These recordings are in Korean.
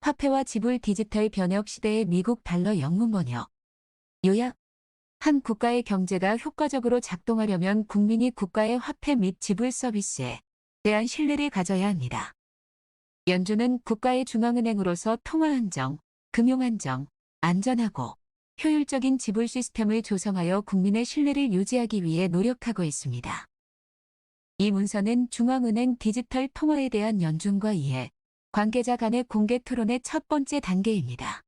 화폐와 지불 디지털 변혁 시대의 미국 달러 영문 번역. 요약. 한 국가의 경제가 효과적으로 작동하려면 국민이 국가의 화폐 및 지불 서비스에 대한 신뢰를 가져야 합니다. 연준은 국가의 중앙은행으로서 통화 안정, 금융 안정, 안전하고 효율적인 지불 시스템을 조성하여 국민의 신뢰를 유지하기 위해 노력하고 있습니다. 이 문서는 중앙은행 디지털 통화에 대한 연준과 이해, 관계자 간의 공개 토론의 첫 번째 단계입니다.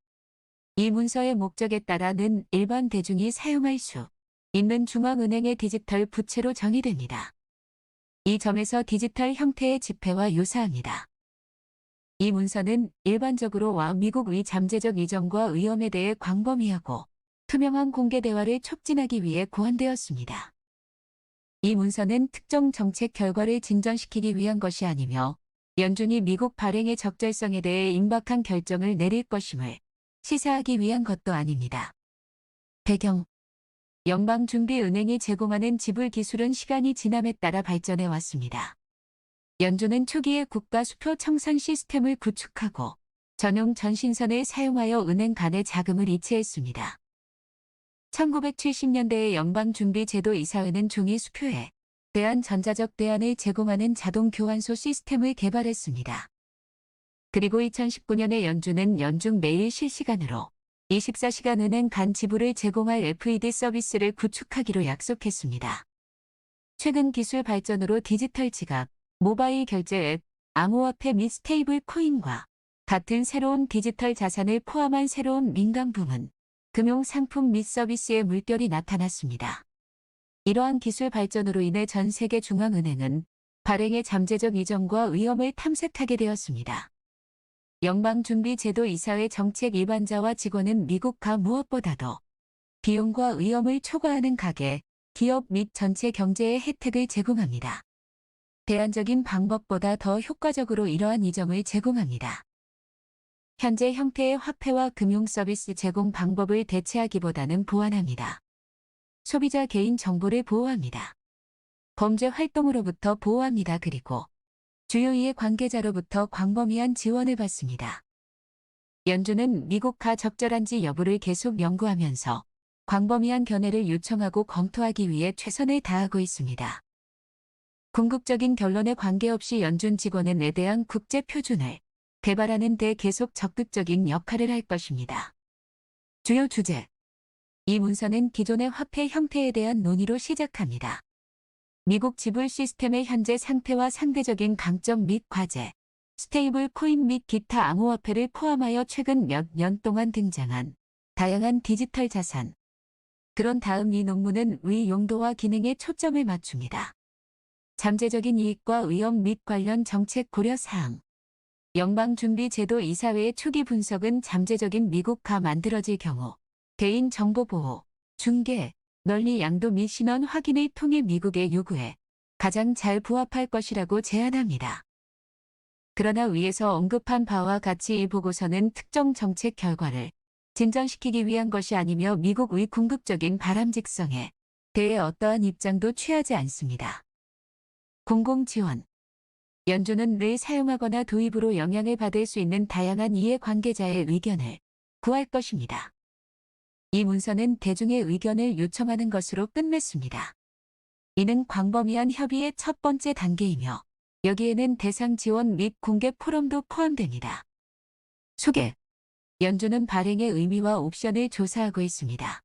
이 문서의 목적에 따라는 일반 대중이 사용할 수 있는 중앙은행의 디지털 부채로 정의됩니다. 이 점에서 디지털 형태의 지폐와 유사합니다. 이 문서는 일반적으로 미국의 잠재적 이전과 위험에 대해 광범위하고 투명한 공개 대화를 촉진하기 위해 고안되었습니다. 이 문서는 특정 정책 결과를 진전시키기 위한 것이 아니며 연준이 미국 발행의 적절성에 대해 임박한 결정을 내릴 것임을 시사하기 위한 것도 아닙니다. 배경. 연방준비은행이 제공하는 지불 기술은 시간이 지남에 따라 발전해 왔습니다. 연준은 초기에 국가 수표 청산 시스템을 구축하고 전용 전신선을 사용하여 은행 간의 자금을 이체했습니다. 1970년대의 연방준비제도이사회는 종이 수표에 대한 전자적 대안을 제공하는 자동 교환소 시스템을 개발했습니다. 그리고 2019년에 연준은 연중 매일 실시간으로 24시간 은행 간 지불을 제공할 FED 서비스를 구축하기로 약속했습니다. 최근 기술 발전으로 디지털 지갑, 모바일 결제 앱, 암호화폐 및 스테이블 코인과 같은 새로운 디지털 자산을 포함한 새로운 민간 부문, 금융 상품 및 서비스의 물결이 나타났습니다. 이러한 기술 발전으로 인해 전 세계 중앙은행은 발행의 잠재적 이전과 위험을 탐색하게 되었습니다. 연방준비제도이사회 정책 일반자와 직원은 미국가 무엇보다도 비용과 위험을 초과하는 가계, 기업 및 전체 경제의 혜택을 제공합니다. 대안적인 방법보다 더 효과적으로 이러한 이점을 제공합니다. 현재 형태의 화폐와 금융 서비스 제공 방법을 대체하기보다는 보완합니다. 소비자 개인 정보를 보호합니다. 범죄 활동으로부터 보호합니다. 그리고 주요 이해 관계자로부터 광범위한 지원을 받습니다. 연준은 미국가 적절한지 여부를 계속 연구하면서 광범위한 견해를 요청하고 검토하기 위해 최선을 다하고 있습니다. 궁극적인 결론에 관계없이 연준 직원은에 대한 국제 표준을 개발하는 데 계속 적극적인 역할을 할 것입니다. 주요 주제. 이 문서는 기존의 화폐 형태에 대한 논의로 시작합니다. 미국 지불 시스템의 현재 상태와 상대적인 강점 및 과제, 스테이블 코인 및 기타 암호화폐를 포함하여 최근 몇 년 동안 등장한 다양한 디지털 자산. 그런 다음 이 논문은 위 용도와 기능에 초점을 맞춥니다. 잠재적인 이익과 위험 및 관련 정책 고려 사항. 연방준비제도이사회의 초기 분석은 잠재적인 미국가 만들어질 경우 개인정보보호, 중개, 널리 양도 및 신원 확인을 통해 미국의 요구에 가장 잘 부합할 것이라고 제안합니다. 그러나 위에서 언급한 바와 같이 이 보고서는 특정 정책 결과를 진전시키기 위한 것이 아니며 미국의 궁극적인 바람직성에 대해 어떠한 입장도 취하지 않습니다. 공공지원. 연준은 를 사용하거나 도입으로 영향을 받을 수 있는 다양한 이해관계자의 의견을 구할 것입니다. 이 문서는 대중의 의견을 요청하는 것으로 끝맺습니다. 이는 광범위한 협의의 첫 번째 단계이며 여기에는 대상 지원 및 공개 포럼도 포함됩니다. 소개. 연준은 발행의 의미와 옵션을 조사하고 있습니다.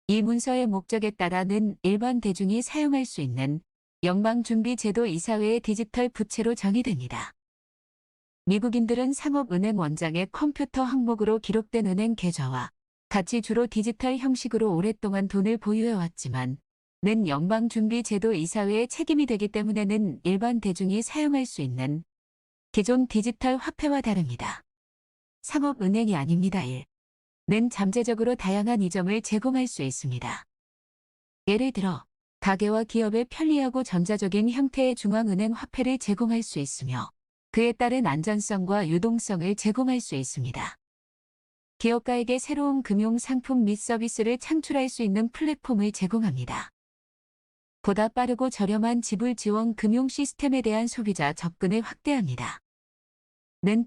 이 문서의 목적에 따라는 일반 대중이 사용할 수 있는 연방준비제도이사회의 디지털 부채로 정의됩니다. 미국인들은 상업은행 원장의 컴퓨터 항목으로 기록된 은행 계좌와 같이 주로 디지털 형식으로 오랫동안 돈을 보유해왔지만 는 연방준비제도이사회의 책임이 되기 때문에는 일반 대중이 사용할 수 있는 기존 디지털 화폐와 다릅니다. 상업은행이 아닙니다. 1. 는 잠재적으로 다양한 이점을 제공할 수 있습니다. 예를 들어 가계와 기업에 편리하고 전자적인 형태의 중앙은행 화폐를 제공할 수 있으며 그에 따른 안전성과 유동성을 제공할 수 있습니다. 기업가에게 새로운 금융 상품 및 서비스를 창출할 수 있는 플랫폼을 제공합니다. 보다 빠르고 저렴한 지불 지원 금융 시스템에 대한 소비자 접근을 확대합니다.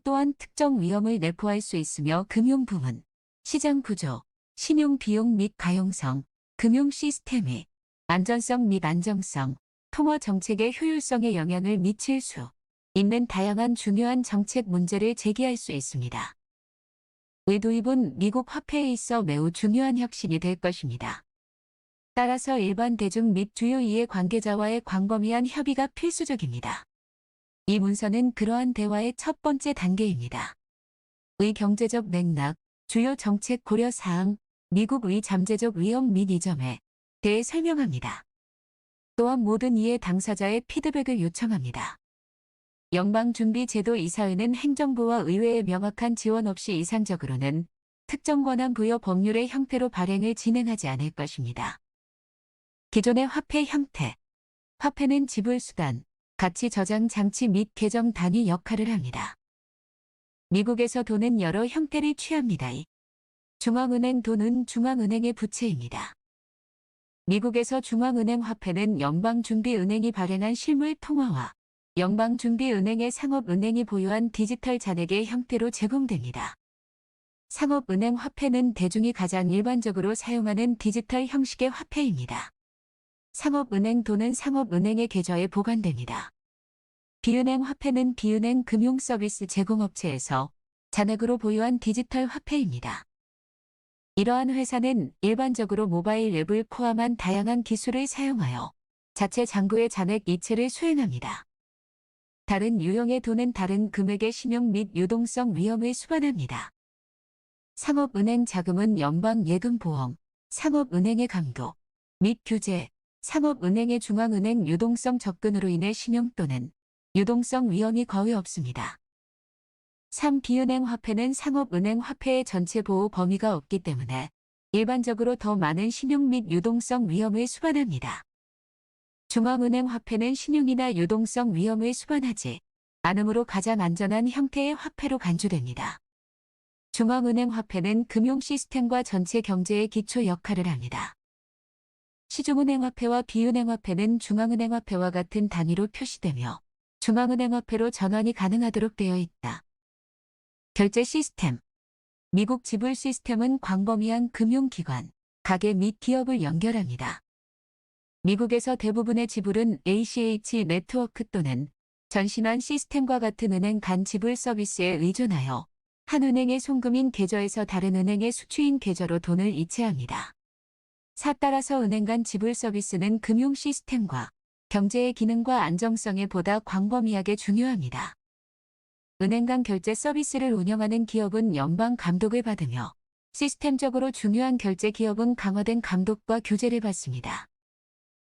또한 특정 위험을 내포할 수 있으며 금융 부문, 시장 구조, 신용 비용 및 가용성, 금융 시스템의 안전성 및 안정성, 통화 정책의 효율성에 영향을 미칠 수 있는 다양한 중요한 정책 문제를 제기할 수 있습니다. 의 도입은 미국 화폐에 있어 매우 중요한 혁신이 될 것입니다. 따라서 일반 대중 및 주요 이해 관계자와의 광범위한 협의가 필수적입니다. 이 문서는 그러한 대화의 첫 번째 단계입니다. 의 경제적 맥락, 주요 정책 고려 사항, 미국의 잠재적 위험 및 이점에 대해 설명합니다. 또한 모든 이해 당사자의 피드백을 요청합니다. 연방준비제도 이사회는 행정부와 의회의 명확한 지원 없이 이상적으로는 특정 권한 부여 법률의 형태로 발행을 진행하지 않을 것입니다. 기존의 화폐 형태. 화폐는 지불수단, 가치 저장 장치 및 계정 단위 역할을 합니다. 미국에서 돈은 여러 형태를 취합니다. 중앙은행 돈은 중앙은행의 부채입니다. 미국에서 중앙은행 화폐는 연방준비은행이 발행한 실물 통화와 연방준비은행의 상업은행이 보유한 디지털 잔액의 형태로 제공됩니다. 상업은행 화폐는 대중이 가장 일반적으로 사용하는 디지털 형식의 화폐입니다. 상업은행 돈은 상업은행의 계좌에 보관됩니다. 비은행 화폐는 비은행 금융서비스 제공업체에서 잔액으로 보유한 디지털 화폐입니다. 이러한 회사는 일반적으로 모바일 앱을 포함한 다양한 기술을 사용하여 자체 잔고의 잔액 이체를 수행합니다. 다른 유형의 돈은 다른 금액의 신용 및 유동성 위험을 수반합니다. 상업은행 자금은 연방예금보험, 상업은행의 감독 및 규제, 상업은행의 중앙은행 유동성 접근으로 인해 신용 또는 유동성 위험이 거의 없습니다. 3. 비은행 화폐는 상업은행 화폐의 전체 보호 범위가 없기 때문에 일반적으로 더 많은 신용 및 유동성 위험을 수반합니다. 중앙은행 화폐는 신용이나 유동성 위험을 수반하지 않으므로 가장 안전한 형태의 화폐로 간주됩니다. 중앙은행 화폐는 금융 시스템과 전체 경제의 기초 역할을 합니다. 시중은행 화폐와 비은행 화폐는 중앙은행 화폐와 같은 단위로 표시되며 중앙은행 화폐로 전환이 가능하도록 되어 있다. 결제 시스템. 미국 지불 시스템은 광범위한 금융기관, 가게 및 기업을 연결합니다. 미국에서 대부분의 지불은 ACH 네트워크 또는 전신환 시스템과 같은 은행 간 지불 서비스에 의존하여 한 은행의 송금인 계좌에서 다른 은행의 수취인 계좌로 돈을 이체합니다. 따라서 은행 간 지불 서비스는 금융 시스템과 경제의 기능과 안정성에 보다 광범위하게 중요합니다. 은행 간 결제 서비스를 운영하는 기업은 연방 감독을 받으며 시스템적으로 중요한 결제 기업은 강화된 감독과 규제를 받습니다.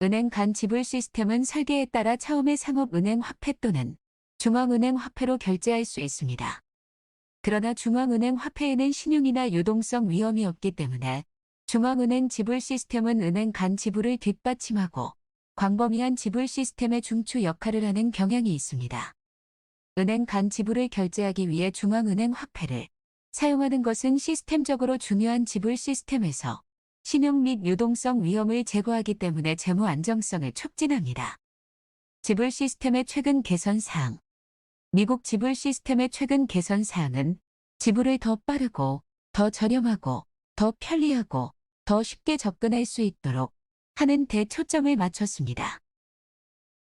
은행 간 지불 시스템은 설계에 따라 처음에 상업은행 화폐 또는 중앙은행 화폐로 결제할 수 있습니다. 그러나 중앙은행 화폐에는 신용이나 유동성 위험이 없기 때문에 중앙은행 지불 시스템은 은행 간 지불을 뒷받침하고 광범위한 지불 시스템의 중추 역할을 하는 경향이 있습니다. 은행 간 지불을 결제하기 위해 중앙은행 화폐를 사용하는 것은 시스템적으로 중요한 지불 시스템에서 신용 및 유동성 위험을 제거하기 때문에 재무 안정성을 촉진합니다. 지불 시스템의 최근 개선 사항. 미국 지불 시스템의 최근 개선 사항은 지불을 더 빠르고 더 저렴하고 더 편리하고 더 쉽게 접근할 수 있도록 하는 데 초점을 맞췄습니다.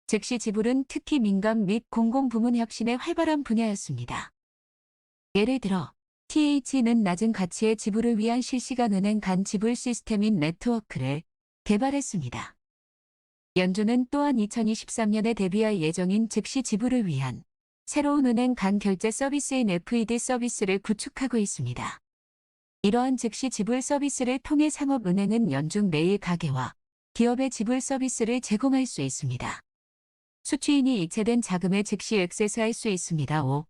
즉시 지불은 특히 민간 및 공공부문 혁신의 활발한 분야였습니다. 예를 들어 TH는 낮은 가치의 지불을 위한 실시간 은행 간 지불 시스템인 네트워크를 개발했습니다. 연준은 또한 2023년에 데뷔할 예정인 즉시 지불을 위한 새로운 은행 간 결제 서비스인 FED 서비스를 구축하고 있습니다. 이러한 즉시 지불 서비스를 통해 상업은행은 연중 매일 가게와 기업의 지불 서비스를 제공할 수 있습니다. 수취인이 이체된 자금에 즉시 액세스할 수 있습니다. 5.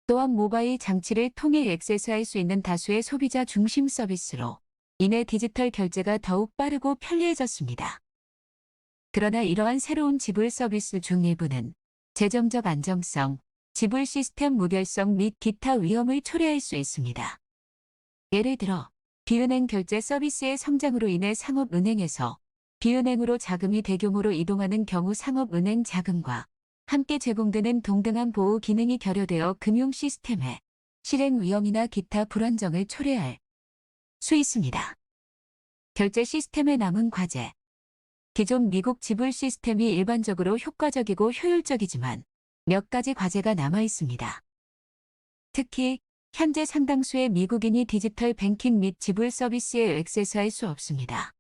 또한 모바일 장치를 통해 액세스할 수 있는 다수의 소비자 중심 서비스로 인해 디지털 결제가 더욱 빠르고 편리해졌습니다. 그러나 이러한 새로운 지불 서비스 중 일부는 재정적 안정성, 지불 시스템 무결성 및 기타 위험을 초래할 수 있습니다. 예를 들어 비은행 결제 서비스의 성장으로 인해 상업은행에서 비은행으로 자금이 대규모로 이동하는 경우 상업은행 자금과 함께 제공되는 동등한 보호 기능이 결여되어 금융 시스템의 실행 위험이나 기타 불안정을 초래할 수 있습니다. 결제 시스템의 남은 과제. 기존 미국 지불 시스템이 일반적으로 효과적이고 효율적이지만 몇 가지 과제가 남아 있습니다. 특히 현재 상당수의 미국인이 디지털 뱅킹 및 지불 서비스에 액세스할 수 없습니다.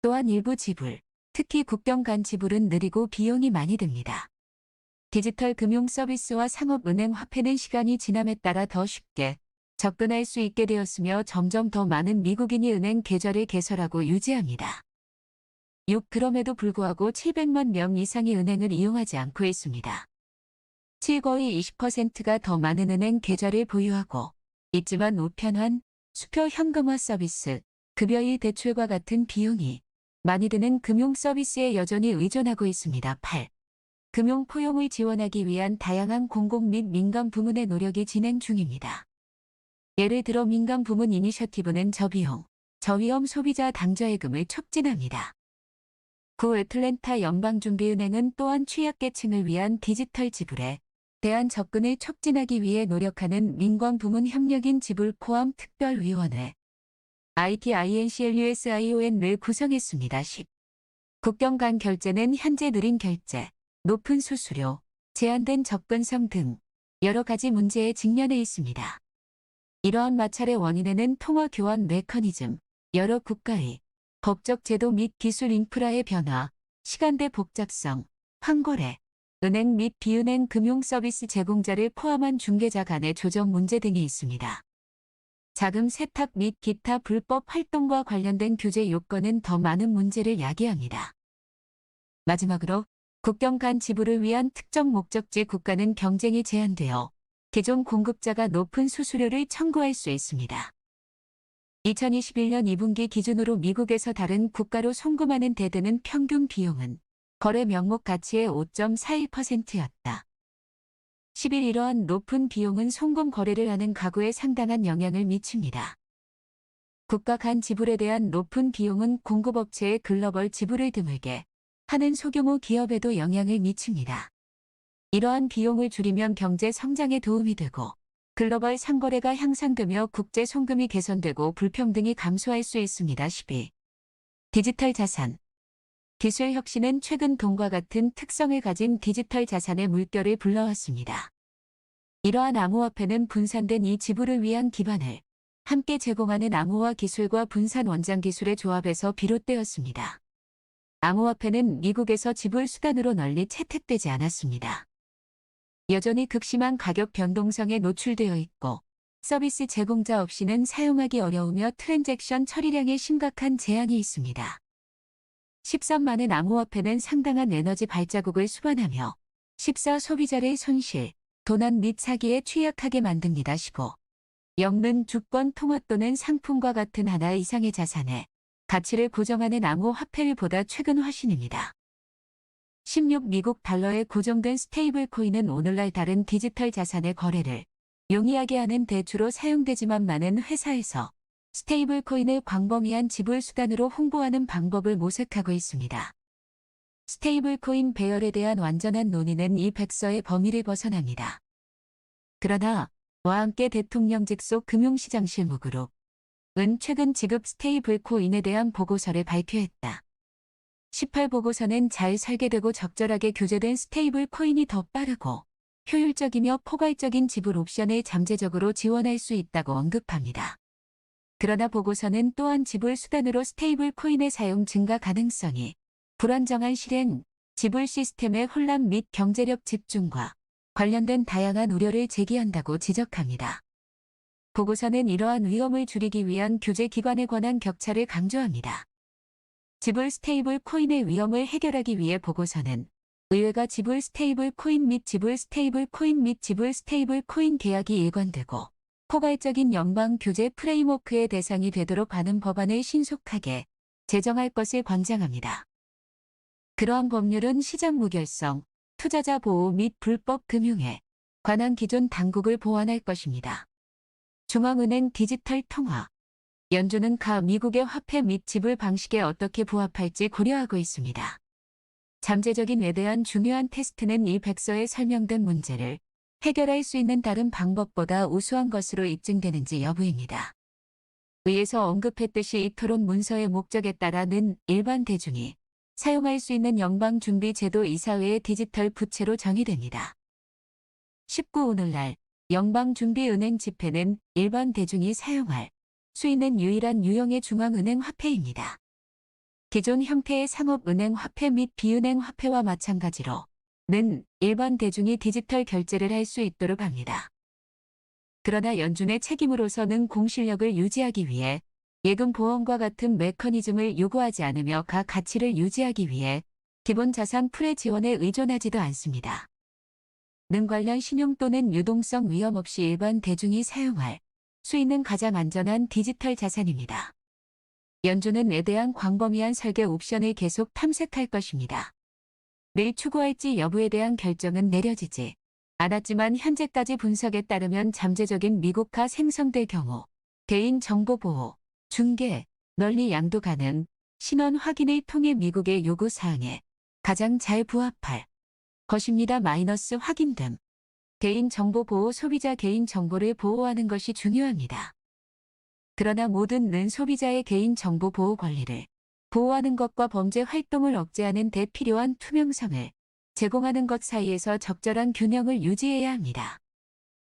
또한 일부 지불, 특히 국경 간 지불은 느리고 비용이 많이 듭니다. 디지털 금융 서비스와 상업은행 화폐는 시간이 지남에 따라 더 쉽게 접근할 수 있게 되었으며 점점 더 많은 미국인이 은행 계좌를 개설하고 유지합니다. 그럼에도 불구하고 700만 명 이상이 은행을 이용하지 않고 있습니다. 거의 20%가 더 많은 은행 계좌를 보유하고 있지만 우편환, 수표 현금화 서비스, 급여의 대출과 같은 비용이 많이 드는 금융 서비스에 여전히 의존하고 있습니다. 8. 금융 포용을 지원하기 위한 다양한 공공 및 민간 부문의 노력이 진행 중입니다. 예를 들어 민간 부문 이니셔티브는 저비용, 저위험 소비자 당좌예금을 촉진합니다. 애틀랜타 연방준비은행은 또한 취약계층을 위한 디지털 지불에 대한 접근을 촉진하기 위해 노력하는 민관 부문 협력인 지불 포함 특별위원회 ITINCLUSION을 구성했습니다. 10. 국경 간 결제는 현재 느린 결제, 높은 수수료, 제한된 접근성 등 여러 가지 문제에 직면해 있습니다. 이러한 마찰의 원인에는 통화 교환 메커니즘, 여러 국가의 법적 제도 및 기술 인프라의 변화, 시간대 복잡성, 환거래, 은행 및 비은행 금융 서비스 제공자를 포함한 중개자 간의 조정 문제 등이 있습니다. 자금 세탁 및 기타 불법 활동과 관련된 규제 요건은 더 많은 문제를 야기합니다. 마지막으로 국경 간 지불을 위한 특정 목적지 국가는 경쟁이 제한되어 기존 공급자가 높은 수수료를 청구할 수 있습니다. 2021년 2분기 기준으로 미국에서 다른 국가로 송금하는 대드는 평균 비용은 거래 명목 가치의 5.42%였다. 10일 이러한 높은 비용은 송금 거래를 하는 가구에 상당한 영향을 미칩니다. 국가 간 지불에 대한 높은 비용은 공급업체의 글로벌 지불을 드물게 하는 소규모 기업에도 영향을 미칩니다. 이러한 비용을 줄이면 경제 성장에 도움이 되고 글로벌 상거래가 향상되며 국제 송금이 개선되고 불평등이 감소할 수 있습니다. 12. 디지털 자산. 기술 혁신은 최근 돈과 같은 특성을 가진 디지털 자산의 물결을 불러왔습니다. 이러한 암호화폐는 분산된 이 지불을 위한 기반을 함께 제공하는 암호화 기술과 분산 원장 기술의 조합에서 비롯되었습니다. 암호화폐는 미국에서 지불 수단으로 널리 채택되지 않았습니다. 여전히 극심한 가격 변동성에 노출되어 있고 서비스 제공자 없이는 사용하기 어려우며 트랜잭션 처리량에 심각한 제한이 있습니다. 13만은 암호화폐는 상당한 에너지 발자국을 수반하며 14 소비자의 손실, 도난 및 사기에 취약하게 만듭니다. 15. 영는 주권 통화 또는 상품과 같은 하나 이상의 자산의 가치를 고정하는 암호화폐보다 최근 화신입니다. 16. 미국 달러에 고정된 스테이블 코인은 오늘날 다른 디지털 자산의 거래를 용이하게 하는 대주로 사용되지만 많은 회사에서 스테이블 코인을 광범위한 지불 수단으로 홍보하는 방법을 모색하고 있습니다. 스테이블 코인 배열에 대한 완전한 논의는 이 백서의 범위를 벗어납니다. 그러나 와 함께 대통령 직속 금융시장 실무그룹은 최근 지급 스테이블 코인에 대한 보고서를 발표했다. 18 보고서는 잘 설계되고 적절하게 규제된 스테이블 코인이 더 빠르고 효율적이며 포괄적인 지불 옵션을 잠재적으로 지원할 수 있다고 언급합니다. 그러나 보고서는 또한 지불 수단으로 스테이블 코인의 사용 증가 가능성이 불안정한 실행, 지불 시스템의 혼란 및 경제력 집중과 관련된 다양한 우려를 제기한다고 지적합니다. 보고서는 이러한 위험을 줄이기 위한 규제 기관에 관한 격차를 강조합니다. 지불 스테이블 코인의 위험을 해결하기 위해 보고서는 의회가 지불 스테이블 코인 및 지불 스테이블 코인 및 지불 스테이블 코인 계약이 일관되고 포괄적인 연방 규제 프레임워크의 대상이 되도록 하는 법안을 신속하게 제정할 것을 권장합니다. 그러한 법률은 시장 무결성, 투자자 보호 및 불법 금융에 관한 기존 당국을 보완할 것입니다. 중앙은행 디지털 통화. 연준은 미국의 화폐 및 지불 방식에 어떻게 부합할지 고려하고 있습니다. 잠재적인에 대한 중요한 테스트는 이 백서에 설명된 문제를 해결할 수 있는 다른 방법보다 우수한 것으로 입증되는지 여부입니다. 위에서 언급했듯이 이 토론 문서의 목적에 따라는 일반 대중이 사용할 수 있는 연방준비제도 이사회의 디지털 부채로 정의됩니다. 19. 오늘날 연방준비은행 지폐는 일반 대중이 사용할 수 있는 유일한 유형의 중앙은행 화폐입니다. 기존 형태의 상업은행 화폐 및 비은행 화폐와 마찬가지로 는 일반 대중이 디지털 결제를 할 수 있도록 합니다. 그러나 연준의 책임으로서는 공실력을 유지하기 위해 예금 보험과 같은 메커니즘을 요구하지 않으며 가치를 유지하기 위해 기본 자산 풀의 지원에 의존하지도 않습니다. 는 관련 신용 또는 유동성 위험 없이 일반 대중이 사용할 수 있는 가장 안전한 디지털 자산입니다. 연준은 에 대한 광범위한 설계 옵션을 계속 탐색할 것입니다. 를 추구할지 여부에 대한 결정은 내려지지 않았지만 현재까지 분석에 따르면 잠재적인 미국화 생성될 경우 개인 정보 보호, 중개, 널리 양도 가능, 신원 확인을 통해 미국의 요구 사항에 가장 잘 부합할 것입니다. 확인 등 개인 정보 보호 소비자 개인 정보를 보호하는 것이 중요합니다. 그러나 모든 소비자의 개인 정보 보호 권리를 보호하는 것과 범죄 활동을 억제하는 데 필요한 투명성을 제공하는 것 사이에서 적절한 균형을 유지해야 합니다.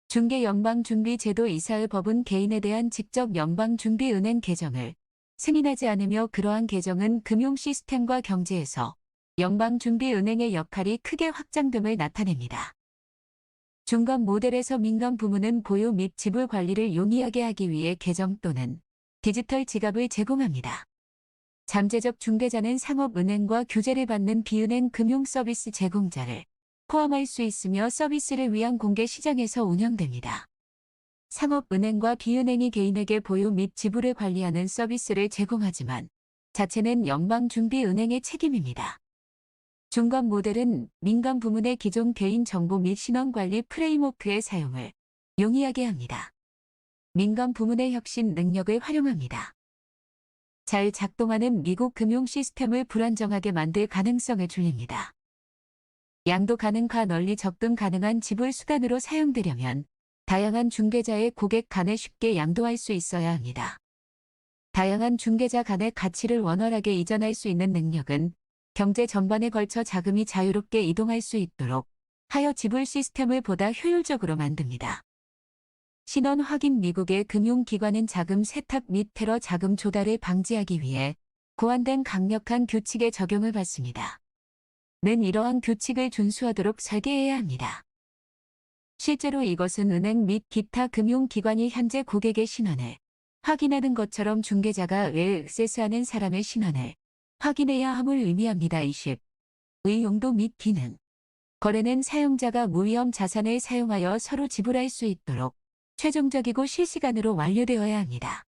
중개 연방준비제도 이사의 법은 개인에 대한 직접 연방준비은행 계정을 승인하지 않으며 그러한 계정은 금융 시스템과 경제에서 연방준비은행의 역할이 크게 확장됨을 나타냅니다. 중간 모델에서 민간 부문은 보유 및 지불 관리를 용이하게 하기 위해 계정 또는 디지털 지갑을 제공합니다. 잠재적 중개자는 상업은행과 규제를 받는 비은행 금융 서비스 제공자를 포함할 수 있으며 서비스를 위한 공개 시장에서 운영됩니다. 상업은행과 비은행이 개인에게 보유 및 지불을 관리하는 서비스를 제공하지만 자체는 연방준비은행의 책임입니다. 중간 모델은 민간 부문의 기존 개인 정보 및 신원관리 프레임워크의 사용을 용이하게 합니다. 민간 부문의 혁신 능력을 활용합니다. 잘 작동하는 미국 금융 시스템을 불안정하게 만들 가능성을 줄입니다. 양도 가능과 널리 접근 가능한 지불 수단으로 사용되려면 다양한 중개자의 고객 간에 쉽게 양도할 수 있어야 합니다. 다양한 중개자 간의 가치를 원활하게 이전할 수 있는 능력은 경제 전반에 걸쳐 자금이 자유롭게 이동할 수 있도록 하여 지불 시스템을 보다 효율적으로 만듭니다. 신원 확인 미국의 금융기관은 자금 세탁 및 테러 자금 조달을 방지하기 위해 고안된 강력한 규칙의 적용을 받습니다. 는 이러한 규칙을 준수하도록 설계해야 합니다. 실제로 이것은 은행 및 기타 금융기관이 현재 고객의 신원을 확인하는 것처럼 중개자가 액세스하는 사람의 신원을 확인해야 함을 의미합니다. 20. 의 용도 및 기능. 거래는 사용자가 무위험 자산을 사용하여 서로 지불할 수 있도록 최종적이고 실시간으로 완료되어야 합니다.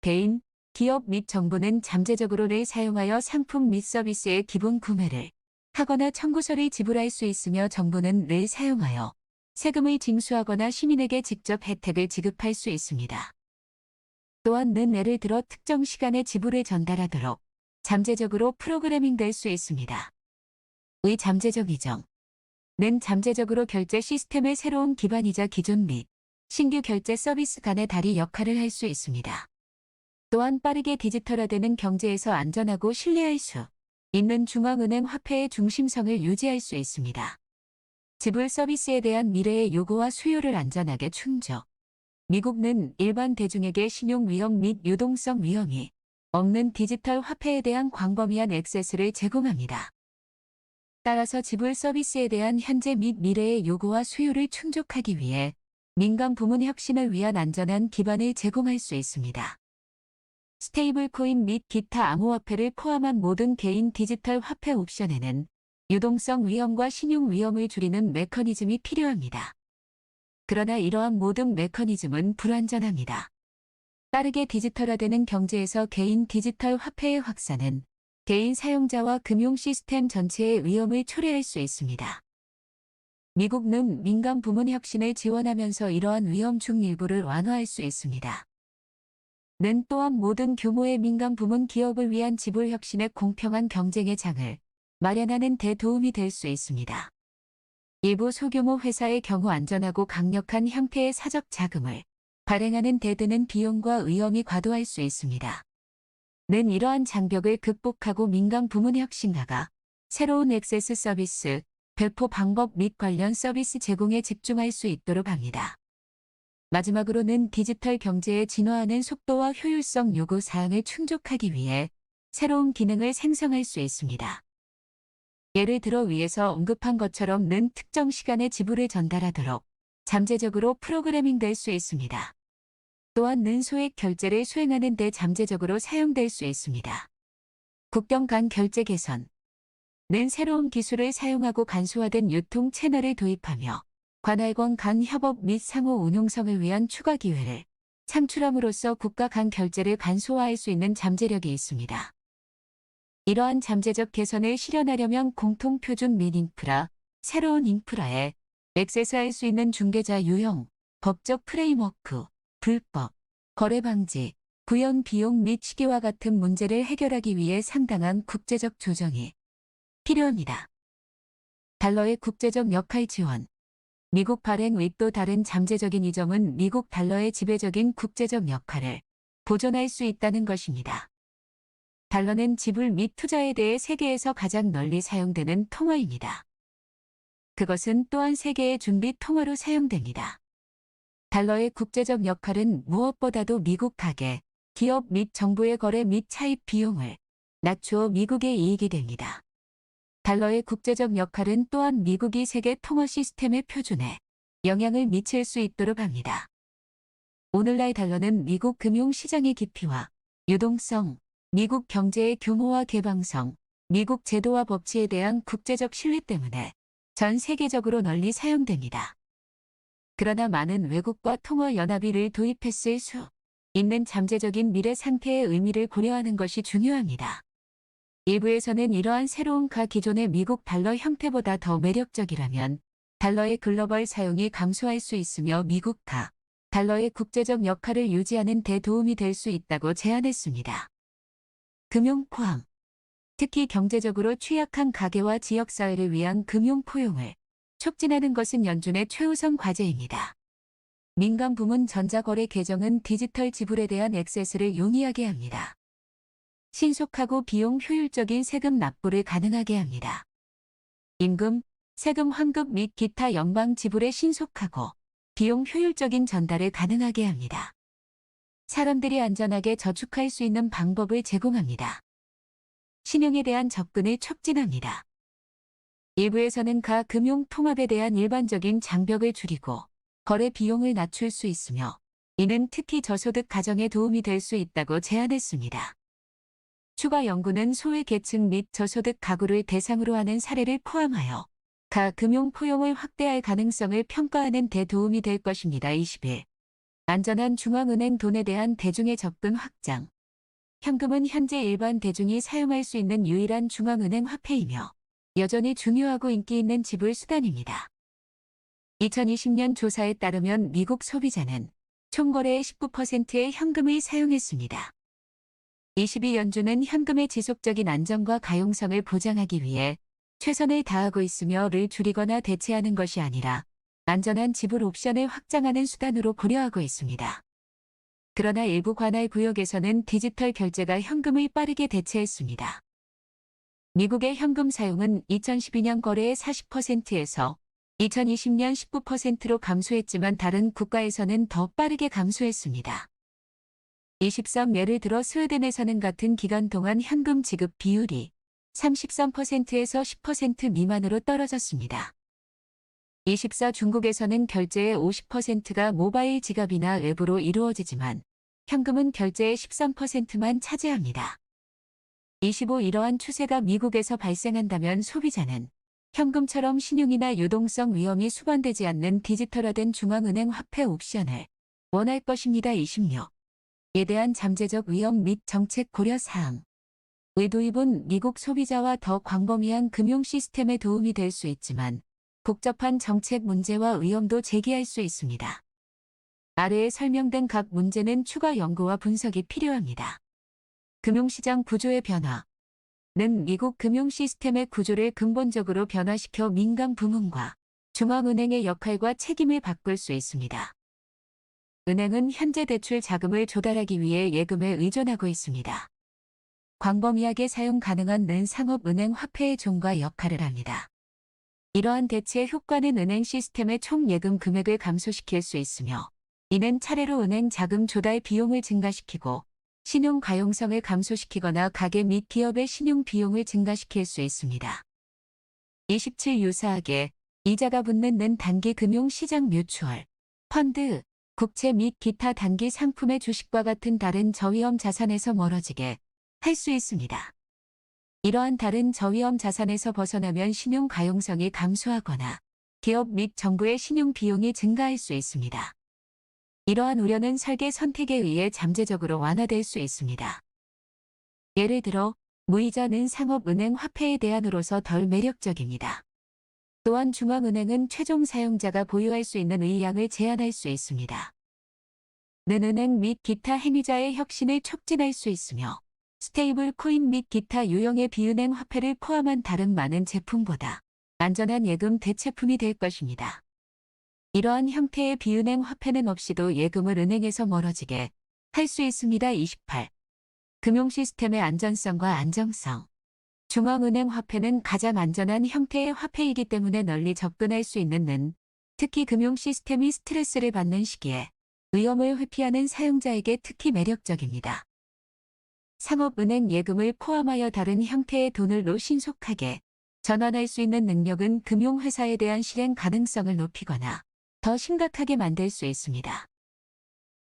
개인, 기업 및 정부는 잠재적으로를 사용하여 상품 및 서비스의 기본 구매를 하거나 청구서를 지불할 수 있으며 정부는 를 사용하여 세금을 징수하거나 시민에게 직접 혜택을 지급할 수 있습니다. 또한 는 예를 들어 특정 시간에 지불을 전달하도록 잠재적으로 프로그래밍 될 수 있습니다. 의 잠재적 이정. 는 잠재적으로 결제 시스템의 새로운 기반이자 기존 및 신규 결제 서비스 간의 다리 역할을 할 수 있습니다. 또한 빠르게 디지털화되는 경제에서 안전하고 신뢰할 수 있는 중앙은행 화폐의 중심성을 유지할 수 있습니다. 지불 서비스에 대한 미래의 요구와 수요를 안전하게 충족. 미국은 일반 대중에게 신용 위험 및 유동성 위험이 없는 디지털 화폐에 대한 광범위한 액세스를 제공합니다. 따라서 지불 서비스에 대한 현재 및 미래의 요구와 수요를 충족하기 위해 민간 부문 혁신을 위한 안전한 기반을 제공할 수 있습니다. 스테이블 코인 및 기타 암호화폐를 포함한 모든 개인 디지털 화폐 옵션에는 유동성 위험과 신용 위험을 줄이는 메커니즘이 필요합니다. 그러나 이러한 모든 메커니즘은 불완전합니다. 빠르게 디지털화되는 경제에서 개인 디지털 화폐의 확산은 개인 사용자와 금융 시스템 전체의 위험을 초래할 수 있습니다. 미국은 민간 부문 혁신을 지원하면서 이러한 위험 중 일부를 완화할 수 있습니다. 는 또한 모든 규모의 민간 부문 기업을 위한 지불 혁신의 공평한 경쟁의 장을 마련하는 데 도움이 될 수 있습니다. 일부 소규모 회사의 경우 안전하고 강력한 형태의 사적 자금을 발행하는 데 드는 비용과 위험이 과도할 수 있습니다. 는 이러한 장벽을 극복하고 민간 부문 혁신가가 새로운 액세스 서비스, 배포 방법 및 관련 서비스 제공에 집중할 수 있도록 합니다. 마지막으로는 디지털 경제의 진화하는 속도와 효율성 요구 사항을 충족하기 위해 새로운 기능을 생성할 수 있습니다. 예를 들어 위에서 언급한 것처럼 는 특정 시간에 지불을 전달하도록 잠재적으로 프로그래밍 될 수 있습니다. 또한 는 소액 결제를 수행하는 데 잠재적으로 사용될 수 있습니다. 국경 간 결제 개선. 는 새로운 기술을 사용하고 간소화된 유통 채널을 도입하며 관할권 간 협업 및 상호 운용성을 위한 추가 기회를 창출함으로써 국가 간 결제를 간소화할 수 있는 잠재력이 있습니다. 이러한 잠재적 개선을 실현하려면 공통 표준 및 인프라, 새로운 인프라에 액세스할 수 있는 중개자 유형, 법적 프레임워크, 불법, 거래 방지, 구현 비용 및 시기와 같은 문제를 해결하기 위해 상당한 국제적 조정이 필요합니다. 달러의 국제적 역할 지원. 미국 발행 윗도 다른 잠재적인 이점은 미국 달러의 지배적인 국제적 역할을 보존할 수 있다는 것입니다. 달러는 지불 및 투자에 대해 세계에서 가장 널리 사용되는 통화입니다. 그것은 또한 세계의 준비 통화로 사용됩니다. 달러의 국제적 역할은 무엇보다도 미국 가계, 기업 및 정부의 거래 및 차입 비용을 낮추어 미국의 이익이 됩니다. 달러의 국제적 역할은 또한 미국이 세계 통화 시스템의 표준에 영향을 미칠 수 있도록 합니다. 오늘날 달러는 미국 금융시장의 깊이와 유동성, 미국 경제의 규모와 개방성, 미국 제도와 법치에 대한 국제적 신뢰 때문에 전 세계적으로 널리 사용됩니다. 그러나 많은 외국과 통화 연합의를 도입했을 수 있는 잠재적인 미래 상태의 의미를 고려하는 것이 중요합니다. 일부에서는 이러한 새로운 기존의 미국 달러 형태보다 더 매력적이라면 달러의 글로벌 사용이 감소할 수 있으며 미국 달러의 국제적 역할을 유지하는 데 도움이 될 수 있다고 제안했습니다. 금융 포함. 특히 경제적으로 취약한 가계와 지역사회를 위한 금융 포용을 촉진하는 것은 연준의 최우선 과제입니다. 민간 부문 전자거래 계정은 디지털 지불에 대한 액세스를 용이하게 합니다. 신속하고 비용 효율적인 세금 납부를 가능하게 합니다. 임금, 세금 환급 및 기타 연방 지불의 신속하고 비용 효율적인 전달을 가능하게 합니다. 사람들이 안전하게 저축할 수 있는 방법을 제공합니다. 신용에 대한 접근을 촉진합니다. 일부에서는 금융 통합에 대한 일반적인 장벽을 줄이고 거래 비용을 낮출 수 있으며 이는 특히 저소득 가정에 도움이 될 수 있다고 제안했습니다. 추가 연구는 소외계층 및 저소득 가구를 대상으로 하는 사례를 포함하여 금융 포용을 확대할 가능성을 평가하는 데 도움이 될 것입니다. 21. 안전한 중앙은행 돈에 대한 대중의 접근 확장. 현금은 현재 일반 대중이 사용할 수 있는 유일한 중앙은행 화폐이며 여전히 중요하고 인기 있는 지불 수단입니다. 2020년 조사에 따르면 미국 소비자는 총 거래의 19%의 현금을 사용했습니다. 22연준은 현금의 지속적인 안정과 가용성을 보장하기 위해 최선을 다하고 있으며를 줄이거나 대체하는 것이 아니라 안전한 지불 옵션을 확장하는 수단으로 고려하고 있습니다. 그러나 일부 관할 구역에서는 디지털 결제가 현금을 빠르게 대체했습니다. 미국의 현금 사용은 2012년 거래의 40%에서 2020년 19%로 감소했지만 다른 국가에서는 더 빠르게 감소했습니다. 23 예를 들어 스웨덴에서는 같은 기간 동안 현금 지급 비율이 33%에서 10% 미만으로 떨어졌습니다. 24 중국에서는 결제의 50%가 모바일 지갑이나 앱으로 이루어지지만 현금은 결제의 13%만 차지합니다. 25 이러한 추세가 미국에서 발생한다면 소비자는 현금처럼 신용이나 유동성 위험이 수반되지 않는 디지털화된 중앙은행 화폐 옵션을 원할 것입니다. 26. 에 대한 잠재적 위험 및 정책 고려 사항. 의 도입은 미국 소비자와 더 광범위한 금융 시스템에 도움이 될 수 있지만 복잡한 정책 문제와 위험도 제기할 수 있습니다. 아래에 설명된 각 문제는 추가 연구와 분석이 필요합니다. 금융시장 구조의 변화. 미국 금융 시스템의 구조를 근본적으로 변화시켜 민간 부문과 중앙은행의 역할과 책임을 바꿀 수 있습니다. 은행은 현재 대출 자금을 조달하기 위해 예금에 의존하고 있습니다. 광범위하게 사용 가능한 상업은행 화폐의 종과 역할을 합니다. 이러한 대치의 효과는 은행 시스템의 총 예금 금액을 감소시킬 수 있으며, 이는 차례로 은행 자금 조달 비용을 증가시키고 신용 가용성을 감소시키거나 가계 및 기업의 신용 비용을 증가시킬 수 있습니다. 27. 유사하게 이자가 붙는 단기 금융 시장 뮤추얼, 펀드, 국채 및 기타 단기 상품의 주식과 같은 다른 저위험 자산에서 멀어지게 할 수 있습니다. 이러한 다른 저위험 자산에서 벗어나면 신용 가용성이 감소하거나 기업 및 정부의 신용 비용이 증가할 수 있습니다. 이러한 우려는 설계 선택에 의해 잠재적으로 완화될 수 있습니다. 예를 들어 무이자는 상업은행 화폐에 대안으로서 덜 매력적입니다. 또한 중앙은행은 최종 사용자가 보유할 수 있는 의량을 제한할 수 있습니다. 은행 및 기타 행위자의 혁신을 촉진할 수 있으며, 스테이블 코인 및 기타 유형의 비은행 화폐를 포함한 다른 많은 제품보다 안전한 예금 대체품이 될 것입니다. 이러한 형태의 비은행 화폐는 없이도 예금을 은행에서 멀어지게 할 수 있습니다. 28. 금융 시스템의 안전성과 안정성. 중앙은행 화폐는 가장 안전한 형태의 화폐이기 때문에 널리 접근할 수 있는 특히 금융 시스템이 스트레스를 받는 시기에 위험을 회피하는 사용자에게 특히 매력적입니다. 상업은행 예금을 포함하여 다른 형태의 돈으로 신속하게 전환할 수 있는 능력은 금융회사에 대한 실행 가능성을 높이거나 더 심각하게 만들 수 있습니다.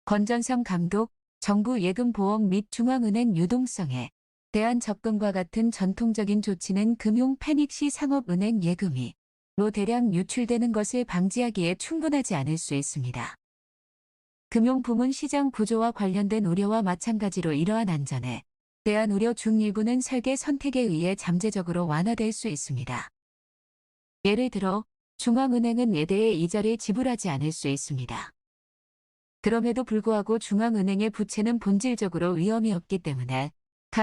건전성 감독, 정부 예금 보험 및 중앙은행 유동성에 대한 접근과 같은 전통적인 조치는 금융 패닉 시 상업은행 예금이 로 대량 유출되는 것을 방지하기에 충분하지 않을 수 있습니다. 금융 부문 시장 구조와 관련된 우려와 마찬가지로 이러한 안전에 대한 우려 중 일부는 설계 선택에 의해 잠재적으로 완화될 수 있습니다. 예를 들어 중앙은행은 예대의 이자를 지불하지 않을 수 있습니다. 그럼에도 불구하고 중앙은행의 부채는 본질적으로 위험이 없기 때문에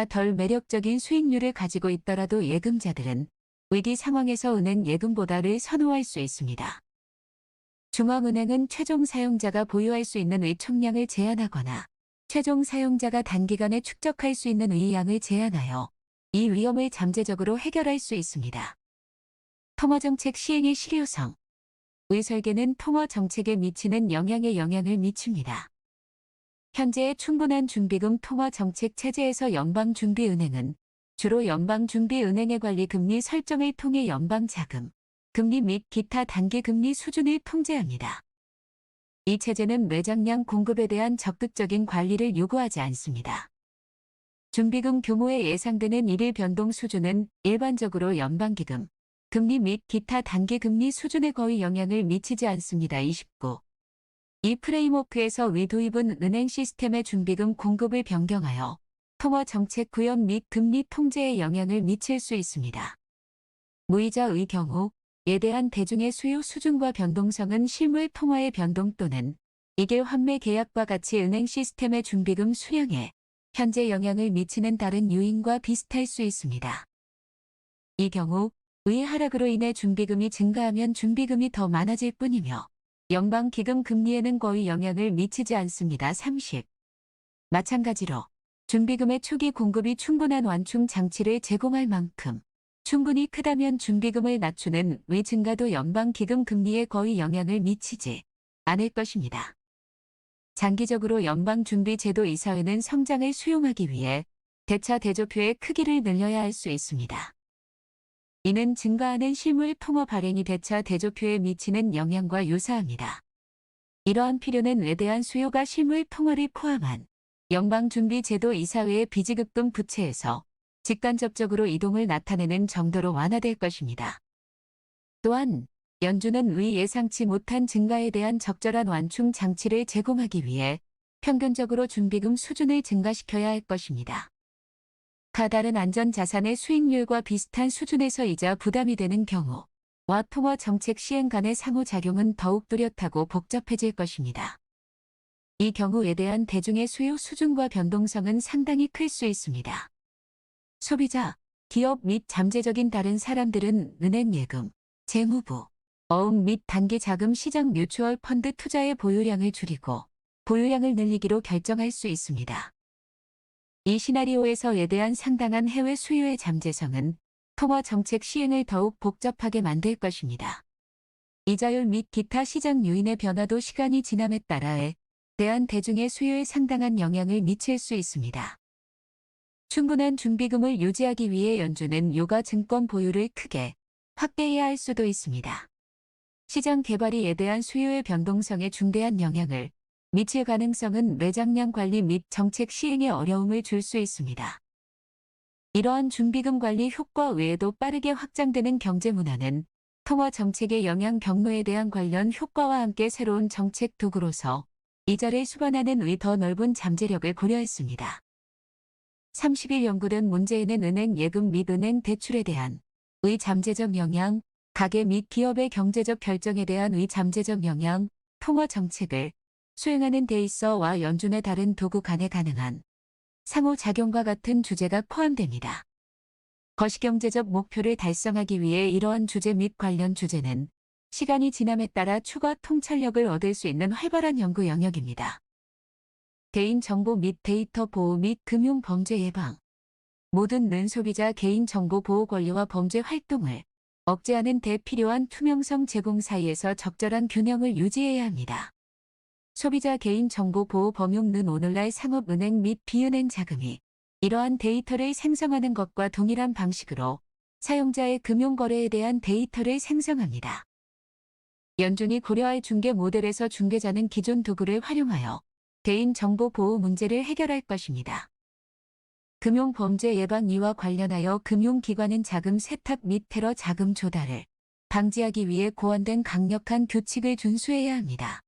덜 매력적인 수익률을 가지고 있더라도 예금자들은 위기 상황에서 은행 예금보다를 선호할 수 있습니다. 중앙은행은 최종 사용자가 보유할 수 있는 총량을 제한하거나 최종 사용자가 단기간에 축적할 수 있는 양을 제한하여 이 위험을 잠재적으로 해결할 수 있습니다. 통화정책 시행의 실효성. 설계는 통화정책에 미치는 영향에 영향을 미칩니다. 현재의 충분한 준비금 통화정책 체제에서 연방준비은행은 주로 연방준비은행의 관리금리 설정을 통해 연방자금, 금리 및 기타 단기금리 수준을 통제합니다. 이 체제는 매장량 공급에 대한 적극적인 관리를 요구하지 않습니다. 준비금 규모에 예상되는 일일 변동 수준은 일반적으로 연방기금, 금리 및 기타 단기금리 수준에 거의 영향을 미치지 않습니다. 29. 이 프레임워크에서 위 도입은 은행 시스템의 준비금 공급을 변경하여 통화 정책 구현 및 금리 통제에 영향을 미칠 수 있습니다. 무이자의 경우 에 대한 대중의 수요 수준과 변동성은 실물 통화의 변동 또는 이길 환매 계약과 같이 은행 시스템의 준비금 수령에 현재 영향을 미치는 다른 요인과 비슷할 수 있습니다. 이 경우 의 하락으로 인해 준비금이 증가하면 준비금이 더 많아질 뿐이며 연방기금 금리에는 거의 영향을 미치지 않습니다. 30. 마찬가지로 준비금의 초기 공급이 충분한 완충 장치를 제공할 만큼 충분히 크다면 준비금을 낮추는 증가도 연방기금 금리에 거의 영향을 미치지 않을 것입니다. 장기적으로 연방준비제도 이사회는 성장을 수용하기 위해 대차 대조표의 크기를 늘려야 할 수 있습니다. 이는 증가하는 실물 통화 발행이 대차 대조표에 미치는 영향과 유사합니다. 이러한 필요는 외대한 수요가 실물 통화를 포함한 연방준비제도 이사회의 비지급금 부채에서 직간접적으로 이동을 나타내는 정도로 완화될 것입니다. 또한 연준은 위 예상치 못한 증가에 대한 적절한 완충 장치를 제공하기 위해 평균적으로 준비금 수준을 증가시켜야 할 것입니다. 다른 안전자산의 수익률과 비슷한 수준에서 이자 부담이 되는 경우와 통화 정책 시행 간의 상호작용은 더욱 뚜렷하고 복잡해질 것입니다. 이 경우에 대한 대중의 수요 수준과 변동성은 상당히 클 수 있습니다. 소비자, 기업 및 잠재적인 다른 사람들은 은행 예금, 재무부, 어음 및 단기 자금 시장 뮤추얼 펀드 투자의 보유량을 줄이고 보유량을 늘리기로 결정할 수 있습니다. 이 시나리오에서에 대한 상당한 해외 수요의 잠재성은 통화 정책 시행을 더욱 복잡하게 만들 것입니다. 이자율 및 기타 시장 요인의 변화도 시간이 지남에 따라에 대한 대중의 수요에 상당한 영향을 미칠 수 있습니다. 충분한 준비금을 유지하기 위해 연준은 유가 증권 보유를 크게 확대해야 할 수도 있습니다. 시장 개발이 에 대한 수요의 변동성에 중대한 영향을 미칠 가능성은 매장량 관리 및 정책 시행에 어려움을 줄 수 있습니다. 이러한 준비금 관리 효과 외에도 빠르게 확장되는 경제 문화는 통화 정책의 영향 경로에 대한 관련 효과와 함께 새로운 정책 도구로서 이자를 수반하는 더 넓은 잠재력을 고려했습니다. 30일 연구된 문제에는 은행 예금 및 은행 대출에 대한 잠재적 영향, 가계 및 기업의 경제적 결정에 대한 잠재적 영향, 통화 정책을 수행하는 데 있어와 연준의 다른 도구 간에 가능한 상호작용과 같은 주제가 포함됩니다. 거시경제적 목표를 달성하기 위해 이러한 주제 및 관련 주제는 시간이 지남에 따라 추가 통찰력을 얻을 수 있는 활발한 연구 영역입니다. 개인정보 및 데이터 보호 및 금융범죄 예방. 모든 소비자 개인정보 보호 권리와 범죄 활동을 억제하는 데 필요한 투명성 제공 사이에서 적절한 균형을 유지해야 합니다. 소비자 개인정보 보호 범용은 오늘날 상업은행 및 비은행 자금이 이러한 데이터를 생성하는 것과 동일한 방식으로 사용자의 금융거래에 대한 데이터를 생성합니다. 연준이 고려할 중개 모델에서 중개자는 기존 도구를 활용하여 개인정보 보호 문제를 해결할 것입니다. 금융범죄 예방 이와 관련하여 금융기관은 자금 세탁 및 테러 자금 조달을 방지하기 위해 고안된 강력한 규칙을 준수해야 합니다.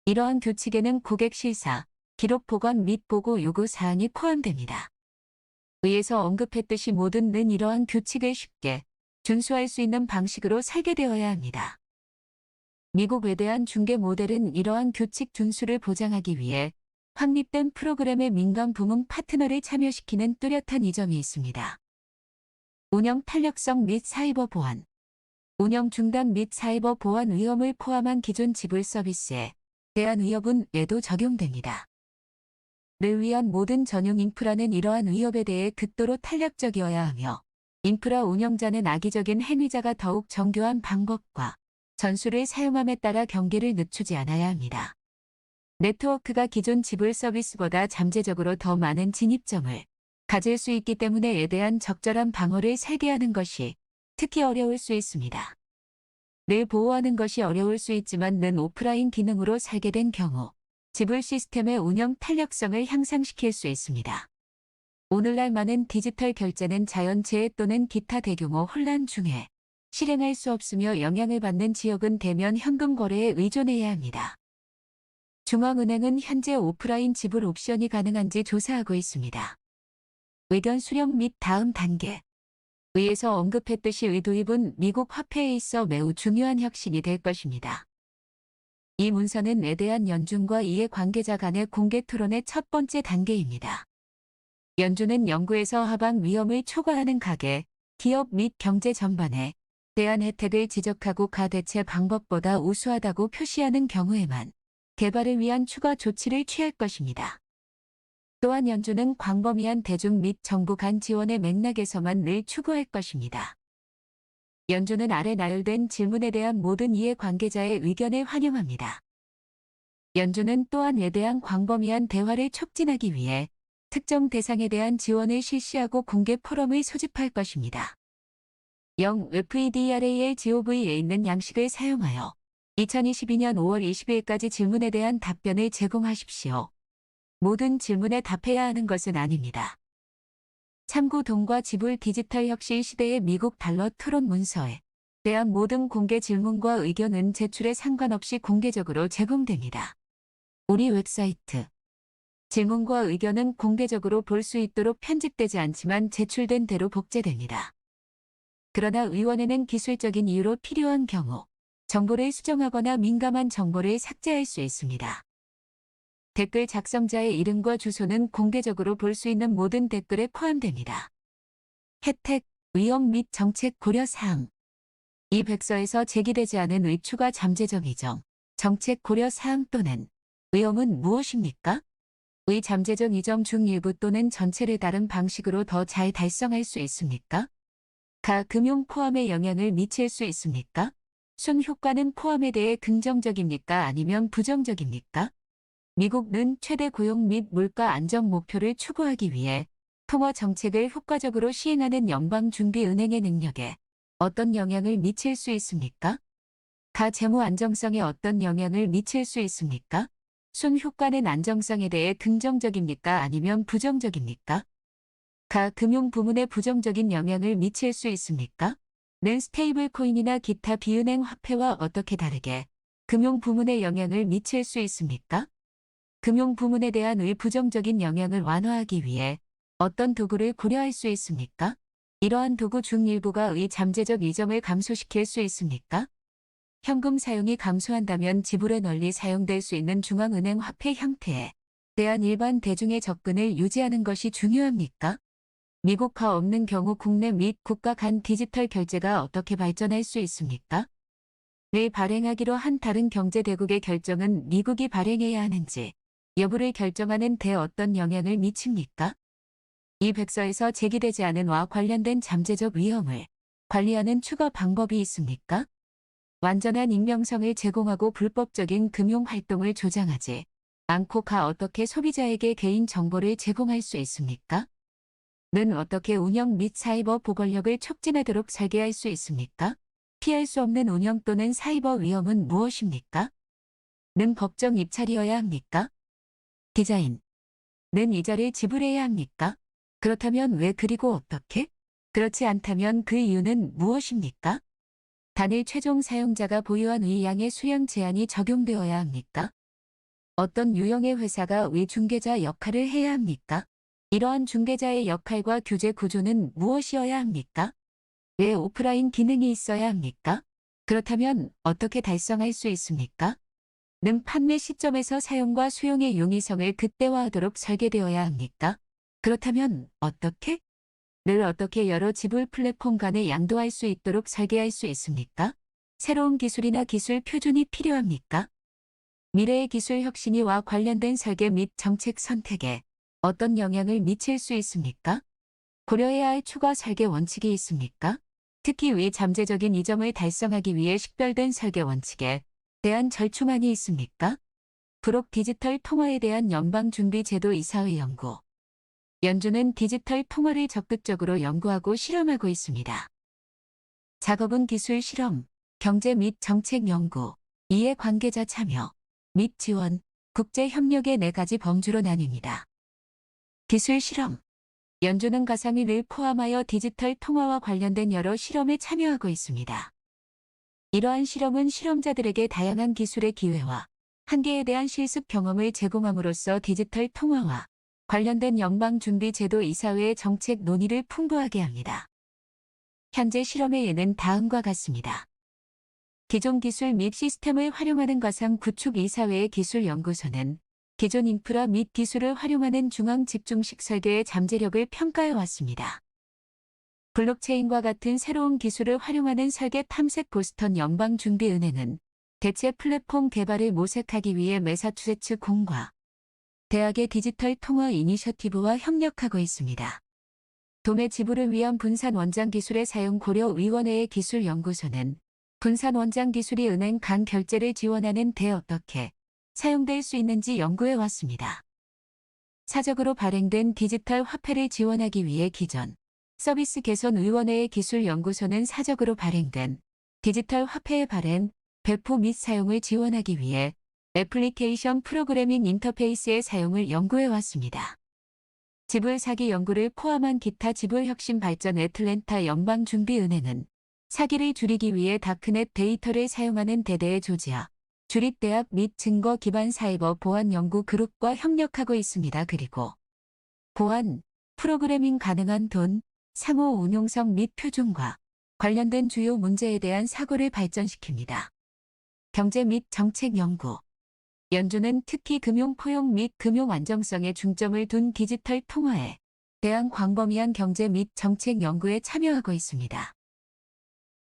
이러한 규칙에는 고객 실사, 기록 보관 및 보고 요구 사항이 포함됩니다. 위에서 언급했듯이 모든 이러한 규칙을 쉽게 준수할 수 있는 방식으로 설계되어야 합니다. 미국 외대한 중개 모델은 이러한 규칙 준수를 보장하기 위해 확립된 프로그램의 민간 부문 파트너를 참여시키는 뚜렷한 이점이 있습니다. 운영 탄력성 및 사이버 보안. 운영 중단 및 사이버 보안 위험을 포함한 기존 지불 서비스에 대한 위협은 에도 적용됩니다. 를 위한 모든 전용 인프라는 이러한 위협에 대해 극도로 탄력적이어야 하며 인프라 운영자는 악의적인 행위자가 더욱 정교한 방법과 전술을 사용함에 따라 경계를 늦추지 않아야 합니다. 네트워크가 기존 지불 서비스보다 잠재적으로 더 많은 진입점을 가질 수 있기 때문에 에 대한 적절한 방어를 설계하는 것이 특히 어려울 수 있습니다. 를 보호하는 것이 어려울 수 있지만 오프라인 기능으로 설계된 경우 지불 시스템의 운영 탄력성을 향상시킬 수 있습니다. 오늘날 많은 디지털 결제는 자연재해 또는 기타 대규모 혼란 중에 실행할 수 없으며 영향을 받는 지역은 대면 현금 거래에 의존해야 합니다. 중앙은행은 현재 오프라인 지불 옵션이 가능한지 조사하고 있습니다. 의견 수렴 및 다음 단계. 위에서 언급했듯이 도입은 미국 화폐에 있어 매우 중요한 혁신이 될 것입니다. 이 문서는 에 대한 연준과 이해 관계자 간의 공개 토론의 첫 번째 단계입니다. 연준은 연구에서 하방 위험을 초과하는 가계, 기업 및 경제 전반에 대한 혜택을 지적하고 가대체 방법보다 우수하다고 표시하는 경우에만 개발을 위한 추가 조치를 취할 것입니다. 또한 연준은 광범위한 대중 및 정부 간 지원의 맥락에서만 늘 추구할 것입니다. 연준은 아래 나열된 질문에 대한 모든 이해 관계자의 의견을 환영합니다. 연준은 또한 에 대한 광범위한 대화를 촉진하기 위해 특정 대상에 대한 지원을 실시하고 공개 포럼을 소집할 것입니다. 0. FEDRALGOV에 있는 양식을 사용하여 2022년 5월 20일까지 질문에 대한 답변을 제공하십시오. 모든 질문에 답해야 하는 것은 아닙니다. 참고 돈과 지불 디지털 혁신 시대의 미국 달러 토론 문서에 대한 모든 공개 질문과 의견은 제출에 상관없이 공개적으로 제공됩니다. 우리 웹사이트. 질문과 의견은 공개적으로 볼 수 있도록 편집되지 않지만 제출된 대로 복제됩니다. 그러나 의원에는 기술적인 이유로 필요한 경우 정보를 수정하거나 민감한 정보를 삭제할 수 있습니다. 댓글 작성자의 이름과 주소는 공개적으로 볼 수 있는 모든 댓글에 포함됩니다. 혜택, 위험 및 정책 고려 사항. 이 백서에서 제기되지 않은 의 추가 잠재적 이정, 정책 고려 사항 또는 위험은 무엇입니까? 의 잠재적 이점 중 일부 또는 전체를 다른 방식으로 더 잘 달성할 수 있습니까? 가 금융 포함에 영향을 미칠 수 있습니까? 순 효과는 포함에 대해 긍정적입니까? 아니면 부정적입니까? 미국은 최대 고용 및 물가 안정 목표를 추구하기 위해 통화 정책을 효과적으로 시행하는 연방준비은행의 능력에 어떤 영향을 미칠 수 있습니까? 가 재무 안정성에 어떤 영향을 미칠 수 있습니까? 순 효과는 안정성에 대해 긍정적입니까? 아니면 부정적입니까? 가 금융 부문에 부정적인 영향을 미칠 수 있습니까? 는 스테이블 코인이나 기타 비은행 화폐와 어떻게 다르게 금융 부문에 영향을 미칠 수 있습니까? 금융 부문에 대한 의 부정적인 영향을 완화하기 위해 어떤 도구를 고려할 수 있습니까? 이러한 도구 중 일부가 의 잠재적 이점을 감소시킬 수 있습니까? 현금 사용이 감소한다면 지불에 널리 사용될 수 있는 중앙은행 화폐 형태에 대한 일반 대중의 접근을 유지하는 것이 중요합니까? 미국화 없는 경우 국내 및 국가 간 디지털 결제가 어떻게 발전할 수 있습니까? 를 발행하기로 한 다른 경제 대국의 결정은 미국이 발행해야 하는지 여부를 결정하는 데 어떤 영향을 미칩니까? 이 백서에서 제기되지 않은 와 관련된 잠재적 위험을 관리하는 추가 방법이 있습니까? 완전한 익명성을 제공하고 불법적인 금융 활동을 조장하지 않고 가 어떻게 소비자에게 개인 정보를 제공할 수 있습니까? 는 어떻게 운영 및 사이버 보건력을 촉진하도록 설계할 수 있습니까? 피할 수 없는 운영 또는 사이버 위험은 무엇입니까? 는 법정 입찰이어야 합니까? 디자인. 는 이자를 지불해야 합니까? 그렇다면 왜 그리고 어떻게? 그렇지 않다면 그 이유는 무엇입니까? 단일 최종 사용자가 보유한 의양의 수량 제한이 적용되어야 합니까? 어떤 유형의 회사가 의 중개자 역할을 해야 합니까? 이러한 중개자의 역할과 규제 구조는 무엇이어야 합니까? 왜 오프라인 기능이 있어야 합니까? 그렇다면 어떻게 달성할 수 있습니까? 는 판매 시점에서 사용과 수용의 용이성을 극대화하도록 설계되어야 합니까? 그렇다면 어떻게? 를 어떻게 여러 지불 플랫폼 간에 양도할 수 있도록 설계할 수 있습니까? 새로운 기술이나 기술 표준이 필요합니까? 미래의 기술 혁신이와 관련된 설계 및 정책 선택에 어떤 영향을 미칠 수 있습니까? 고려해야 할 추가 설계 원칙이 있습니까? 특히 위 잠재적인 이점을 달성하기 위해 식별된 설계 원칙에 대한 절충안이 있습니까? 브록 디지털 통화에 대한 연방준비제도 이사의 연구. 연준은 디지털 통화를 적극적으로 연구하고 실험하고 있습니다. 작업은 기술 실험, 경제 및 정책 연구, 이해 관계자 참여 및 지원, 국제 협력의 4가지 범주로 나뉩니다. 기술 실험. 연준은 가상위를 포함하여 디지털 통화와 관련된 여러 실험에 참여하고 있습니다. 이러한 실험은 실험자들에게 다양한 기술의 기회와 한계에 대한 실습 경험을 제공함으로써 디지털 통화와 관련된 연방준비제도 이사회의 정책 논의를 풍부하게 합니다. 현재 실험의 예는 다음과 같습니다. 기존 기술 및 시스템을 활용하는 가상 구축 이사회의 기술연구소는 기존 인프라 및 기술을 활용하는 중앙 집중식 설계의 잠재력을 평가해 왔습니다. 블록체인과 같은 새로운 기술을 활용하는 설계 탐색 보스턴 연방준비은행은 대체 플랫폼 개발을 모색하기 위해 매사추세츠 공과 대학의 디지털 통화 이니셔티브와 협력하고 있습니다. 도매 지불을 위한 분산 원장 기술의 사용 고려 위원회의 기술연구소는 분산 원장 기술이 은행 간 결제를 지원하는 데 어떻게 사용될 수 있는지 연구해 왔습니다. 사적으로 발행된 디지털 화폐를 지원하기 위해 기존 서비스 개선 위원회의 기술연구소는 사적으로 발행된 디지털 화폐의 발행, 배포 및 사용을 지원하기 위해 애플리케이션 프로그래밍 인터페이스의 사용을 연구해 왔습니다. 지불 사기 연구를 포함한 기타 지불 혁신 발전 애틀랜타 연방준비은행은 사기를 줄이기 위해 다크넷 데이터를 사용하는 대대의 조지아, 주립대학 및 증거 기반 사이버 보안 연구 그룹과 협력하고 있습니다. 그리고 보안, 프로그래밍 가능한 돈, 상호 운용성 및 표준과 관련된 주요 문제에 대한 사고를 발전시킵니다. 경제 및 정책 연구. 연준은 특히 금융 포용 및 금융 안정성에 중점을 둔 디지털 통화에 대한 광범위한 경제 및 정책 연구에 참여하고 있습니다.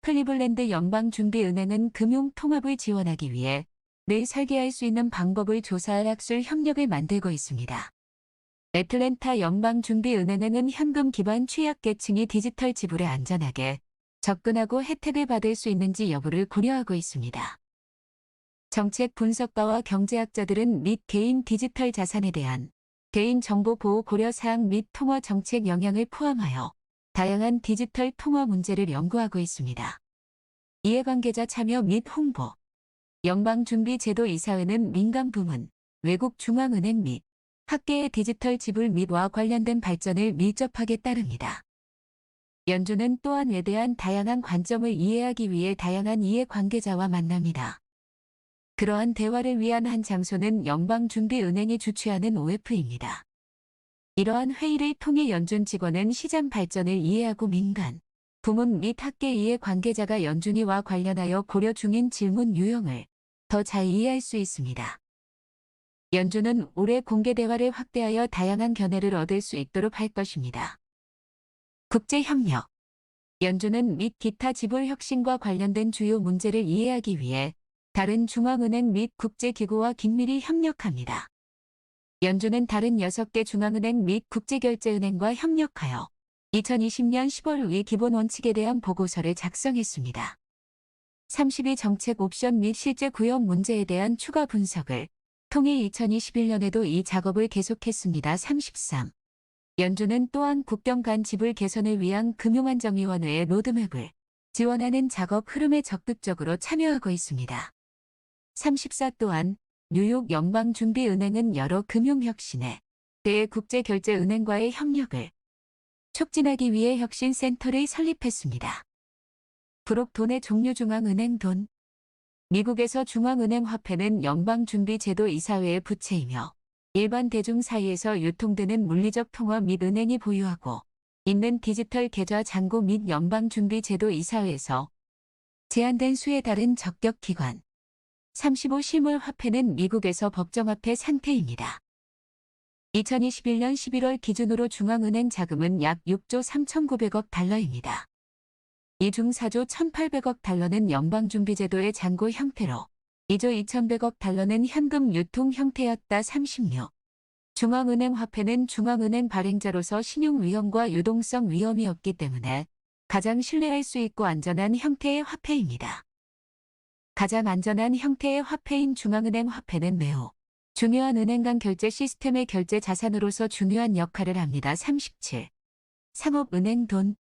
클리블랜드 연방준비은행은 금융 통합을 지원하기 위해 늘 설계할 수 있는 방법을 조사할 학술 협력을 만들고 있습니다. 애틀랜타 연방준비은행은 현금 기반 취약계층이 디지털 지불에 안전하게 접근하고 혜택을 받을 수 있는지 여부를 고려하고 있습니다. 정책 분석가와 경제학자들은 및 개인 디지털 자산에 대한 개인정보 보호 고려 사항 및 통화 정책 영향을 포함하여 다양한 디지털 통화 문제를 연구하고 있습니다. 이해관계자 참여 및 홍보. 연방준비제도 이사회는 민간 부문, 외국 중앙은행 및 학계의 디지털 지불 및와 관련된 발전을 밀접하게 따릅니다. 연준은 또한 외대한 다양한 관점을 이해하기 위해 다양한 이해관계자와 만납니다. 그러한 대화를 위한 한 장소는 연방준비은행이 주최하는 OF입니다. 이러한 회의를 통해 연준 직원은 시장 발전을 이해하고 민간, 부문 및 학계 이해관계자가 연준이와 관련하여 고려 중인 질문 유형을 더 잘 이해할 수 있습니다. 연준은 올해 공개 대화를 확대하여 다양한 견해를 얻을 수 있도록 할 것입니다. 국제협력. 연준은 및 기타 지불 혁신과 관련된 주요 문제를 이해하기 위해 다른 중앙은행 및 국제기구와 긴밀히 협력합니다. 연준은 다른 6개 중앙은행 및 국제결제은행과 협력하여 2020년 10월 위 기본 원칙에 대한 보고서를 작성했습니다. 32 정책 옵션 및 실제 구현 문제에 대한 추가 분석을 통해 2021년에도 이 작업을 계속했습니다. 33. 연준은 또한 국경 간 지불 개선을 위한 금융안정위원회의 로드맵을 지원하는 작업 흐름에 적극적으로 참여하고 있습니다. 34 또한 뉴욕 연방준비은행은 여러 금융혁신에 대해 국제결제은행과의 협력을 촉진하기 위해 혁신센터를 설립했습니다. 브록 돈의 종류 중앙은행 돈. 미국에서 중앙은행 화폐는 연방준비제도 이사회의 부채이며 일반 대중 사이에서 유통되는 물리적 통화 및 은행이 보유하고 있는 디지털 계좌 잔고 및 연방준비제도 이사회에서 제한된 수에 따른 적격 기관. 35 실물 화폐는 미국에서 법정화폐 상태입니다. 2021년 11월 기준으로 중앙은행 자금은 약 6조 3,900억 달러입니다. 이 중 4조 1,800억 달러는 연방준비제도의 잔고 형태로 2조 2,100억 달러는 현금 유통 형태였다. 36. 중앙은행 화폐는 중앙은행 발행자로서 신용 위험과 유동성 위험이 없기 때문에 가장 신뢰할 수 있고 안전한 형태의 화폐입니다. 가장 안전한 형태의 화폐인 중앙은행 화폐는 매우 중요한 은행 간 결제 시스템의 결제 자산으로서 중요한 역할을 합니다. 37. 상업은행 돈.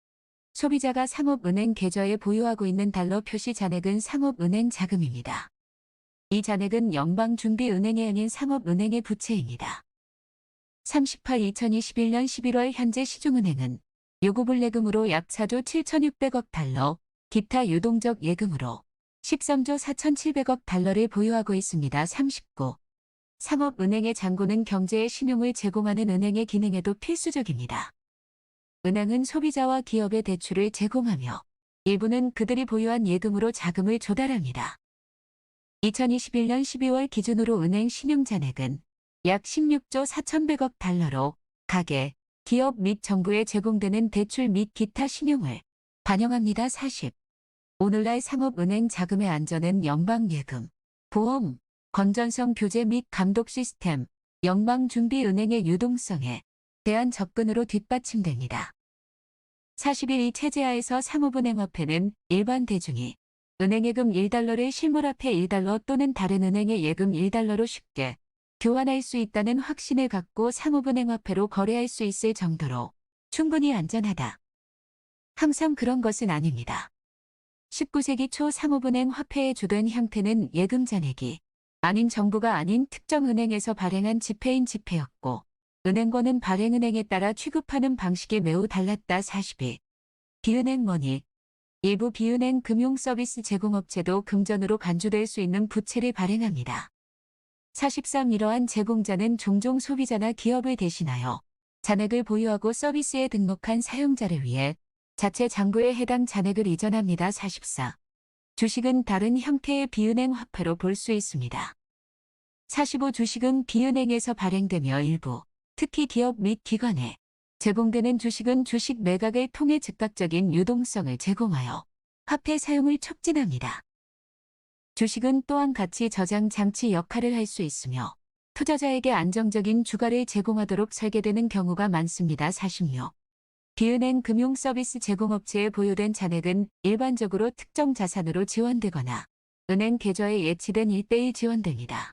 소비자가 상업은행 계좌에 보유하고 있는 달러 표시 잔액은 상업은행 자금입니다. 이 잔액은 연방준비은행이 아닌 상업은행의 부채입니다. 38. 2021년 11월 현재 시중은행은 요구불예금으로 약 4조 7,600억 달러, 기타 유동적 예금으로 13조 4,700억 달러를 보유하고 있습니다. 39. 상업은행의 잔고는 경제에 신용을 제공하는 은행의 기능에도 필수적입니다. 은행은 소비자와 기업에 대출을 제공하며 일부는 그들이 보유한 예금으로 자금을 조달합니다. 2021년 12월 기준으로 은행 신용잔액은 약 16조 4,100억 달러로 가계, 기업 및 정부에 제공되는 대출 및 기타 신용을 반영합니다. 40. 오늘날 상업은행 자금의 안전은 연방예금, 보험, 건전성 교제 및 감독 시스템, 연방준비은행의 유동성에 대한 접근으로 뒷받침됩니다. 41. 이 체제하에서 상업은행 화폐는 일반 대중이 은행 예금 1달러를 실물화폐 1달러 또는 다른 은행의 예금 1달러로 쉽게 교환할 수 있다는 확신을 갖고 상업은행 화폐로 거래할 수 있을 정도로 충분히 안전하다. 항상 그런 것은 아닙니다. 19세기 초 상업은행 화폐의 주된 형태는 예금 잔액이 아닌 정부가 아닌 특정 은행에서 발행한 지폐인 지폐였고 은행권은 발행은행에 따라 취급하는 방식이 매우 달랐다. 42. 비은행 머니. 일부 비은행 금융 서비스 제공업체도 금전으로 간주될 수 있는 부채를 발행합니다. 43. 이러한 제공자는 종종 소비자나 기업을 대신하여 잔액을 보유하고 서비스에 등록한 사용자를 위해 자체 잔고에 해당 잔액을 이전합니다. 44. 주식은 다른 형태의 비은행 화폐로 볼 수 있습니다. 45. 주식은 비은행에서 발행되며 일부, 특히 기업 및 기관에 제공되는 주식은 주식 매각을 통해 즉각적인 유동성을 제공하여 화폐 사용을 촉진합니다. 주식은 또한 가치 저장 장치 역할을 할 수 있으며 투자자에게 안정적인 주가를 제공하도록 설계되는 경우가 많습니다. 46. 비은행 금융 서비스 제공업체에 보유된 잔액은 일반적으로 특정 자산으로 지원되거나 은행 계좌에 예치된 1:1 지원됩니다.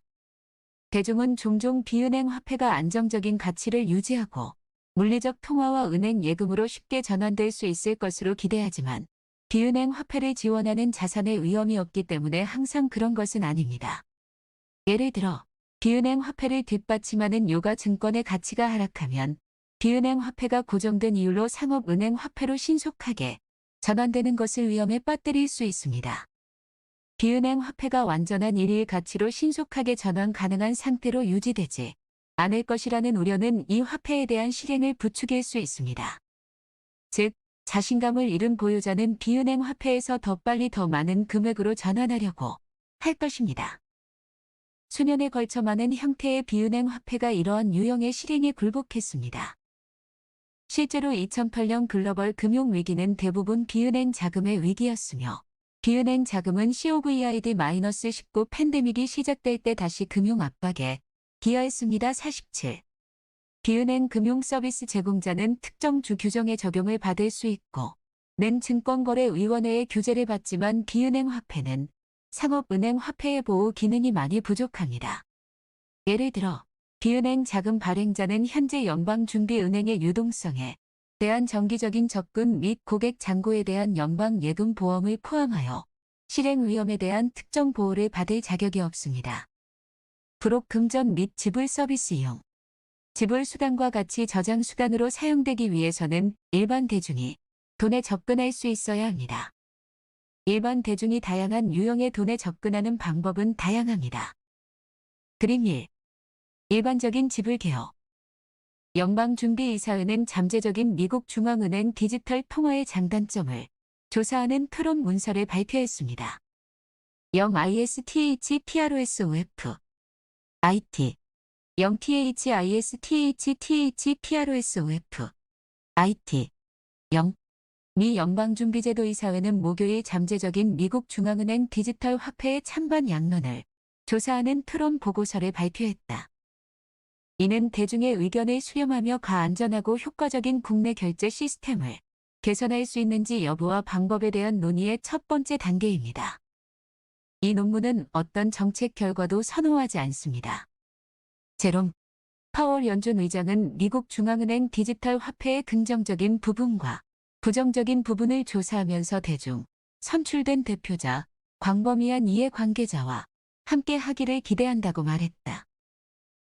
대중은 종종 비은행 화폐가 안정적인 가치를 유지하고 물리적 통화와 은행 예금으로 쉽게 전환될 수 있을 것으로 기대하지만 비은행 화폐를 지원하는 자산에 위험이 없기 때문에 항상 그런 것은 아닙니다. 예를 들어 비은행 화폐를 뒷받침하는 요가 증권의 가치가 하락하면 비은행 화폐가 고정된 이율로 상업은행 화폐로 신속하게 전환되는 것을 위험에 빠뜨릴 수 있습니다. 비은행 화폐가 완전한 일일 가치로 신속하게 전환 가능한 상태로 유지되지 않을 것이라는 우려는 이 화폐에 대한 실행을 부추길 수 있습니다. 즉, 자신감을 잃은 보유자는 비은행 화폐에서 더 빨리 더 많은 금액으로 전환하려고 할 것입니다. 수년에 걸쳐 많은 형태의 비은행 화폐가 이러한 유형의 실행에 굴복했습니다. 실제로 2008년 글로벌 금융위기는 대부분 비은행 자금의 위기였으며 비은행 자금은 COVID-19 팬데믹이 시작될 때 다시 금융 압박에 기여했습니다. 47. 비은행 금융 서비스 제공자는 특정 주 규정의 적용을 받을 수 있고 는 증권거래위원회의 규제를 받지만 비은행 화폐는 상업은행 화폐의 보호 기능이 많이 부족합니다. 예를 들어 비은행 자금 발행자는 현재 연방준비은행의 유동성에 대한 정기적인 접근 및 고객 잔고에 대한 연방예금 보험을 포함하여 실행 위험에 대한 특정 보호를 받을 자격이 없습니다. 불혹 금전 및 지불 서비스 이용 지불 수단과 같이 저장 수단으로 사용되기 위해서는 일반 대중이 돈에 접근할 수 있어야 합니다. 일반 대중이 다양한 유형의 돈에 접근하는 방법은 다양합니다. 그림 1. 일반적인 지불 개혁. 연방준비이사회는 잠재적인 미국 중앙은행 디지털 통화의 장단점을 조사하는 토론 문서를 발표했습니다. 0 ISTH-PROSOF IT 0 THISTH-PROSOF IT 0 미 연방준비제도이사회는 목요일 잠재적인 미국 중앙은행 디지털 화폐의 찬반 양론을 조사하는 토론 보고서를 발표했다. 이는 대중의 의견을 수렴하며 가안전하고 효과적인 국내 결제 시스템을 개선할 수 있는지 여부와 방법에 대한 논의의 첫 번째 단계입니다. 이 논문은 어떤 정책 결과도 선호하지 않습니다. 제롬 파월 연준 의장은 미국 중앙은행 디지털 화폐의 긍정적인 부분과 부정적인 부분을 조사하면서 대중, 선출된 대표자, 광범위한 이해관계자와 함께 하기를 기대한다고 말했다.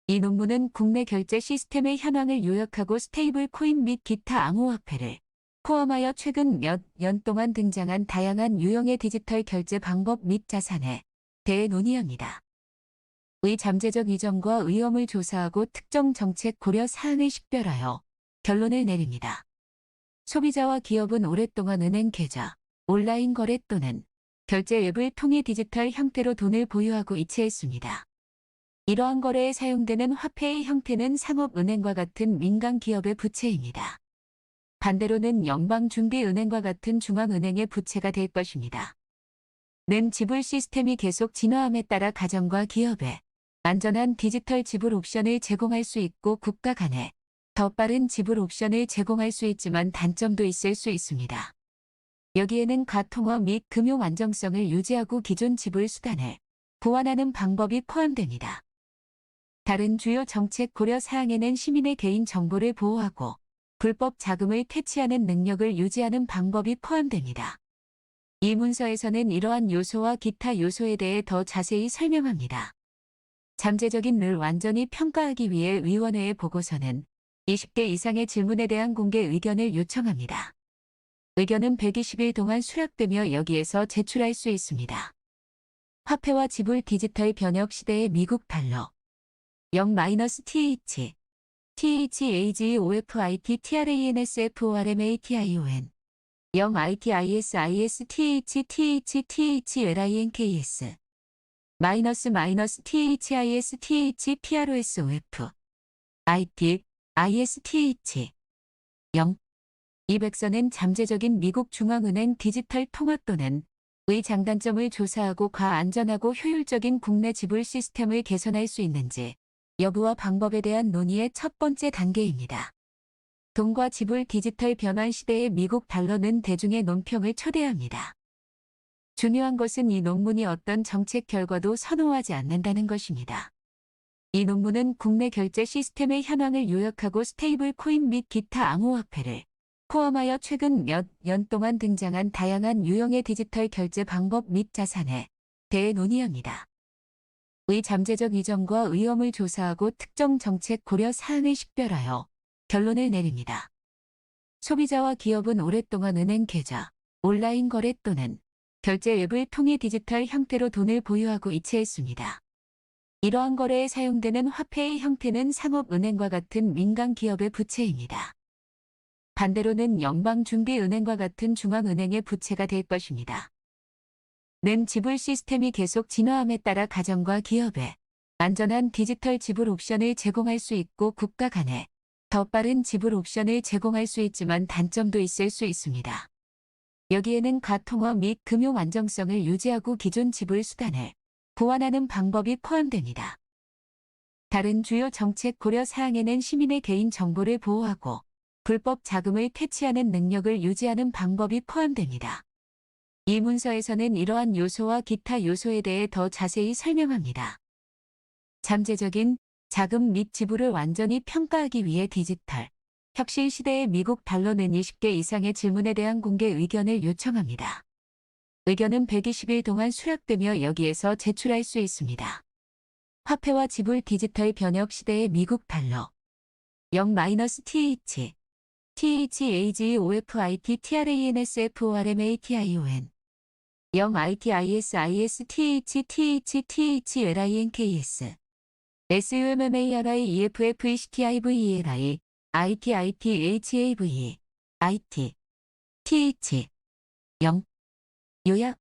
이 논문은 국내 결제 시스템의 현황을 요약하고 스테이블 코인 및 기타 암호화폐를 포함하여 최근 몇 년 동안 등장한 다양한 유형의 디지털 결제 방법 및 자산에 대해 논의합니다. 의 잠재적 이점과 위험을 조사하고 특정 정책 고려 사항을 식별하여 결론을 내립니다. 소비자와 기업은 오랫동안 은행 계좌, 온라인 거래 또는 결제 앱을 통해 디지털 형태로 돈을 보유하고 이체했습니다. 이러한 거래에 사용되는 화폐의 형태는 상업은행과 같은 민간 기업의 부채입니다. 반대로는 연방준비은행과 같은 중앙은행의 부채가 될 것입니다. 는 지불 시스템이 계속 진화함에 따라 가정과 기업에 안전한 디지털 지불 옵션을 제공할 수 있고 국가 간에 더 빠른 지불 옵션을 제공할 수 있지만 단점도 있을 수 있습니다. 여기에는 가통화 및 금융 안정성을 유지하고 기존 지불 수단을 보완하는 방법이 포함됩니다. 다른 주요 정책 고려 사항에는 시민의 개인 정보를 보호하고 불법 자금을 퇴치하는 능력을 유지하는 방법이 포함됩니다. 이 문서에서는 이러한 요소와 기타 요소에 대해 더 자세히 설명합니다. 잠재적인 를 완전히 평가하기 위해 위원회의 보고서는 20개 이상의 질문에 대한 공개 의견을 요청합니다. 의견은 120일 동안 수락되며 여기에서 제출할 수 있습니다. 화폐와 지불 디지털 변혁 시대의 미국 달러 0-TH THAGOFIT TRANSFORMATION 0 ITISISTHTHTHLINKS THISTHPROSOF IT ISTH 0. 200선은 잠재적인 미국 중앙은행 디지털 통화 또는 의 장단점을 조사하고 안전하고 효율적인 국내 지불 시스템을 개선할 수 있는지 여부와 방법에 대한 논의의 첫 번째 단계입니다. 돈과 지불 디지털 변환 시대의 미국 달러는 대중의 논평을 초대합니다. 중요한 것은 이 논문이 어떤 정책 결과도 선호하지 않는다는 것입니다. 이 논문은 국내 결제 시스템의 현황을 요약하고 스테이블 코인 및 기타 암호화폐를 포함하여 최근 몇 년 동안 등장한 다양한 유형의 디지털 결제 방법 및 자산에 대해 논의합니다. 의 잠재적 이점과 위험을 조사하고 특정 정책 고려 사항을 식별하여 결론을 내립니다. 소비자와 기업은 오랫동안 은행 계좌, 온라인 거래 또는 결제 앱을 통해 디지털 형태로 돈을 보유하고 이체했습니다. 이러한 거래에 사용되는 화폐의 형태는 상업은행과 같은 민간 기업의 부채입니다. 반대로는 연방준비은행과 같은 중앙은행의 부채가 될 것입니다. 는 지불 시스템이 계속 진화함에 따라 가정과 기업에 안전한 디지털 지불 옵션을 제공할 수 있고 국가 간에 더 빠른 지불 옵션을 제공할 수 있지만 단점도 있을 수 있습니다. 여기에는 가통화 및 금융 안정성을 유지하고 기존 지불 수단을 보완하는 방법이 포함됩니다. 다른 주요 정책 고려 사항에는 시민의 개인 정보를 보호하고 불법 자금을 퇴치하는 능력을 유지하는 방법이 포함됩니다. 이 문서에서는 이러한 요소와 기타 요소에 대해 더 자세히 설명합니다. 잠재적인 자금 및 지불을 완전히 평가하기 위해 디지털 혁신 시대의 미국 달러는 20개 이상의 질문에 대한 공개 의견을 요청합니다. 의견은 120일 동안 수락되며 여기에서 제출할 수 있습니다. 화폐와 지불 디지털 변혁 시대의 미국 달러 0-TH THAGOFIT TRANSFORMATION 0ITISIS THTHTHLINKS SUMMARI EFFECTIVELI ITITHAVE IT TH 0 요약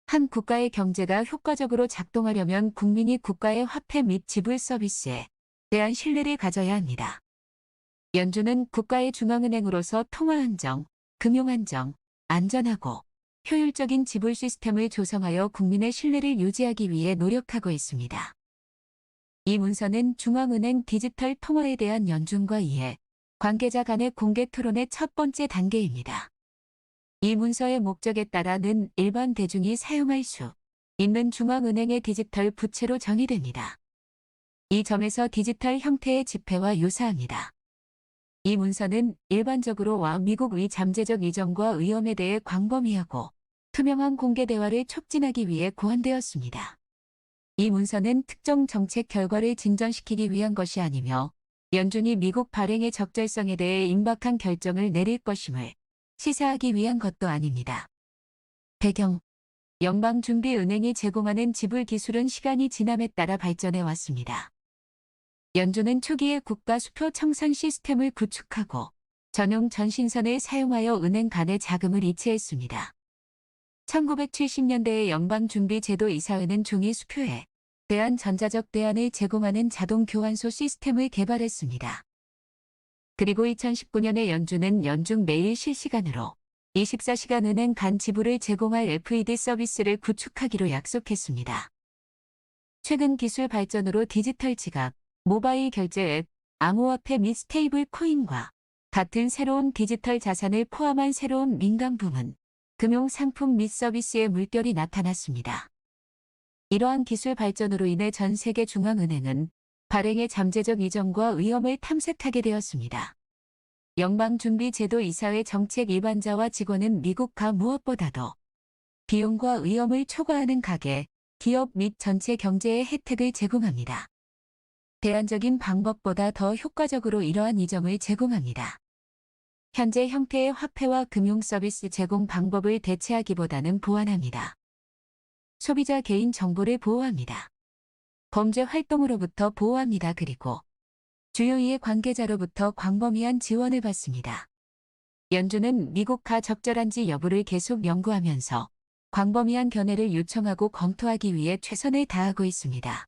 한 국가의 경제가 효과적으로 작동하려면 국민이 국가의 화폐 및 지불 서비스에 대한 신뢰를 가져야 합니다. 연준은 국가의 중앙은행으로서 통화 안정, 금융 안정, 안전하고 효율적인 지불 시스템을 조성하여 국민의 신뢰를 유지하기 위해 노력하고 있습니다. 이 문서는 중앙은행 디지털 통화에 대한 연준과 이해, 관계자 간의 공개 토론의 첫 번째 단계입니다. 이 문서의 목적에 따라는 일반 대중이 사용할 수 있는 중앙은행의 디지털 부채로 정의됩니다. 이 점에서 디지털 형태의 지폐와 유사합니다. 이 문서는 일반적으로 미국의 잠재적 이점과 위험에 대해 광범위하고 투명한 공개 대화를 촉진하기 위해 고안되었습니다. 이 문서는 특정 정책 결과를 진전시키기 위한 것이 아니며 연준이 미국 발행의 적절성에 대해 임박한 결정을 내릴 것임을 시사하기 위한 것도 아닙니다. 배경 연방준비은행이 제공하는 지불 기술은 시간이 지남에 따라 발전해 왔습니다. 연준은 초기에 국가 수표 청산 시스템을 구축하고 전용 전신선을 사용하여 은행 간의 자금을 이체했습니다. 1970년대의 연방준비제도이사회는 종이 수표에 대한 전자적 대안을 제공하는 자동 교환소 시스템을 개발했습니다. 그리고 2019년에 연준은 연중 매일 실시간으로 24시간 은행 간 지불을 제공할 FED 서비스를 구축하기로 약속했습니다. 최근 기술 발전으로 디지털 지갑, 모바일 결제 앱, 암호화폐 및 스테이블 코인과 같은 새로운 디지털 자산을 포함한 새로운 민간 부문, 금융 상품 및 서비스의 물결이 나타났습니다. 이러한 기술 발전으로 인해 전 세계 중앙은행은 발행의 잠재적 이점과 위험을 탐색하게 되었습니다. 연방준비제도이사회 정책 일반자와 직원은 미국가 무엇보다도 비용과 위험을 초과하는 가계, 기업 및 전체 경제의 혜택을 제공합니다. 대안적인 방법보다 더 효과적으로 이러한 이점을 제공합니다. 현재 형태의 화폐와 금융 서비스 제공 방법을 대체하기보다는 보완합니다. 소비자 개인 정보를 보호합니다. 범죄 활동으로부터 보호합니다. 그리고 주요 이해 관계자로부터 광범위한 지원을 받습니다. 연준은 미국가 적절한지 여부를 계속 연구하면서 광범위한 견해를 요청하고 검토하기 위해 최선을 다하고 있습니다.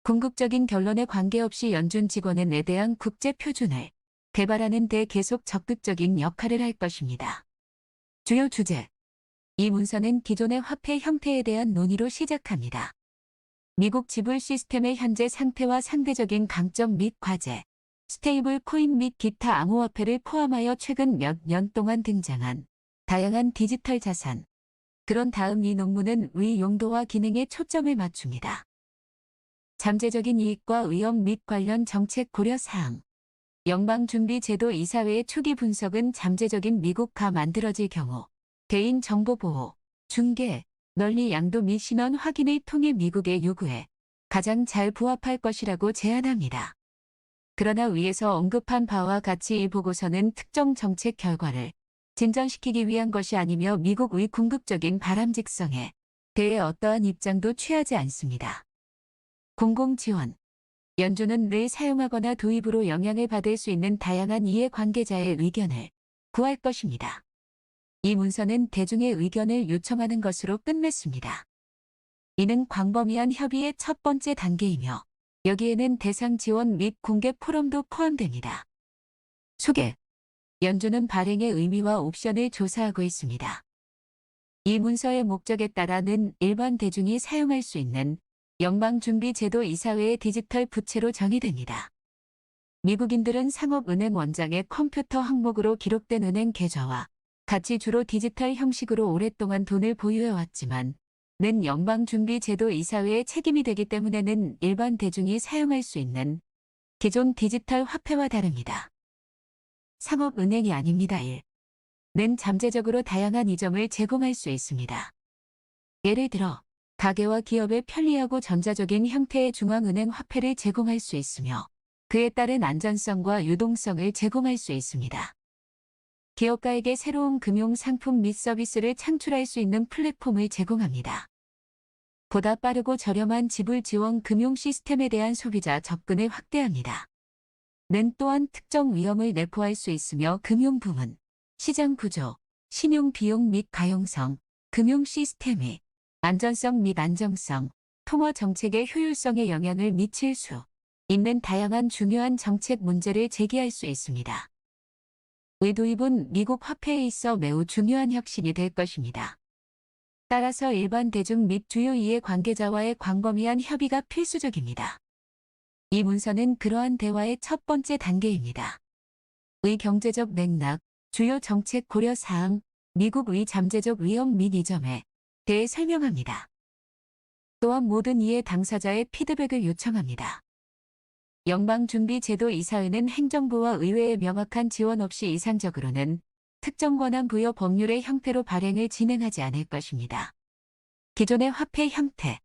궁극적인 결론에 관계없이 연준 직원에 대한 국제 표준을 개발하는 데 계속 적극적인 역할을 할 것입니다. 주요 주제. 이 문서는 기존의 화폐 형태에 대한 논의로 시작합니다. 미국 지불 시스템의 현재 상태와 상대적인 강점 및 과제, 스테이블 코인 및 기타 암호화폐를 포함하여 최근 몇 년 동안 등장한 다양한 디지털 자산. 그런 다음 이 논문은 위 용도와 기능에 초점을 맞춥니다. 잠재적인 이익과 위험 및 관련 정책 고려 사항. 연방준비제도 이사회의 초기 분석은 잠재적인 미국화 만들어질 경우 개인정보보호, 중개, 널리 양도 및 신원 확인을 통해 미국의 요구에 가장 잘 부합할 것이라고 제안합니다. 그러나 위에서 언급한 바와 같이 이 보고서는 특정 정책 결과를 진전시키기 위한 것이 아니며 미국의 궁극적인 바람직성에 대해 어떠한 입장도 취하지 않습니다. 공공지원. 연준은 늘 사용하거나 도입으로 영향을 받을 수 있는 다양한 이해관계자의 의견을 구할 것입니다. 이 문서는 대중의 의견을 요청하는 것으로 끝맺습니다. 이는 광범위한 협의의 첫 번째 단계이며 여기에는 대상 지원 및 공개 포럼도 포함됩니다. 소개. 연준은 발행의 의미와 옵션을 조사하고 있습니다. 이 문서의 목적에 따라는 일반 대중이 사용할 수 있는 연방준비제도 이사회의 디지털 부채로 정의됩니다. 미국인들은 상업은행 원장의 컴퓨터 항목으로 기록된 은행 계좌와 같이 주로 디지털 형식으로 오랫동안 돈을 보유해왔지만 는 연방준비제도 이사회의 책임이 되기 때문에는 일반 대중이 사용할 수 있는 기존 디지털 화폐와 다릅니다. 상업은행이 아닙니다. 1. 는 잠재적으로 다양한 이점을 제공할 수 있습니다. 예를 들어 가계와 기업에 편리하고 전자적인 형태의 중앙은행 화폐를 제공할 수 있으며 그에 따른 안전성과 유동성을 제공할 수 있습니다. 기업가에게 새로운 금융 상품 및 서비스를 창출할 수 있는 플랫폼을 제공합니다. 보다 빠르고 저렴한 지불 지원 금융 시스템에 대한 소비자 접근을 확대합니다. 는 또한 특정 위험을 내포할 수 있으며 금융 부문, 시장 구조, 신용 비용 및 가용성, 금융 시스템의 안전성 및 안정성, 통화 정책의 효율성에 영향을 미칠 수 있는 다양한 중요한 정책 문제를 제기할 수 있습니다. 의 도입은 미국 화폐에 있어 매우 중요한 혁신이 될 것입니다. 따라서 일반 대중 및 주요 이해관계자와의 광범위한 협의가 필수적입니다. 이 문서는 그러한 대화의 첫 번째 단계입니다. 의 경제적 맥락, 주요 정책 고려 사항, 미국의 잠재적 위험 및 이점에 대해 설명합니다. 또한 모든 이해 당사자의 피드백을 요청합니다. 연방준비제도 이사회는 행정부와 의회의 명확한 지원 없이 이상적으로는 특정 권한 부여 법률의 형태로 발행을 진행하지 않을 것입니다. 기존의 화폐 형태.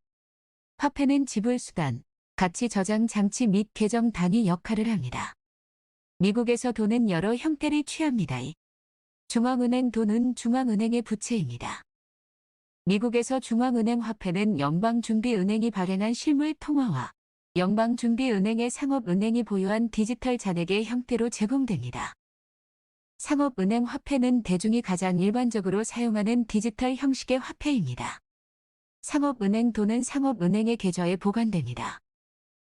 화폐는 지불수단, 가치 저장 장치 및 계정 단위 역할을 합니다. 미국에서 돈은 여러 형태를 취합니다. 중앙은행 돈은 중앙은행의 부채입니다. 미국에서 중앙은행 화폐는 연방준비은행이 발행한 실물 통화와 연방준비은행의 상업은행이 보유한 디지털 잔액의 형태로 제공됩니다. 상업은행 화폐는 대중이 가장 일반적으로 사용하는 디지털 형식의 화폐입니다. 상업은행 돈은 상업은행의 계좌에 보관됩니다.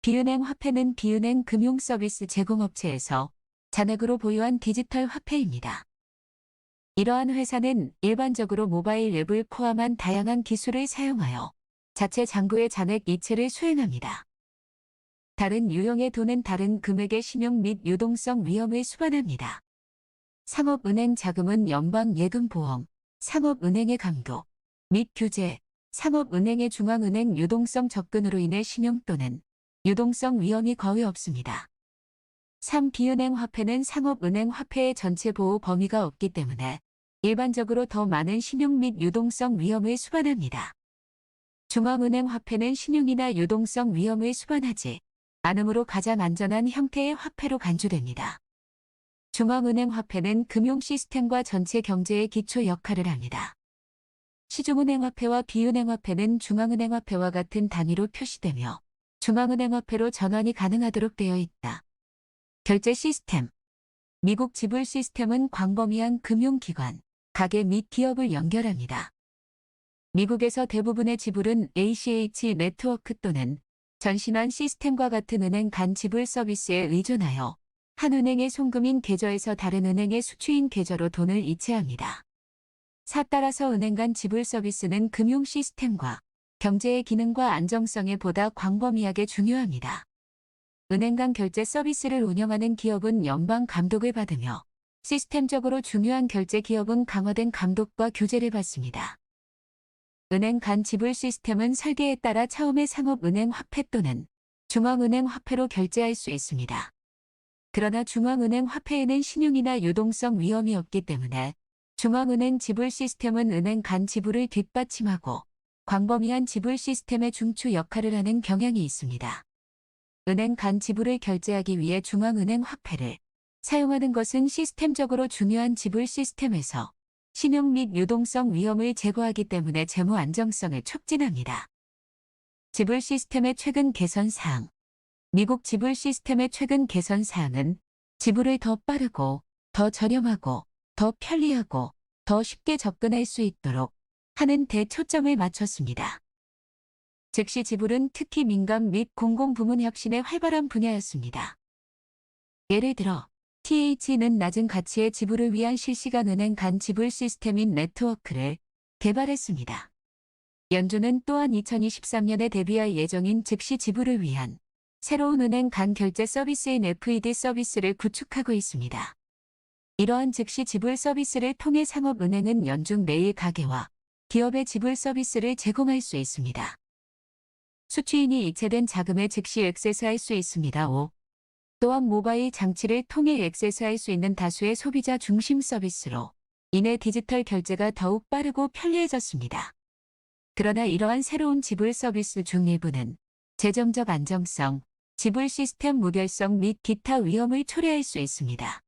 비은행 화폐는 비은행 금융서비스 제공업체에서 잔액으로 보유한 디지털 화폐입니다. 이러한 회사는 일반적으로 모바일 앱을 포함한 다양한 기술을 사용하여 자체 잔고의 잔액 이체를 수행합니다. 다른 유형의 돈은 다른 금액의 신용 및 유동성 위험을 수반합니다. 상업은행 자금은 연방예금보험, 상업은행의 감독 및 규제, 상업은행의 중앙은행 유동성 접근으로 인해 신용 또는 유동성 위험이 거의 없습니다. 3. 비은행 화폐는 상업은행 화폐의 전체 보호 범위가 없기 때문에 일반적으로 더 많은 신용 및 유동성 위험을 수반합니다. 중앙은행 화폐는 신용이나 유동성 위험을 수반하지 않으므로 가장 안전한 형태의 화폐로 간주됩니다. 중앙은행 화폐는 금융 시스템과 전체 경제의 기초 역할을 합니다. 시중은행 화폐와 비은행 화폐는 중앙은행 화폐와 같은 단위로 표시되며 중앙은행 화폐로 전환이 가능하도록 되어 있다. 결제 시스템. 미국 지불 시스템은 광범위한 금융기관, 가게 및 기업을 연결합니다. 미국에서 대부분의 지불은 ACH 네트워크 또는 전신환 시스템과 같은 은행 간 지불 서비스에 의존하여 한 은행의 송금인 계좌에서 다른 은행의 수취인 계좌로 돈을 이체합니다. 따라서 은행 간 지불 서비스는 금융 시스템과 경제의 기능과 안정성에 보다 광범위하게 중요합니다. 은행 간 결제 서비스를 운영하는 기업은 연방 감독을 받으며 시스템적으로 중요한 결제 기업은 강화된 감독과 규제를 받습니다. 은행 간 지불 시스템은 설계에 따라 처음에 상업은행 화폐 또는 중앙은행 화폐로 결제할 수 있습니다. 그러나 중앙은행 화폐에는 신용이나 유동성 위험이 없기 때문에 중앙은행 지불 시스템은 은행 간 지불을 뒷받침하고 광범위한 지불 시스템의 중추 역할을 하는 경향이 있습니다. 은행 간 지불을 결제하기 위해 중앙은행 화폐를 사용하는 것은 시스템적으로 중요한 지불 시스템에서 신용 및 유동성 위험을 제거하기 때문에 재무 안정성을 촉진합니다. 지불 시스템의 최근 개선 사항. 미국 지불 시스템의 최근 개선 사항은 지불을 더 빠르고 더 저렴하고 더 편리하고 더 쉽게 접근할 수 있도록 하는 데 초점을 맞췄습니다. 즉시 지불은 특히 민간 및 공공부문 혁신의 활발한 분야였습니다. 예를 들어 TH는 낮은 가치의 지불을 위한 실시간 은행 간 지불 시스템인 네트워크를 개발했습니다. 연준은 또한 2023년에 데뷔할 예정인 즉시 지불을 위한 새로운 은행 간 결제 서비스인 FED 서비스를 구축하고 있습니다. 이러한 즉시 지불 서비스를 통해 상업은행은 연중 매일 가계와 기업의 지불 서비스를 제공할 수 있습니다. 수취인이 이체된 자금에 즉시 액세스할 수 있습니다. 5. 또한 모바일 장치를 통해 액세스할 수 있는 다수의 소비자 중심 서비스로 인해 디지털 결제가 더욱 빠르고 편리해졌습니다. 그러나 이러한 새로운 지불 서비스 중 일부는 재정적 안정성, 지불 시스템 무결성 및 기타 위험을 초래할 수 있습니다.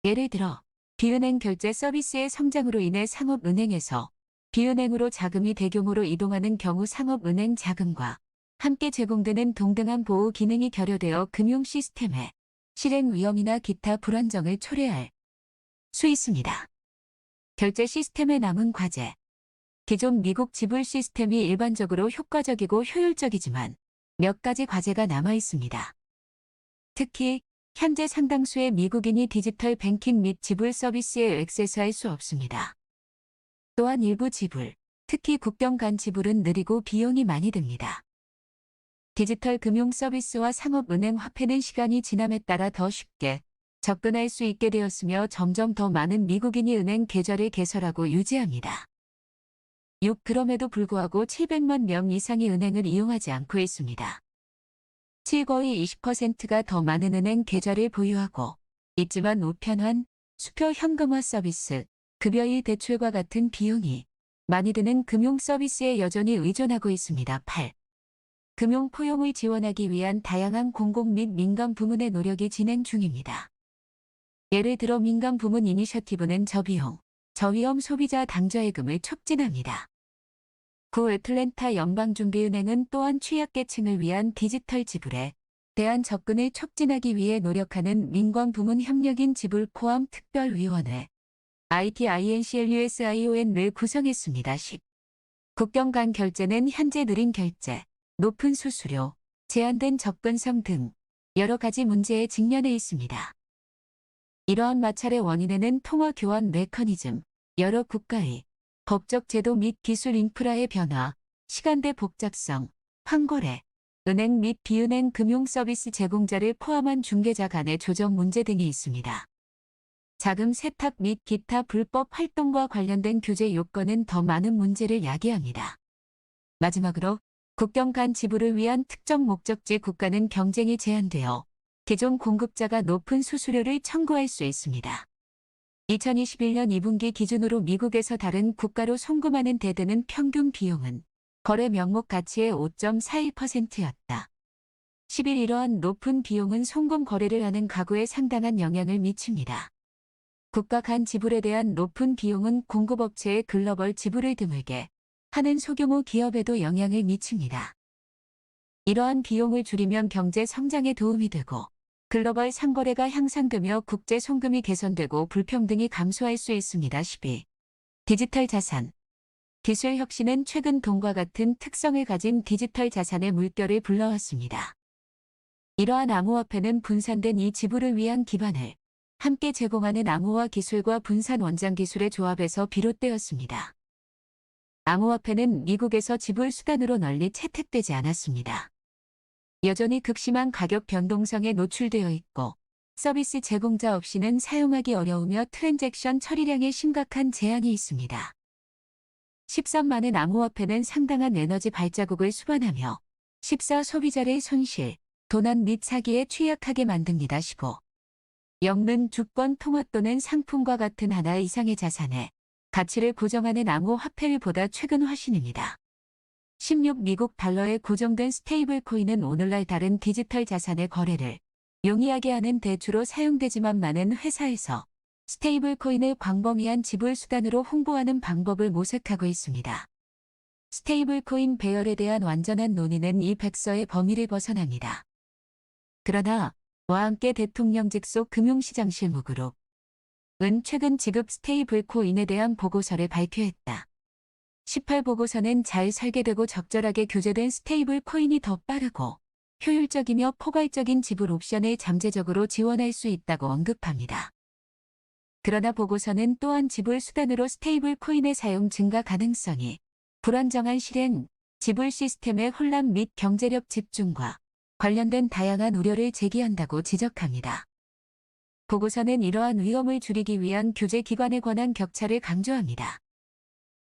예를 들어 비은행 결제 서비스의 성장으로 인해 상업은행에서 비은행으로 자금이 대규모로 이동하는 경우 상업은행 자금과 함께 제공되는 동등한 보호 기능이 결여되어 금융 시스템의 실행 위험이나 기타 불안정을 초래할 수 있습니다. 결제 시스템의 남은 과제. 기존 미국 지불 시스템이 일반적으로 효과적이고 효율적이지만 몇 가지 과제가 남아 있습니다. 특히 현재 상당수의 미국인이 디지털 뱅킹 및 지불 서비스에 액세스할 수 없습니다. 또한 일부 지불, 특히 국경 간 지불은 느리고 비용이 많이 듭니다. 디지털 금융 서비스와 상업은행 화폐는 시간이 지남에 따라 더 쉽게 접근할 수 있게 되었으며 점점 더 많은 미국인이 은행 계좌를 개설하고 유지합니다. 6. 그럼에도 불구하고 700만 명 이상이 은행을 이용하지 않고 있습니다. 거의 20%가 더 많은 은행 계좌를 보유하고 있지만 우편환, 수표 현금화 서비스, 급여일 대출과 같은 비용이 많이 드는 금융 서비스에 여전히 의존하고 있습니다. 8. 금융 포용을 지원하기 위한 다양한 공공 및 민간 부문의 노력이 진행 중입니다. 예를 들어 민간 부문 이니셔티브는 저비용, 저위험 소비자 당좌예금을 촉진합니다. 구 애틀랜타 연방준비은행은 또한 취약계층을 위한 디지털 지불에 대한 접근을 촉진하기 위해 노력하는 민관 부문 협력인 지불 포함 특별위원회 ITINCLUSION을 구성했습니다. 10. 국경 간 결제는 현재 느린 결제, 높은 수수료, 제한된 접근성 등 여러 가지 문제에 직면해 있습니다. 이러한 마찰의 원인에는 통화 교환 메커니즘, 여러 국가의 법적 제도 및 기술 인프라의 변화, 시간대 복잡성, 환거래, 은행 및 비은행 금융 서비스 제공자를 포함한 중개자 간의 조정 문제 등이 있습니다. 자금 세탁 및 기타 불법 활동과 관련된 규제 요건은 더 많은 문제를 야기합니다. 마지막으로 국경 간 지불을 위한 특정 목적지 국가는 경쟁이 제한되어 기존 공급자가 높은 수수료를 청구할 수 있습니다. 2021년 2분기 기준으로 미국에서 다른 국가로 송금하는 대드는 평균 비용은 거래 명목 가치의 5.41%였다. 10일 이러한 높은 비용은 송금 거래를 하는 가구에 상당한 영향을 미칩니다. 국가 간 지불에 대한 높은 비용은 공급업체의 글로벌 지불을 드물게 하는 소규모 기업에도 영향을 미칩니다. 이러한 비용을 줄이면 경제 성장에 도움이 되고 글로벌 상거래가 향상되며 국제 송금이 개선되고 불평등이 감소할 수 있습니다. 12. 디지털 자산. 기술 혁신은 최근 돈과 같은 특성을 가진 디지털 자산의 물결을 불러왔습니다. 이러한 암호화폐는 분산된 이 지불을 위한 기반을 함께 제공하는 암호화 기술과 분산 원장 기술의 조합에서 비롯되었습니다. 암호화폐는 미국에서 지불 수단으로 널리 채택되지 않았습니다. 여전히 극심한 가격 변동성에 노출되어 있고 서비스 제공자 없이는 사용하기 어려우며 트랜잭션 처리량에 심각한 제한이 있습니다. 13만은 암호화폐는 상당한 에너지 발자국을 수반하며 14 소비자의 손실, 도난 및 사기에 취약하게 만듭니다. 15. 영는 주권 통화 또는 상품과 같은 하나 이상의 자산의 가치를 고정하는 암호화폐보다 최근 화신입니다. 16 미국 달러에 고정된 스테이블 코인은 오늘날 다른 디지털 자산의 거래를 용이하게 하는 대주로 사용되지만 많은 회사에서 스테이블 코인을 광범위한 지불 수단으로 홍보하는 방법을 모색하고 있습니다. 스테이블 코인 배열에 대한 완전한 논의는 이 백서의 범위를 벗어납니다. 그러나 와 함께 대통령 직속 금융시장 실무그룹은 최근 지급 스테이블 코인에 대한 보고서를 발표했다. 18 보고서는 잘 설계되고 적절하게 교재된 스테이블 코인이 더 빠르고 효율적이며 포괄적인 지불 옵션을 잠재적으로 지원할 수 있다고 언급합니다. 그러나 보고서는 또한 지불 수단으로 스테이블 코인의 사용 증가 가능성이 불안정한 실행, 지불 시스템의 혼란 및 경제력 집중과 관련된 다양한 우려를 제기한다고 지적합니다. 보고서는 이러한 위험을 줄이기 위한 교제 기관에 관한 격차를 강조합니다.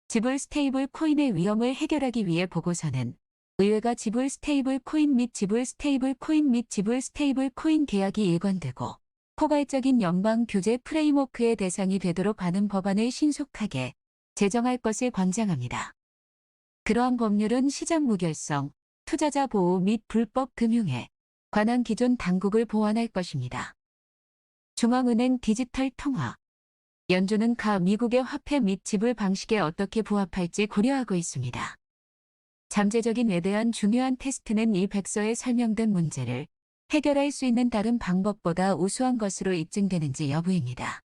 지불 스테이블 코인의 위험을 해결하기 위해 보고서는 의회가 지불 스테이블 코인 및 지불 스테이블 코인 및 지불 스테이블 코인 계약이 일관되고 포괄적인 연방 규제 프레임워크의 대상이 되도록 하는 법안을 신속하게 제정할 것을 권장합니다. 그러한 법률은 시장 무결성, 투자자 보호 및 불법 금융에 관한 기존 당국을 보완할 것입니다. 중앙은행 디지털 통화 연준은 미국의 화폐 및 지불 방식에 어떻게 부합할지 고려하고 있습니다. 잠재적인에 대한 중요한 테스트는 이 백서에 설명된 문제를 해결할 수 있는 다른 방법보다 우수한 것으로 입증되는지 여부입니다.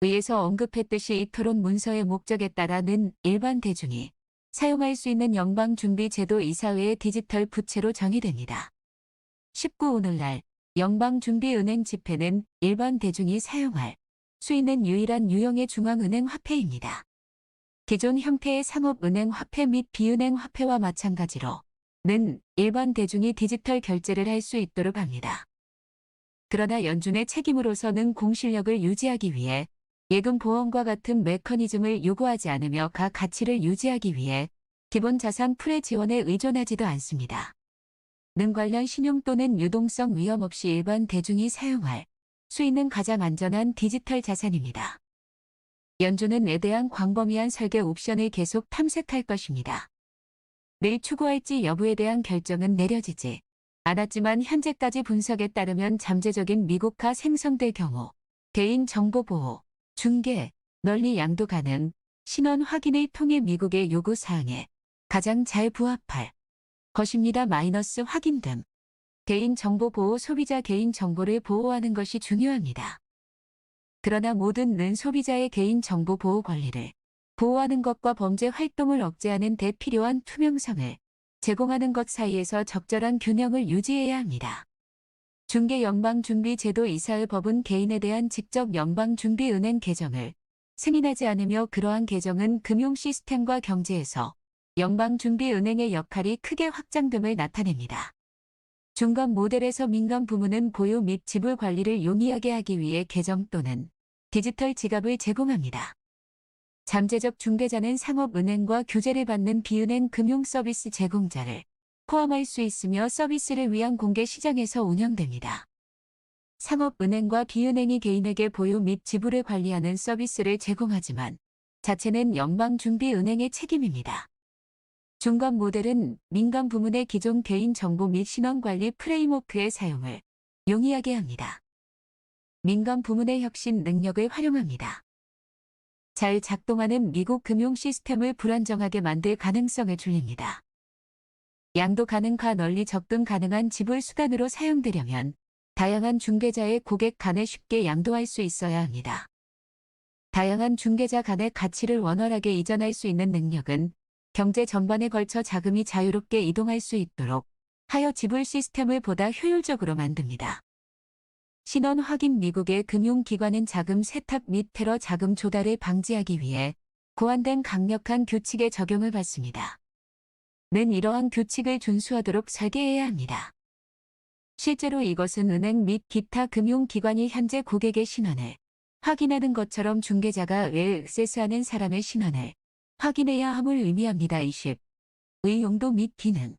위에서 언급했듯이 이 토론 문서의 목적에 따라는 일반 대중이 사용할 수 있는 연방준비제도 이사회의 디지털 부채로 정의됩니다. 19 오늘날 연방준비은행 지폐는 일반 대중이 사용할 수 있는 유일한 유형의 중앙은행 화폐입니다. 기존 형태의 상업은행 화폐 및 비은행 화폐와 마찬가지로 는 일반 대중이 디지털 결제를 할 수 있도록 합니다. 그러나 연준의 책임으로서는 공실력을 유지하기 위해 예금 보험과 같은 메커니즘을 요구하지 않으며 가치를 유지하기 위해 기본 자산 풀의 지원에 의존하지도 않습니다. 는 관련 신용 또는 유동성 위험 없이 일반 대중이 사용할 수 있는 가장 안전한 디지털 자산입니다. 연준은 에 대한 광범위한 설계 옵션을 계속 탐색할 것입니다. 를 추구할지 여부에 대한 결정은 내려지지 않았지만 현재까지 분석에 따르면 잠재적인 미국화 생성될 경우 개인 정보 보호, 중개, 널리 양도 가능, 신원 확인을 통해 미국의 요구 사항에 가장 잘 부합할 것입니다. 확인 등 개인 정보 보호 소비자 개인 정보를 보호하는 것이 중요합니다. 그러나 모든 소비자의 개인 정보 보호 권리를 보호하는 것과 범죄 활동을 억제하는 데 필요한 투명성을 제공하는 것 사이에서 적절한 균형을 유지해야 합니다. 중개 연방준비제도 이사의 법은 개인에 대한 직접 연방준비은행 계정을 승인하지 않으며 그러한 계정은 금융 시스템과 경제에서 연방준비은행의 역할이 크게 확장됨을 나타냅니다. 중간 모델에서 민간 부문은 보유 및 지불 관리를 용이하게 하기 위해 계정 또는 디지털 지갑을 제공합니다. 잠재적 중개자는 상업은행과 규제를 받는 비은행 금융 서비스 제공자를 포함할 수 있으며 서비스를 위한 공개 시장에서 운영됩니다. 상업은행과 비은행이 개인에게 보유 및 지불을 관리하는 서비스를 제공하지만 자체는 연방준비은행의 책임입니다. 중간 모델은 민간 부문의 기존 개인 정보 및 신원관리 프레임워크의 사용을 용이하게 합니다. 민간 부문의 혁신 능력을 활용합니다. 잘 작동하는 미국 금융 시스템을 불안정하게 만들 가능성을 줄입니다. 양도 가능과 널리 접근 가능한 지불 수단으로 사용되려면 다양한 중개자의 고객 간에 쉽게 양도할 수 있어야 합니다. 다양한 중개자 간의 가치를 원활하게 이전할 수 있는 능력은 경제 전반에 걸쳐 자금이 자유롭게 이동할 수 있도록 하여 지불 시스템을 보다 효율적으로 만듭니다. 신원 확인 미국의 금융기관은 자금 세탁 및 테러 자금 조달을 방지하기 위해 고안된 강력한 규칙의 적용을 받습니다. 는 이러한 규칙을 준수하도록 설계해야 합니다. 실제로 이것은 은행 및 기타 금융기관이 현재 고객의 신원을 확인하는 것처럼 중개자가 왜 액세스하는 사람의 신원을 확인해야 함을 의미합니다. 20. 의 용도 및 기능.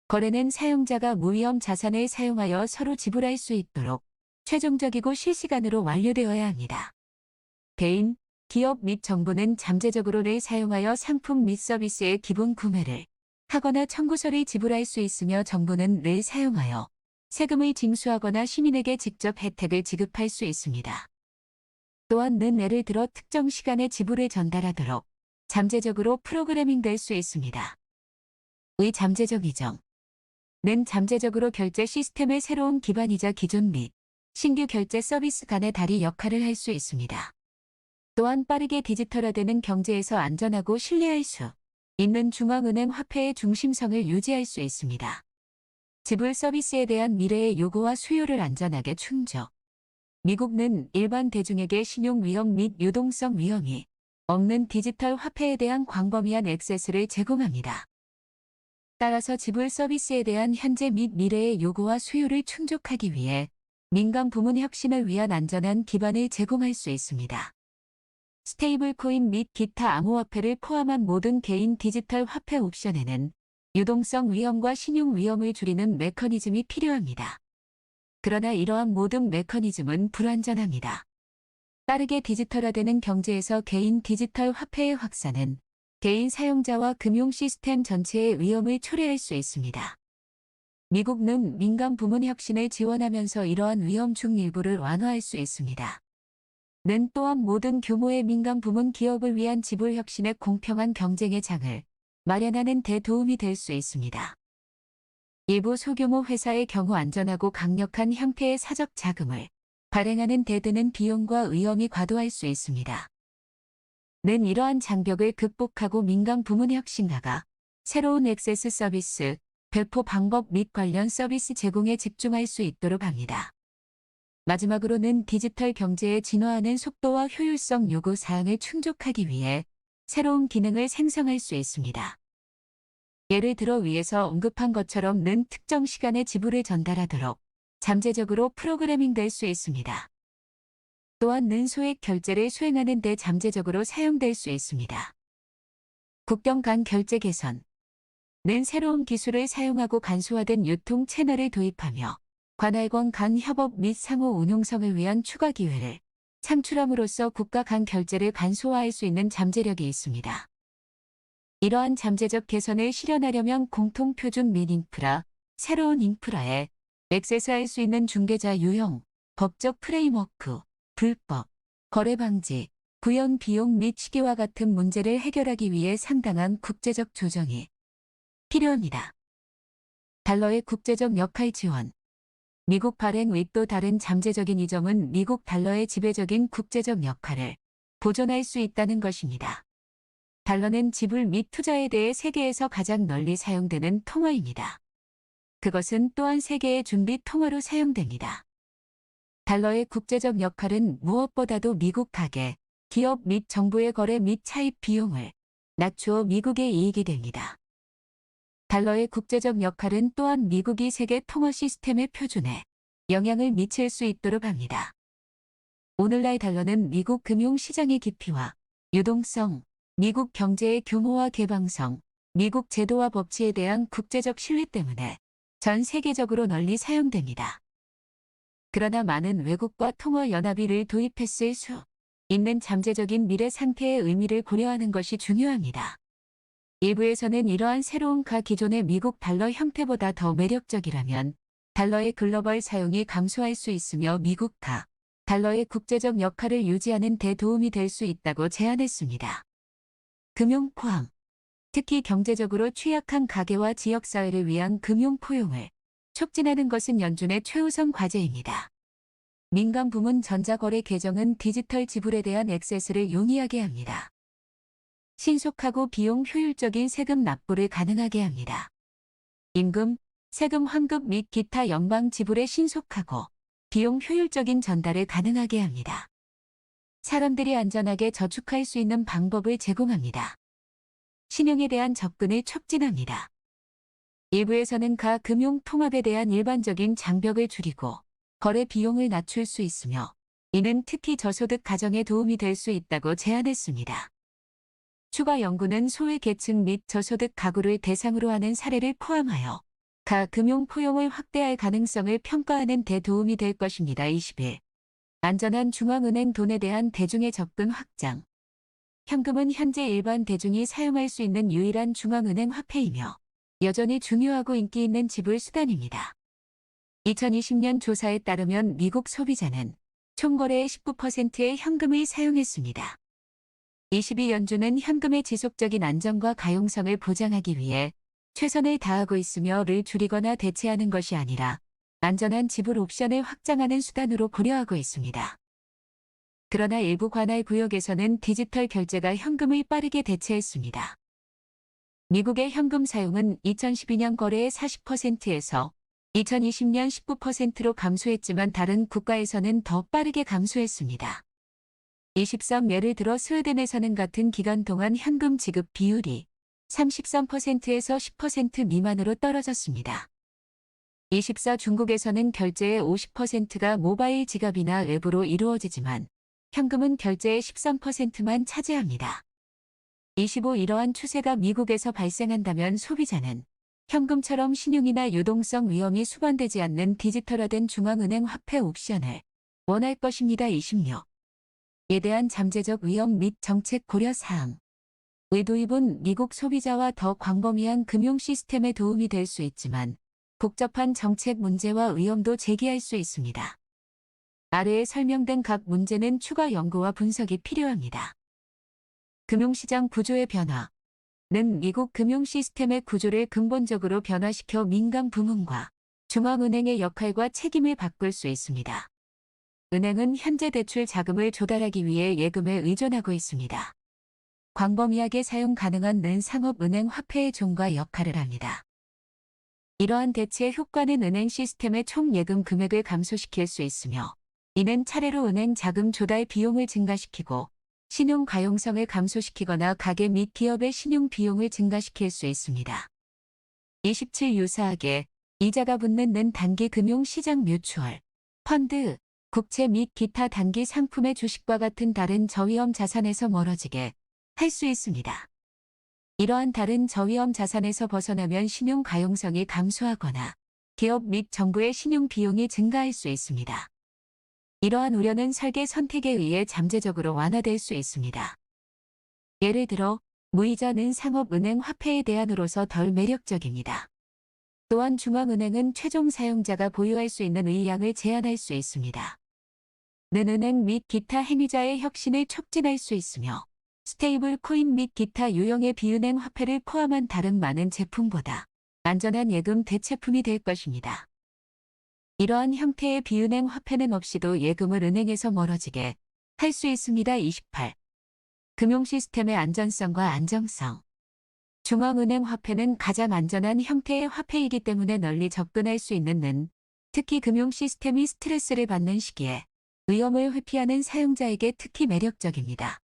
거래는 사용자가 무위험 자산을 사용하여 서로 지불할 수 있도록 최종적이고 실시간으로 완료되어야 합니다. 개인, 기업 및 정부는 잠재적으로를 사용하여 상품 및 서비스의 기본 구매를 하거나 청구서를 지불할 수 있으며 정부는 를 사용하여 세금을 징수하거나 시민에게 직접 혜택을 지급할 수 있습니다. 또한 는 예를 들어 특정 시간에 지불을 전달하도록 잠재적으로 프로그래밍 될 수 있습니다. 의 잠재적 이정. 는 잠재적으로 결제 시스템의 새로운 기반이자 기존 및 신규 결제 서비스 간의 다리 역할을 할 수 있습니다. 또한 빠르게 디지털화되는 경제에서 안전하고 신뢰할 수 있는 중앙은행 화폐의 중심성을 유지할 수 있습니다. 지불 서비스에 대한 미래의 요구와 수요를 안전하게 충족. 미국은 일반 대중에게 신용 위험 및 유동성 위험이 없는 디지털 화폐에 대한 광범위한 액세스를 제공합니다. 따라서 지불 서비스에 대한 현재 및 미래의 요구와 수요를 충족하기 위해 민간 부문 혁신을 위한 안전한 기반을 제공할 수 있습니다. 스테이블 코인 및 기타 암호화폐를 포함한 모든 개인 디지털 화폐 옵션에는 유동성 위험과 신용 위험을 줄이는 메커니즘이 필요합니다. 그러나 이러한 모든 메커니즘은 불완전합니다. 빠르게 디지털화되는 경제에서 개인 디지털 화폐의 확산은 개인 사용자와 금융 시스템 전체의 위험을 초래할 수 있습니다. 미국은 민간 부문 혁신을 지원하면서 이러한 위험 중 일부를 완화할 수 있습니다. 는 또한 모든 규모의 민간 부문 기업을 위한 지불 혁신의 공평한 경쟁의 장을 마련하는 데 도움이 될 수 있습니다. 일부 소규모 회사의 경우 안전하고 강력한 형태의 사적 자금을 발행하는 데 드는 비용과 위험이 과도할 수 있습니다. 는 이러한 장벽을 극복하고 민간 부문 혁신가가 새로운 액세스 서비스, 배포 방법 및 관련 서비스 제공에 집중할 수 있도록 합니다. 마지막으로는 디지털 경제의 진화하는 속도와 효율성 요구 사항을 충족하기 위해 새로운 기능을 생성할 수 있습니다. 예를 들어 위에서 언급한 것처럼 는 특정 시간에 지불을 전달하도록 잠재적으로 프로그래밍 될 수 있습니다. 또한 는 소액 결제를 수행하는 데 잠재적으로 사용될 수 있습니다. 국경 간 결제 개선. 는 새로운 기술을 사용하고 간소화된 유통 채널을 도입하며 관할권 간 협업 및 상호 운용성을 위한 추가 기회를 창출함으로써 국가 간 결제를 간소화할 수 있는 잠재력이 있습니다. 이러한 잠재적 개선을 실현하려면 공통 표준 및 인프라, 새로운 인프라에 액세스할 수 있는 중개자 유형, 법적 프레임워크, 불법, 거래 방지, 구현 비용 및 시기와 같은 문제를 해결하기 위해 상당한 국제적 조정이 필요합니다. 달러의 국제적 역할 지원. 미국 발행 또 다른 잠재적인 이점은 미국 달러의 지배적인 국제적 역할을 보존할 수 있다는 것입니다. 달러는 지불 및 투자에 대해 세계에서 가장 널리 사용되는 통화입니다. 그것은 또한 세계의 준비 통화로 사용됩니다. 달러의 국제적 역할은 무엇보다도 미국 가계, 기업 및 정부의 거래 및 차입 비용을 낮추어 미국의 이익이 됩니다. 달러의 국제적 역할은 또한 미국이 세계 통화 시스템의 표준에 영향을 미칠 수 있도록 합니다. 오늘날 달러는 미국 금융시장의 깊이와 유동성, 미국 경제의 규모와 개방성, 미국 제도와 법치에 대한 국제적 신뢰 때문에 전 세계적으로 널리 사용됩니다. 그러나 많은 외국과 통화 연합의를 도입했을 수 있는 잠재적인 미래 상태의 의미를 고려하는 것이 중요합니다. 일부에서는 이러한 새로운 기존의 미국 달러 형태보다 더 매력적이라면 달러의 글로벌 사용이 감소할 수 있으며 미국 달러의 국제적 역할을 유지하는 데 도움이 될 수 있다고 제안했습니다. 금융 포함. 특히 경제적으로 취약한 가계와 지역사회를 위한 금융 포용을 촉진하는 것은 연준의 최우선 과제입니다. 민간 부문 전자거래 계정은 디지털 지불에 대한 액세스를 용이하게 합니다. 신속하고 비용 효율적인 세금 납부를 가능하게 합니다. 임금, 세금 환급 및 기타 연방 지불에 신속하고 비용 효율적인 전달을 가능하게 합니다. 사람들이 안전하게 저축할 수 있는 방법을 제공합니다. 신용에 대한 접근을 촉진합니다. 일부에서는 금융 통합에 대한 일반적인 장벽을 줄이고 거래 비용을 낮출 수 있으며 이는 특히 저소득 가정에 도움이 될 수 있다고 제안했습니다. 추가 연구는 소외 계층 및 저소득 가구를 대상으로 하는 사례를 포함하여 금융 포용을 확대할 가능성을 평가하는 데 도움이 될 것입니다. 21. 안전한 중앙은행 돈에 대한 대중의 접근 확장. 현금은 현재 일반 대중이 사용할 수 있는 유일한 중앙은행 화폐이며 여전히 중요하고 인기 있는 지불 수단입니다. 2020년 조사에 따르면 미국 소비자는 총 거래의 19%의 현금을 사용했습니다. 22연준은 현금의 지속적인 안정과 가용성을 보장하기 위해 최선을 다하고 있으며를 줄이거나 대체하는 것이 아니라 안전한 지불 옵션을 확장하는 수단으로 고려하고 있습니다. 그러나 일부 관할 구역에서는 디지털 결제가 현금을 빠르게 대체했습니다. 미국의 현금 사용은 2012년 거래의 40%에서 2020년 19%로 감소했지만 다른 국가에서는 더 빠르게 감소했습니다. 23 예를 들어 스웨덴에서는 같은 기간 동안 현금 지급 비율이 33%에서 10% 미만으로 떨어졌습니다. 24 중국에서는 결제의 50%가 모바일 지갑이나 앱으로 이루어지지만 현금은 결제의 13%만 차지합니다. 25 이러한 추세가 미국에서 발생한다면 소비자는 현금처럼 신용이나 유동성 위험이 수반되지 않는 디지털화된 중앙은행 화폐 옵션을 원할 것입니다. 26. 에 대한 잠재적 위험 및 정책 고려 사항. 의 도입은 미국 소비자와 더 광범위한 금융 시스템에 도움이 될 수 있지만 복잡한 정책 문제와 위험도 제기할 수 있습니다. 아래에 설명된 각 문제는 추가 연구와 분석이 필요합니다. 금융시장 구조의 변화는 미국 금융 시스템의 구조를 근본적으로 변화시켜 민간 부문과 중앙은행의 역할과 책임을 바꿀 수 있습니다. 은행은 현재 대출 자금을 조달하기 위해 예금에 의존하고 있습니다. 광범위하게 사용 가능한 상업은행 화폐의 종과 역할을 합니다. 이러한 대체의 효과는 은행 시스템의 총 예금 금액을 감소시킬 수 있으며 이는 차례로 은행 자금 조달 비용을 증가시키고 신용 가용성을 감소시키거나 가계 및 기업의 신용 비용을 증가시킬 수 있습니다. 27 유사하게 이자가 붙는 단기 금융 시장 뮤추얼 펀드, 국채 및 기타 단기 상품의 주식과 같은 다른 저위험 자산에서 멀어지게 할 수 있습니다. 이러한 다른 저위험 자산에서 벗어나면 신용 가용성이 감소하거나 기업 및 정부의 신용 비용이 증가할 수 있습니다. 이러한 우려는 설계 선택에 의해 잠재적으로 완화될 수 있습니다. 예를 들어 무이자는 상업은행 화폐에 대안으로서 덜 매력적입니다. 또한 중앙은행은 최종 사용자가 보유할 수 있는 의량을 제한할 수 있습니다. 는 은행 및 기타 행위자의 혁신을 촉진할 수 있으며 스테이블 코인 및 기타 유형의 비은행 화폐를 포함한 다른 많은 제품보다 안전한 예금 대체품이 될 것입니다. 이러한 형태의 비은행 화폐는 없이도 예금을 은행에서 멀어지게 할 수 있습니다. 28. 금융 시스템의 안전성과 안정성. 중앙은행 화폐는 가장 안전한 형태의 화폐이기 때문에 널리 접근할 수 있는 특히 금융 시스템이 스트레스를 받는 시기에 위험을 회피하는 사용자에게 특히 매력적입니다.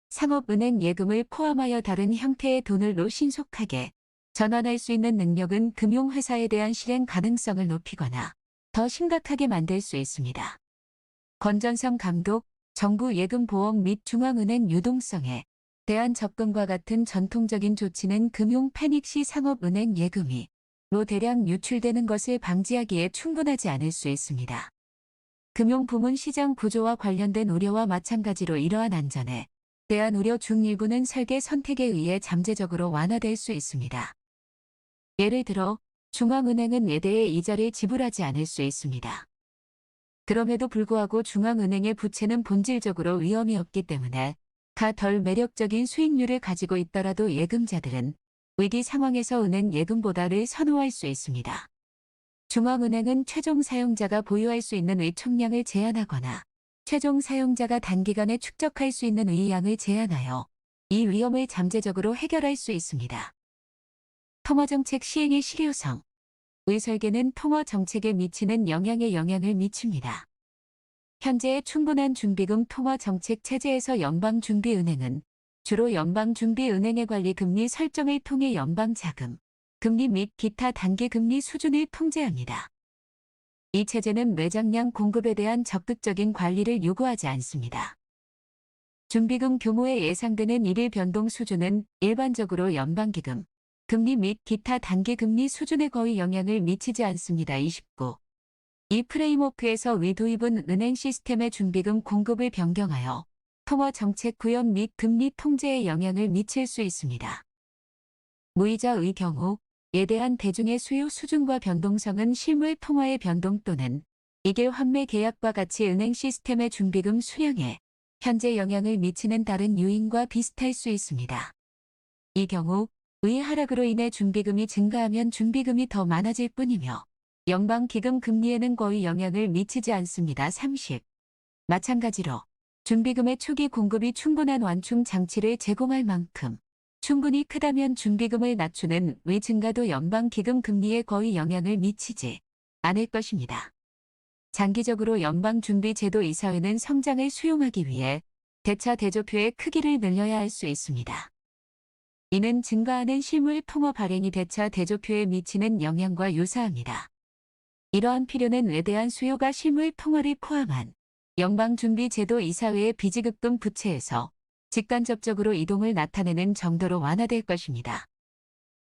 상업은행 예금을 포함하여 다른 형태의 돈으로 신속하게 전환할 수 있는 능력은 금융회사에 대한 실행 가능성을 높이거나 더 심각하게 만들 수 있습니다. 건전성 감독, 정부 예금 보험 및 중앙은행 유동성에 대한 접근과 같은 전통적인 조치는 금융 패닉 시 상업은행 예금이 로 대량 유출되는 것을 방지하기에 충분하지 않을 수 있습니다. 금융 부문 시장 구조와 관련된 우려와 마찬가지로 이러한 안전에 대한 우려 중 일부는 설계 선택에 의해 잠재적으로 완화될 수 있습니다. 예를 들어 중앙은행은 예대의 이자를 지불하지 않을 수 있습니다. 그럼에도 불구하고 중앙은행의 부채는 본질적으로 위험이 없기 때문에 덜 매력적인 수익률을 가지고 있더라도 예금자들은 위기 상황에서 은행 예금보다를 선호할 수 있습니다. 중앙은행은 최종 사용자가 보유할 수 있는 의 총량을 제한하거나 최종 사용자가 단기간에 축적할 수 있는 의 양을 제한하여 이 위험을 잠재적으로 해결할 수 있습니다. 통화정책 시행의 실효성. 의 설계는 통화 정책에 미치는 영향에 영향을 미칩니다. 현재의 충분한 준비금 통화 정책 체제에서 연방준비은행은 주로 연방준비은행의 관리 금리 설정을 통해 연방 자금, 금리 및 기타 단기 금리 수준을 통제합니다. 이 체제는 매장량 공급에 대한 적극적인 관리를 요구하지 않습니다. 준비금 규모에 예상되는 일일 변동 수준은 일반적으로 연방기금, 금리 및 기타 단기 금리 수준에 거의 영향을 미치지 않습니다. 29. 이 프레임워크에서 위도입은 은행 시스템의 준비금 공급을 변경하여 통화 정책 구현 및 금리 통제에 영향을 미칠 수 있습니다. 무이자의 경우에 대한 대중의 수요 수준과 변동성은 실물 통화의 변동 또는 이게 환매 계약과 같이 은행 시스템의 준비금 수량에 현재 영향을 미치는 다른 요인과 비슷할 수 있습니다. 이 경우 의 하락으로 인해 준비금이 증가하면 준비금이 더 많아질 뿐이며 연방기금 금리에는 거의 영향을 미치지 않습니다. 30. 마찬가지로 준비금의 초기 공급이 충분한 완충 장치를 제공할 만큼 충분히 크다면 준비금을 낮추는 의 증가도 연방기금 금리에 거의 영향을 미치지 않을 것입니다. 장기적으로 연방준비제도 이사회는 성장을 수용하기 위해 대차 대조표의 크기를 늘려야 할 수 있습니다. 이는 증가하는 실물 통화 발행이 대차 대조표에 미치는 영향과 유사합니다. 이러한 필요는 외대한 수요가 실물 통화를 포함한 연방준비제도 이사회의 비지급금 부채에서 직간접적으로 이동을 나타내는 정도로 완화될 것입니다.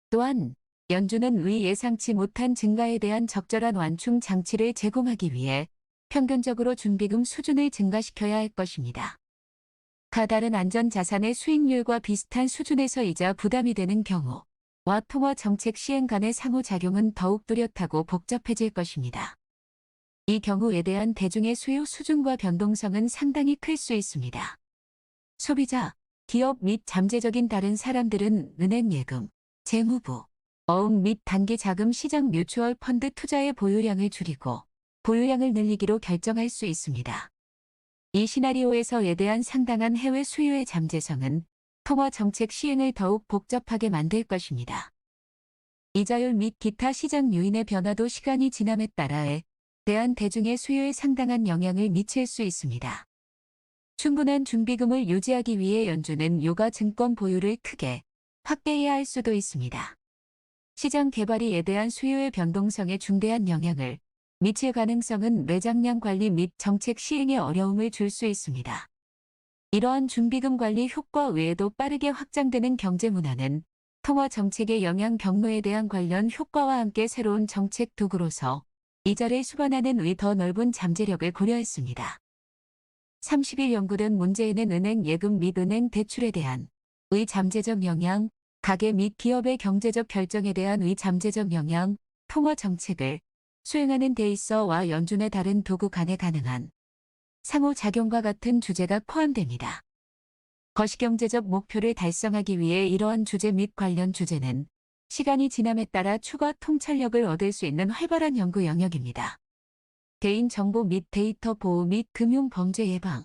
또한 연준은 의 예상치 못한 증가에 대한 적절한 완충 장치를 제공하기 위해 평균적으로 준비금 수준을 증가시켜야 할 것입니다. 다른 안전자산의 수익률과 비슷한 수준에서 이자 부담이 되는 경우와 통화 정책 시행 간의 상호작용은 더욱 뚜렷하고 복잡해질 것입니다. 이 경우에 대한 대중의 수요 수준과 변동성은 상당히 클 수 있습니다. 소비자, 기업 및 잠재적인 다른 사람들은 은행 예금, 재무부, 어음 및 단기 자금 시장 뮤추얼 펀드 투자의 보유량을 줄이고 보유량을 늘리기로 결정할 수 있습니다. 이 시나리오에서에 대한 상당한 해외 수요의 잠재성은 통화 정책 시행을 더욱 복잡하게 만들 것입니다. 이자율 및 기타 시장 요인의 변화도 시간이 지남에 따라에 대한 대중의 수요에 상당한 영향을 미칠 수 있습니다. 충분한 준비금을 유지하기 위해 연준은 유가 증권 보유를 크게 확대해야 할 수도 있습니다. 시장 개발이 에 대한 수요의 변동성에 중대한 영향을 미칠 가능성은 매장량 관리 및 정책 시행에 어려움을 줄 수 있습니다. 이러한 준비금 관리 효과 외에도 빠르게 확장되는 경제 문화는 통화 정책의 영향 경로에 대한 관련 효과와 함께 새로운 정책 도구로서 이자를 수반하는 의 더 넓은 잠재력을 고려했습니다. 30일 연구된 문제에는 은행 예금 및 은행 대출에 대한 의 잠재적 영향, 가계 및 기업의 경제적 결정에 대한 의 잠재적 영향, 통화 정책을 수행하는 데 있어와 연준의 다른 도구 간에 가능한 상호작용과 같은 주제가 포함됩니다. 거시경제적 목표를 달성하기 위해 이러한 주제 및 관련 주제는 시간이 지남에 따라 추가 통찰력을 얻을 수 있는 활발한 연구 영역입니다. 개인정보 및 데이터 보호 및 금융범죄 예방.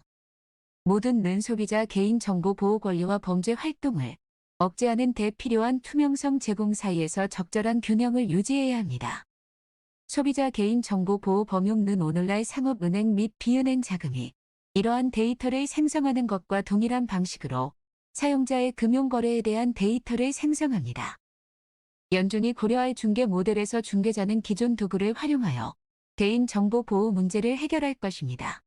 모든 소비자 개인정보 보호 권리와 범죄 활동을 억제하는 데 필요한 투명성 제공 사이에서 적절한 균형을 유지해야 합니다. 소비자 개인정보 보호 범용은 오늘날 상업은행 및 비은행 자금이 이러한 데이터를 생성하는 것과 동일한 방식으로 사용자의 금융거래에 대한 데이터를 생성합니다. 연준이 고려할 중개 모델에서 중개자는 기존 도구를 활용하여 개인정보 보호 문제를 해결할 것입니다.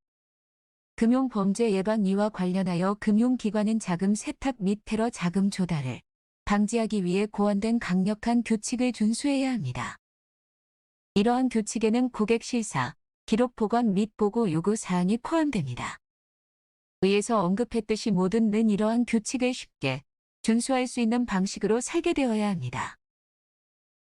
금융범죄 예방 이와 관련하여 금융기관은 자금 세탁 및 테러 자금 조달을 방지하기 위해 고안된 강력한 규칙을 준수해야 합니다. 이러한 규칙에는 고객 실사, 기록 보관 및 보고 요구 사항이 포함됩니다. 위에서 언급했듯이 모든 이러한 규칙을 쉽게 준수할 수 있는 방식으로 설계되어야 합니다.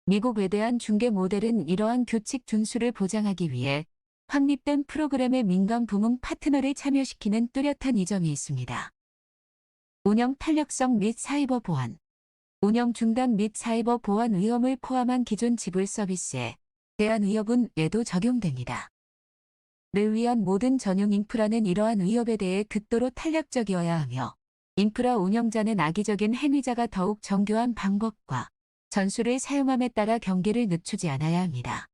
미국 외대한 중개 모델은 이러한 규칙 준수를 보장하기 위해 확립된 프로그램의 민간 부문 파트너를 참여시키는 뚜렷한 이점이 있습니다. 운영 탄력성 및 사이버 보안. 운영 중단 및 사이버 보안 위험을 포함한 기존 지불 서비스에 대한 위협은 에도 적용됩니다. 를 위한 모든 전용 인프라는 이러한 위협에 대해 극도로 탄력적이어야 하며 인프라 운영자는 악의적인 행위자가 더욱 정교한 방법과 전술을 사용함에 따라 경계를 늦추지 않아야 합니다.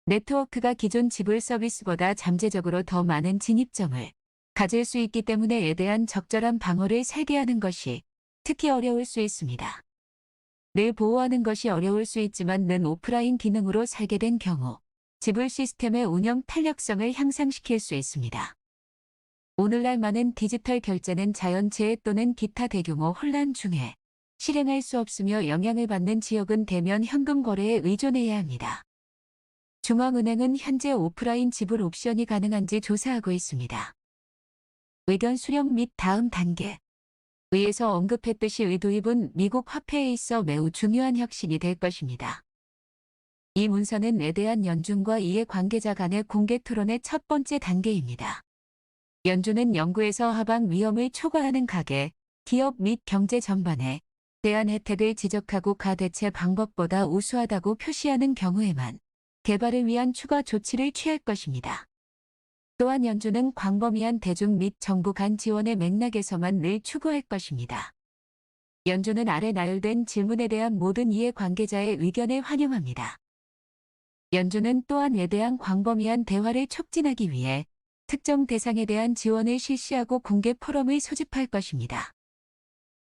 네트워크가 기존 지불 서비스보다 잠재적으로 더 많은 진입점을 가질 수 있기 때문에 에 대한 적절한 방어를 설계하는 것이 특히 어려울 수 있습니다. 늘 보호하는 것이 어려울 수 있지만 는 오프라인 기능으로 설계된 경우 지불 시스템의 운영 탄력성을 향상시킬 수 있습니다. 오늘날 많은 디지털 결제는 자연재해 또는 기타 대규모 혼란 중에 실행할 수 없으며 영향을 받는 지역은 대면 현금 거래에 의존해야 합니다. 중앙은행은 현재 오프라인 지불 옵션이 가능한지 조사하고 있습니다. 의견 수렴 및 다음 단계. 위에서 언급했듯이 의도입은 미국 화폐에 있어 매우 중요한 혁신이 될 것입니다. 이 문서는 에 대한 연준과 이해 관계자 간의 공개 토론의 첫 번째 단계입니다. 연준은 연구에서 하방 위험을 초과하는 가계, 기업 및 경제 전반에 대한 혜택을 지적하고 가 대체 방법보다 우수하다고 표시하는 경우에만 개발을 위한 추가 조치를 취할 것입니다. 또한 연준은 광범위한 대중 및 정부 간 지원의 맥락에서만 늘 추구할 것입니다. 연준은 아래 나열된 질문에 대한 모든 이해 관계자의 의견을 환영합니다. 연준은 또한 에 대한 광범위한 대화를 촉진하기 위해 특정 대상에 대한 지원을 실시하고 공개 포럼을 소집할 것입니다.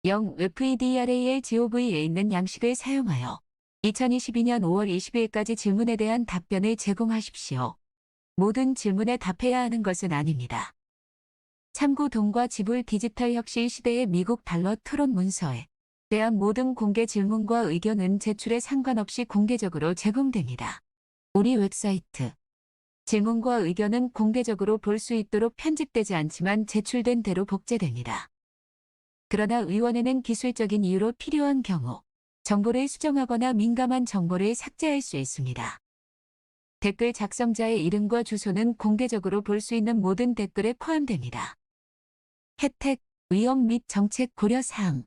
0. FEDRALGOV에 있는 양식을 사용하여 2022년 5월 20일까지 질문에 대한 답변을 제공하십시오. 모든 질문에 답해야 하는 것은 아닙니다. 참고 돈과 지불 디지털 혁신 시대의 미국 달러 토론 문서에 대한 모든 공개 질문과 의견은 제출에 상관없이 공개적으로 제공됩니다. 우리 웹사이트. 질문과 의견은 공개적으로 볼 수 있도록 편집되지 않지만 제출된 대로 복제됩니다. 그러나 의원회는 기술적인 이유로 필요한 경우 정보를 수정하거나 민감한 정보를 삭제할 수 있습니다. 댓글 작성자의 이름과 주소는 공개적으로 볼 수 있는 모든 댓글에 포함됩니다. 혜택, 위험 및 정책 고려 사항.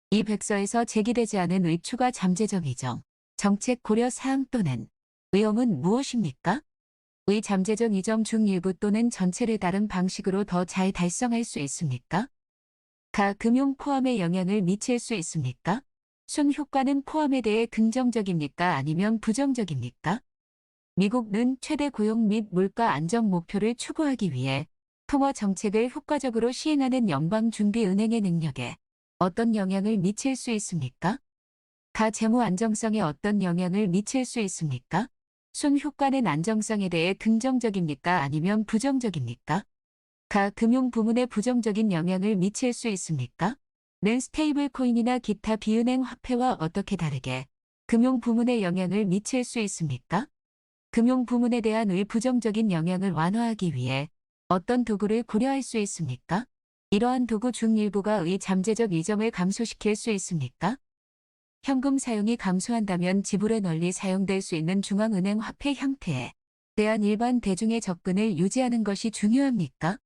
이 백서에서 제기되지 않은 추가 잠재적 이정, 정책 고려 사항 또는 위험은 무엇입니까? 의 잠재적 이점 중 일부 또는 전체를 다른 방식으로 더 잘 달성할 수 있습니까? 가 금융 포함에 영향을 미칠 수 있습니까? 순 효과는 포함에 대해 긍정적입니까? 아니면 부정적입니까? 미국은 최대 고용 및 물가 안정 목표를 추구하기 위해 통화 정책을 효과적으로 시행하는 연방준비은행의 능력에 어떤 영향을 미칠 수 있습니까? 가 재무 안정성에 어떤 영향을 미칠 수 있습니까? 순 효과는 안정성에 대해 긍정적입니까? 아니면 부정적입니까? 가 금융 부문에 부정적인 영향을 미칠 수 있습니까? 는 스테이블 코인이나 기타 비은행 화폐와 어떻게 다르게 금융 부문에 영향을 미칠 수 있습니까? 금융 부문에 대한 부정적인 영향을 완화하기 위해 어떤 도구를 고려할 수 있습니까? 이러한 도구 중 일부가 잠재적 이점을 감소시킬 수 있습니까? 현금 사용이 감소한다면 지불에 널리 사용될 수 있는 중앙은행 화폐 형태에 대한 일반 대중의 접근을 유지하는 것이 중요합니까?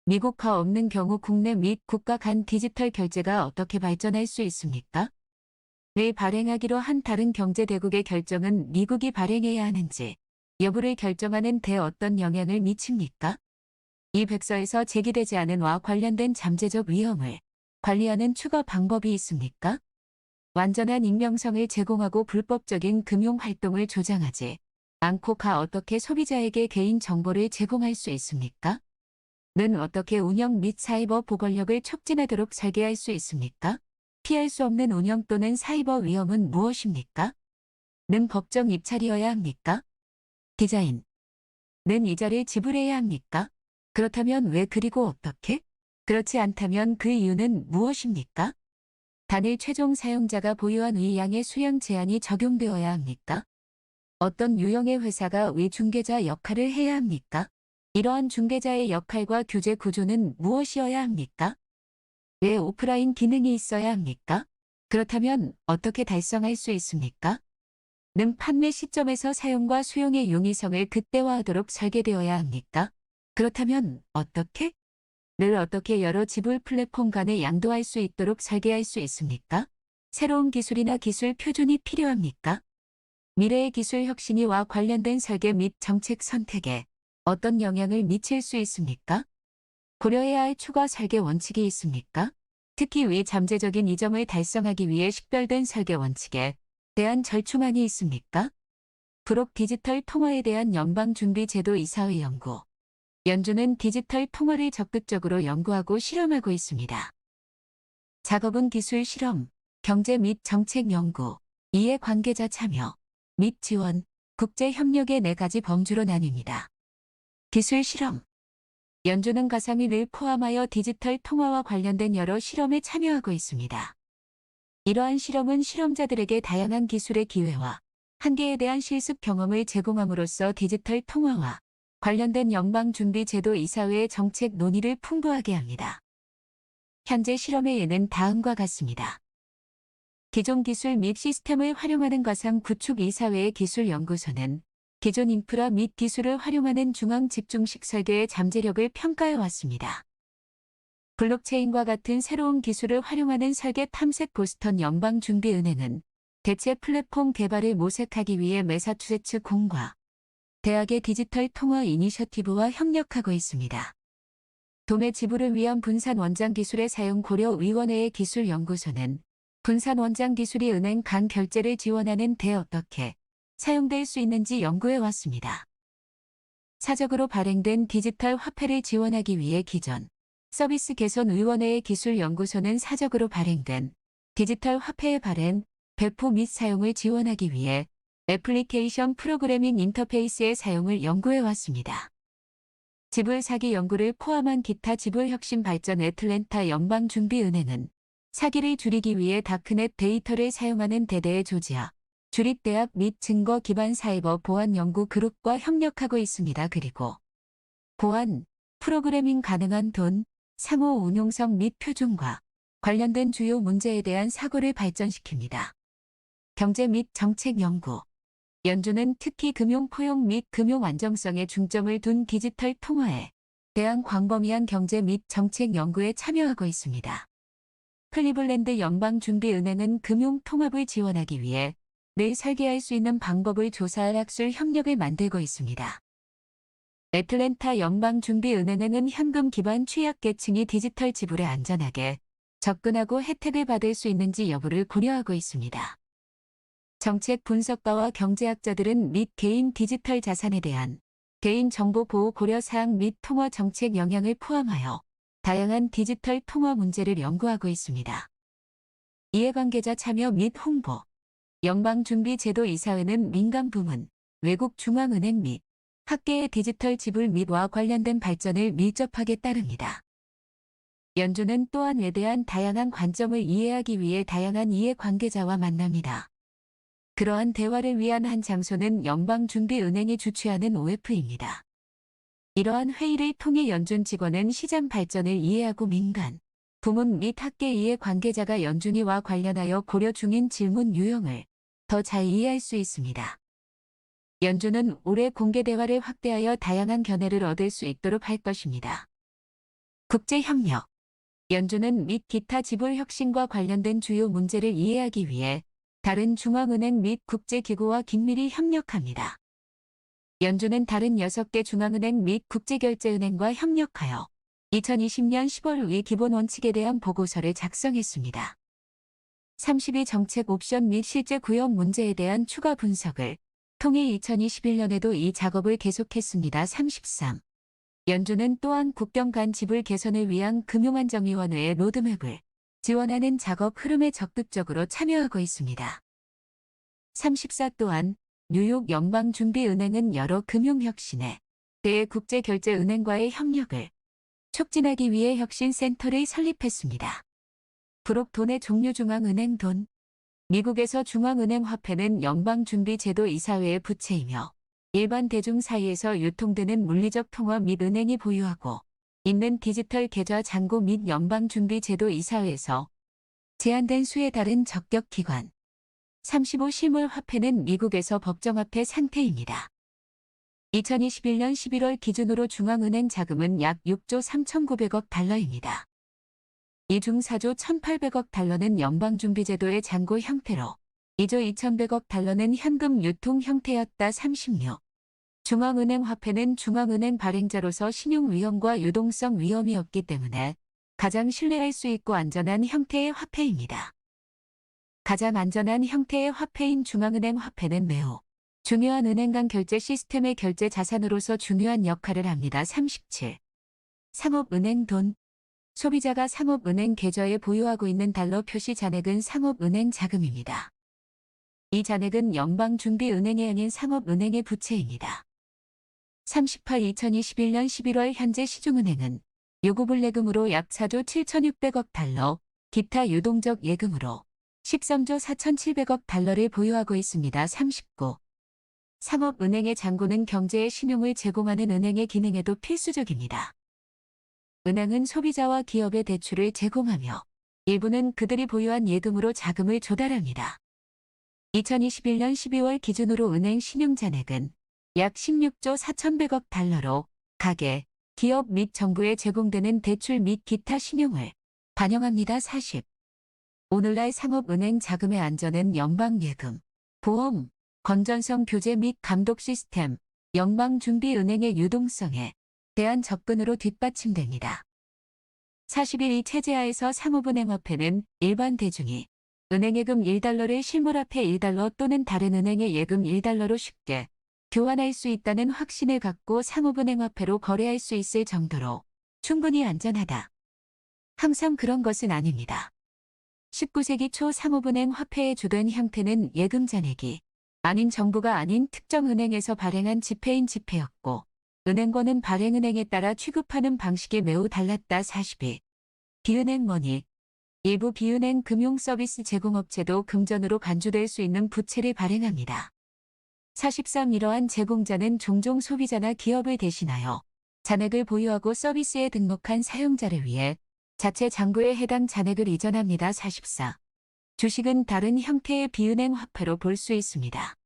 미국화 없는 경우 국내 및 국가 간 디지털 결제가 어떻게 발전할 수 있습니까? 왜 발행하기로 한 다른 경제 대국의 결정은 미국이 발행해야 하는지 여부를 결정하는 데 어떤 영향을 미칩니까? 이 백서에서 제기되지 않은 와 관련된 잠재적 위험을 관리하는 추가 방법이 있습니까? 완전한 익명성을 제공하고 불법적인 금융 활동을 조장하지 않고 가 어떻게 소비자에게 개인 정보를 제공할 수 있습니까? 는 어떻게 운영 및 사이버 보건력을 촉진하도록 설계할 수 있습니까? 피할 수 없는 운영 또는 사이버 위험은 무엇입니까? 는 법정 입찰이어야 합니까? 디자인. 는 이자를 지불해야 합니까? 그렇다면 왜 그리고 어떻게? 그렇지 않다면 그 이유는 무엇입니까? 단일 최종 사용자가 보유한 양의 수량 제한이 적용되어야 합니까? 어떤 유형의 회사가 중개자 역할을 해야 합니까? 이러한 중개자의 역할과 규제 구조는 무엇이어야 합니까? 왜 오프라인 기능이 있어야 합니까? 그렇다면 어떻게 달성할 수 있습니까? 는 판매 시점에서 사용과 수용의 용이성을 극대화하도록 설계되어야 합니까? 그렇다면 어떻게? 를 어떻게 여러 지불 플랫폼 간에 양도할 수 있도록 설계할 수 있습니까? 새로운 기술이나 기술 표준이 필요합니까? 미래의 기술 혁신이와 관련된 설계 및 정책 선택에 어떤 영향을 미칠 수 있습니까? 고려해야 할 추가 설계 원칙이 있습니까? 특히 위 잠재적인 이 점을 달성하기 위해 식별된 설계 원칙에 대한 절충안이 있습니까? 브록 디지털 통화에 대한 연방준비제도 이사회 연구. 연준은 디지털 통화를 적극적으로 연구하고 실험하고 있습니다. 작업은 기술 실험, 경제 및 정책 연구, 이해관계자 참여 및 지원, 국제 협력의 4가지 범주로 나뉩니다. 기술 실험. 연준은 가상위를 포함하여 디지털 통화와 관련된 여러 실험에 참여하고 있습니다. 이러한 실험은 실험자들에게 다양한 기술의 기회와 한계에 대한 실습 경험을 제공함으로써 디지털 통화와 관련된 연방준비제도 이사회의 정책 논의를 풍부하게 합니다. 현재 실험의 예는 다음과 같습니다. 기존 기술 및 시스템을 활용하는 가상 구축 이사회의 기술연구소는 기존 인프라 및 기술을 활용하는 중앙 집중식 설계의 잠재력을 평가해 왔습니다. 블록체인과 같은 새로운 기술을 활용하는 설계 탐색 보스턴 연방준비은행은 대체 플랫폼 개발을 모색하기 위해 매사추세츠 공과 대학의 디지털 통화 이니셔티브와 협력하고 있습니다. 도매 지불을 위한 분산 원장 기술의 사용 고려 위원회의 기술연구소는 분산 원장 기술이 은행 간 결제를 지원하는 데 어떻게 사용될 수 있는지 연구해 왔습니다. 사적으로 발행된 디지털 화폐를 지원하기 위해 기존 서비스 개선 위원회의 기술연구소는 사적으로 발행된 디지털 화폐의 발행, 배포 및 사용을 지원하기 위해 애플리케이션 프로그래밍 인터페이스의 사용을 연구해 왔습니다. 지불 사기 연구를 포함한 기타 지불 혁신 발전 애틀랜타 연방준비은행은 사기를 줄이기 위해 다크넷 데이터를 사용하는 대대의 조지아 주립대학 및 증거 기반 사이버 보안 연구 그룹과 협력하고 있습니다. 그리고 보안, 프로그래밍 가능한 돈, 상호 운용성 및 표준과 관련된 주요 문제에 대한 사고를 발전시킵니다. 경제 및 정책 연구. 연준은 특히 금융 포용 및 금융 안정성에 중점을 둔 디지털 통화에 대한 광범위한 경제 및 정책 연구에 참여하고 있습니다. 클리블랜드 연방준비은행은 금융 통합을 지원하기 위해 늘 설계할 수 있는 방법을 조사할 학술 협력을 만들고 있습니다. 애틀랜타 연방준비은행은 현금 기반 취약계층이 디지털 지불에 안전하게 접근하고 혜택을 받을 수 있는지 여부를 고려하고 있습니다. 정책 분석가와 경제학자들은 및 개인 디지털 자산에 대한 개인정보 보호 고려사항 및 통화 정책 영향을 포함하여 다양한 디지털 통화 문제를 연구하고 있습니다. 이해관계자 참여 및 홍보. 연방준비제도 이사회는 민간 부문, 외국 중앙은행 및 학계의 디지털 지불 및와 관련된 발전을 밀접하게 따릅니다. 연준은 또한 외대한 다양한 관점을 이해하기 위해 다양한 이해관계자와 만납니다. 그러한 대화를 위한 한 장소는 연방준비은행이 주최하는 OF입니다. 이러한 회의를 통해 연준 직원은 시장 발전을 이해하고 민간, 부문 및 학계 이해관계자가 연준이와 관련하여 고려 중인 질문 유형을 더 잘 이해할 수 있습니다. 연준은 올해 공개 대화를 확대하여 다양한 견해를 얻을 수 있도록 할 것입니다. 국제협력. 연준은 및 기타 지불 혁신과 관련된 주요 문제를 이해하기 위해 다른 중앙은행 및 국제기구와 긴밀히 협력합니다. 연준은 다른 6개 중앙은행 및 국제결제은행과 협력하여 2020년 10월 위 기본 원칙에 대한 보고서를 작성했습니다. 32 정책 옵션 및 실제 구현 문제에 대한 추가 분석을 통해 2021년에도 이 작업을 계속했습니다. 33. 연준은 또한 국경 간 지불 개선을 위한 금융안정위원회의 로드맵을 지원하는 작업 흐름에 적극적으로 참여하고 있습니다. 34 또한 뉴욕 연방준비은행은 여러 금융혁신에 대해 국제결제은행과의 협력을 촉진하기 위해 혁신센터를 설립했습니다. 브록 돈의 종류 중앙은행 돈. 미국에서 중앙은행 화폐는 연방준비제도 이사회의 부채이며 일반 대중 사이에서 유통되는 물리적 통화 및 은행이 보유하고 있는 디지털 계좌 잔고 및 연방준비제도 이사회에서 제한된 수에 달한 적격 기관. 35 실물 화폐는 미국에서 법정화폐 상태입니다. 2021년 11월 기준으로 중앙은행 자금은 약 6조 3,900억 달러입니다. 이 중 4조 1,800억 달러는 연방준비제도의 잔고 형태로 2조 2,100억 달러는 현금 유통 형태였다. 36. 중앙은행 화폐는 중앙은행 발행자로서 신용 위험과 유동성 위험이 없기 때문에 가장 신뢰할 수 있고 안전한 형태의 화폐입니다. 가장 안전한 형태의 화폐인 중앙은행 화폐는 매우 중요한 은행 간 결제 시스템의 결제 자산으로서 중요한 역할을 합니다. 37. 상업은행 돈. 소비자가 상업은행 계좌에 보유하고 있는 달러 표시 잔액은 상업은행 자금입니다. 이 잔액은 연방준비은행이 아닌 상업은행의 부채입니다. 38. 2021년 11월 현재 시중은행은 요구불예금으로 약 4조 7,600억 달러, 기타 유동적 예금으로 13조 4,700억 달러를 보유하고 있습니다. 39. 상업은행의 잔고는 경제에 신용을 제공하는 은행의 기능에도 필수적입니다. 은행은 소비자와 기업에 대출을 제공하며 일부는 그들이 보유한 예금으로 자금을 조달합니다. 2021년 12월 기준으로 은행 신용잔액은 약 16조 4,100억 달러로 가계, 기업 및 정부에 제공되는 대출 및 기타 신용을 반영합니다. 40. 오늘날 상업은행 자금의 안전은 연방예금, 보험, 건전성 교제 및 감독 시스템, 연방준비은행의 유동성에 대한 접근으로 뒷받침됩니다. 41. 이 체제하에서 상업은행 화폐는 일반 대중이 은행예금 1달러를 실물화폐 1달러 또는 다른 은행의 예금 1달러로 쉽게 교환할 수 있다는 확신을 갖고 상업은행 화폐로 거래할 수 있을 정도로 충분히 안전하다. 항상 그런 것은 아닙니다. 19세기 초 상업은행 화폐의 주된 형태는 예금 잔액이 아닌 정부가 아닌 특정 은행에서 발행한 지폐인 지폐였고 은행권은 발행은행에 따라 취급하는 방식이 매우 달랐다. 42. 비은행 머니. 일부 비은행 금융서비스 제공업체도 금전으로 간주될 수 있는 부채를 발행합니다. 43. 이러한 제공자는 종종 소비자나 기업을 대신하여 잔액을 보유하고 서비스에 등록한 사용자를 위해 자체 잔고에 해당 잔액을 이전합니다. 44. 주식은 다른 형태의 비은행 화폐로 볼 수 있습니다.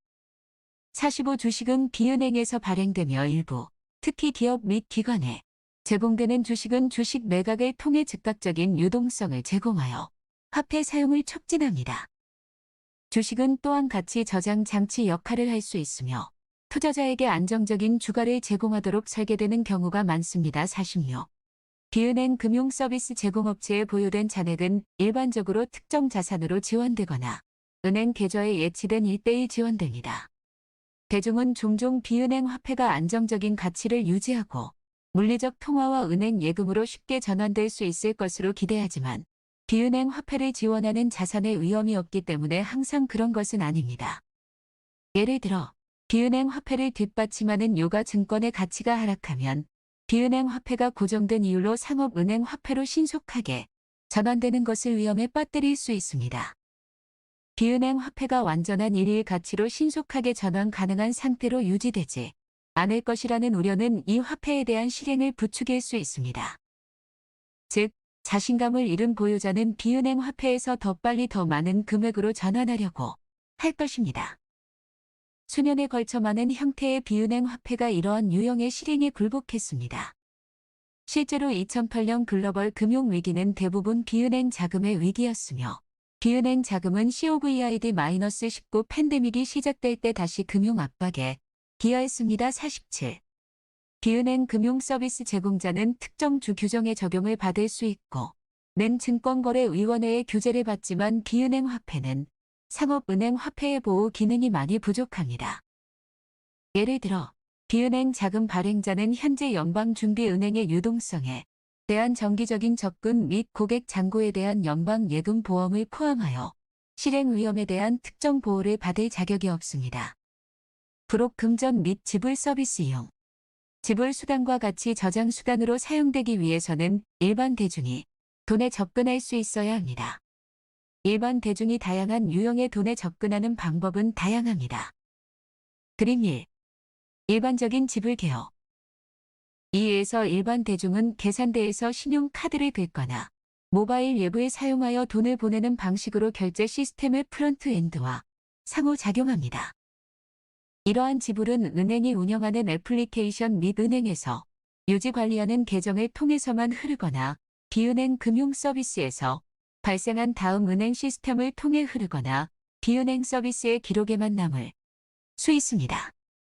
45. 주식은 비은행에서 발행되며 일부, 특히 기업 및 기관에 제공되는 주식은 주식 매각을 통해 즉각적인 유동성을 제공하여 화폐 사용을 촉진합니다. 주식은 또한 가치 저장 장치 역할을 할 수 있으며 투자자에게 안정적인 주가를 제공하도록 설계되는 경우가 많습니다. 46. 비은행 금융 서비스 제공업체에 보유된 잔액은 일반적으로 특정 자산으로 지원되거나 은행 계좌에 예치된 1:1 지원됩니다. 대중은 종종 비은행 화폐가 안정적인 가치를 유지하고 물리적 통화와 은행 예금으로 쉽게 전환될 수 있을 것으로 기대하지만 비은행 화폐를 지원하는 자산의 위험이 없기 때문에 항상 그런 것은 아닙니다. 예를 들어 비은행 화폐를 뒷받침하는 유가 증권의 가치가 하락하면 비은행 화폐가 고정된 이율로 상업은행 화폐로 신속하게 전환되는 것을 위험에 빠뜨릴 수 있습니다. 비은행 화폐가 완전한 일일 가치로 신속하게 전환 가능한 상태로 유지되지 않을 것이라는 우려는 이 화폐에 대한 실행을 부추길 수 있습니다. 즉, 자신감을 잃은 보유자는 비은행 화폐에서 더 빨리 더 많은 금액으로 전환하려고 할 것입니다. 수년에 걸쳐 많은 형태의 비은행 화폐가 이러한 유형의 실행에 굴복했습니다. 실제로 2008년 글로벌 금융 위기는 대부분 비은행 자금의 위기였으며 비은행 자금은 COVID-19 팬데믹이 시작될 때 다시 금융 압박에 기여했습니다. 47. 비은행 금융 서비스 제공자는 특정 주 규정의 적용을 받을 수 있고 는 증권거래위원회의 규제를 받지만 비은행 화폐는 상업은행 화폐의 보호 기능이 많이 부족합니다. 예를 들어 비은행 자금 발행자는 현재 연방준비은행의 유동성에 대한 정기적인 접근 및 고객 잔고에 대한 연방예금 보험을 포함하여 실행 위험에 대한 특정 보호를 받을 자격이 없습니다. 브록 금전 및 지불 서비스 이용. 지불 수단과 같이 저장 수단으로 사용되기 위해서는 일반 대중이 돈에 접근할 수 있어야 합니다. 일반 대중이 다양한 유형의 돈에 접근하는 방법은 다양합니다. 그림 1. 일반적인 지불 개요. 이에서 일반 대중은 계산대에서 신용카드를 긁거나 모바일 앱을 사용하여 돈을 보내는 방식으로 결제 시스템의 프론트엔드와 상호작용합니다. 이러한 지불은 은행이 운영하는 애플리케이션 및 은행에서 유지관리하는 계정을 통해서만 흐르거나 비은행 금융 서비스에서 발생한 다음 은행 시스템을 통해 흐르거나 비은행 서비스의 기록에만 남을 수 있습니다.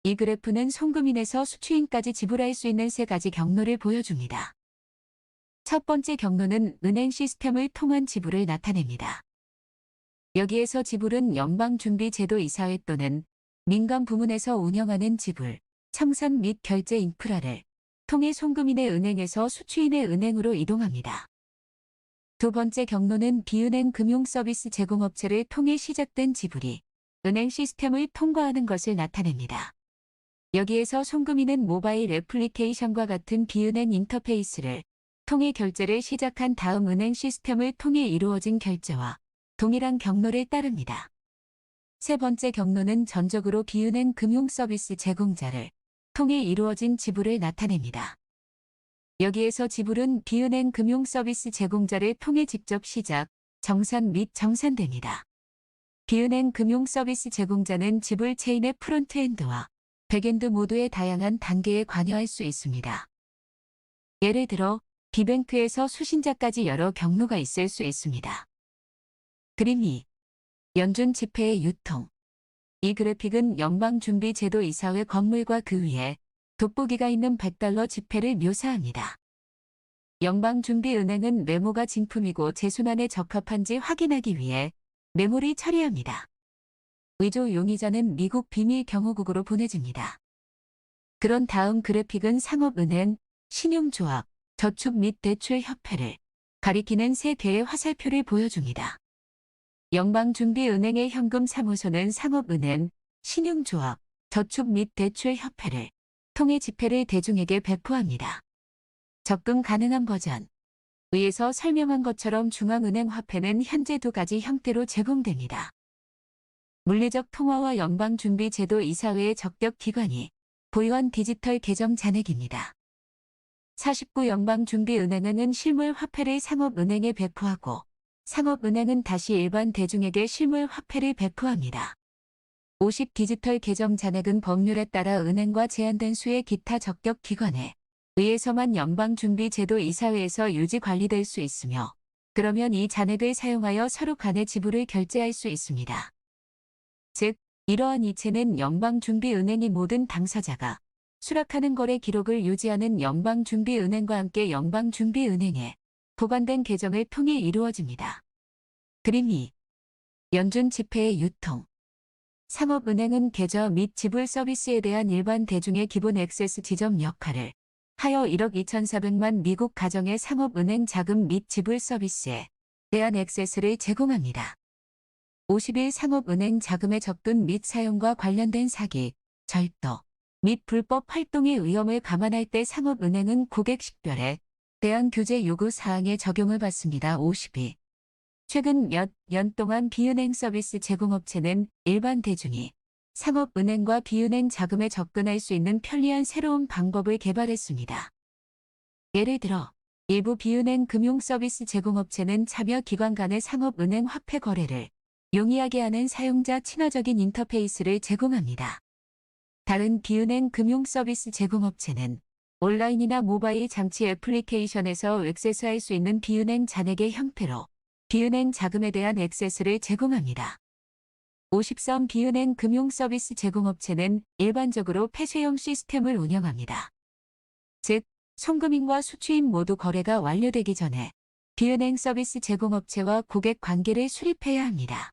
이 그래프는 송금인에서 수취인까지 지불할 수 있는 세 가지 경로를 보여줍니다. 첫 번째 경로는 은행 시스템을 통한 지불을 나타냅니다. 여기에서 지불은 연방준비제도이사회 또는 민간 부문에서 운영하는 지불, 청산 및 결제 인프라를 통해 송금인의 은행에서 수취인의 은행으로 이동합니다. 두 번째 경로는 비은행 금융서비스 제공업체를 통해 시작된 지불이 은행 시스템을 통과하는 것을 나타냅니다. 여기에서 송금인은 모바일 애플리케이션과 같은 비은행 인터페이스를 통해 결제를 시작한 다음 은행 시스템을 통해 이루어진 결제와 동일한 경로를 따릅니다. 세 번째 경로는 전적으로 비은행 금융서비스 제공자를 통해 이루어진 지불을 나타냅니다. 여기에서 지불은 비은행 금융서비스 제공자를 통해 직접 시작, 정산 및 정산됩니다. 비은행 금융서비스 제공자는 지불 체인의 프론트엔드와 백엔드 모두의 다양한 단계에 관여할 수 있습니다. 예를 들어 비뱅크에서 수신자까지 여러 경로가 있을 수 있습니다. 그림 2. 연준 지폐의 유통. 이 그래픽은 연방준비제도이사회 건물과 그 위에 돋보기가 있는 $100 지폐를 묘사합니다. 연방준비은행은 메모가 진품이고 재순환에 적합한지 확인하기 위해 메모를 처리합니다. 위조 용의자는 미국 비밀 경호국으로 보내집니다. 그런 다음 그래픽은 상업은행, 신용조합, 저축 및 대출협회를 가리키는 세 개의 화살표를 보여줍니다. 연방준비은행의 현금사무소는 상업은행, 신용조합, 저축 및 대출협회를 통해 지폐를 대중에게 배포합니다. 접근 가능한 버전. 위에서 설명한 것처럼 중앙은행 화폐는 현재 두 가지 형태로 제공됩니다. 물리적 통화와 연방준비제도이사회의 적격 기관이 보유한 디지털 계정 잔액입니다. 49 연방준비은행은 실물 화폐를 상업은행에 배포하고 상업은행은 다시 일반 대중에게 실물 화폐를 배포합니다. 50 디지털 계정 잔액은 법률에 따라 은행과 제한된 수의 기타 적격 기관에 의해서만 연방준비제도이사회에서 유지 관리될 수 있으며 그러면 이 잔액을 사용하여 서로 간의 지불을 결제할 수 있습니다. 즉, 이러한 이체는 연방준비은행이 모든 당사자가 수락하는 거래 기록을 유지하는 연방준비은행과 함께 연방준비은행에 보관된 계정을 통해 이루어집니다. 그림 2. 연준 지폐의 유통. 상업은행은 계좌 및 지불 서비스에 대한 일반 대중의 기본 액세스 지점 역할을 하여 1억 2,400만 미국 가정의 상업은행 자금 및 지불 서비스에 대한 액세스를 제공합니다. 50일 상업은행 자금의 접근 및 사용과 관련된 사기, 절도 및 불법 활동의 위험을 감안할 때 상업은행은 고객 식별에 대한 규제 요구 사항의 적용을 받습니다. 52. 최근 몇 년 동안 비은행 서비스 제공업체는 일반 대중이 상업은행과 비은행 자금에 접근할 수 있는 편리한 새로운 방법을 개발했습니다. 예를 들어 일부 비은행 금융 서비스 제공업체는 참여 기관 간의 상업은행 화폐 거래를 용이하게 하는 사용자 친화적인 인터페이스를 제공합니다. 다른 비은행 금융 서비스 제공업체는 온라인이나 모바일 장치 애플리케이션에서 액세스할 수 있는 비은행 잔액의 형태로 비은행 자금에 대한 액세스를 제공합니다. 53 비은행 금융 서비스 제공업체는 일반적으로 폐쇄형 시스템을 운영합니다. 즉, 송금인과 수취인 모두 거래가 완료되기 전에 비은행 서비스 제공업체와 고객 관계를 수립해야 합니다.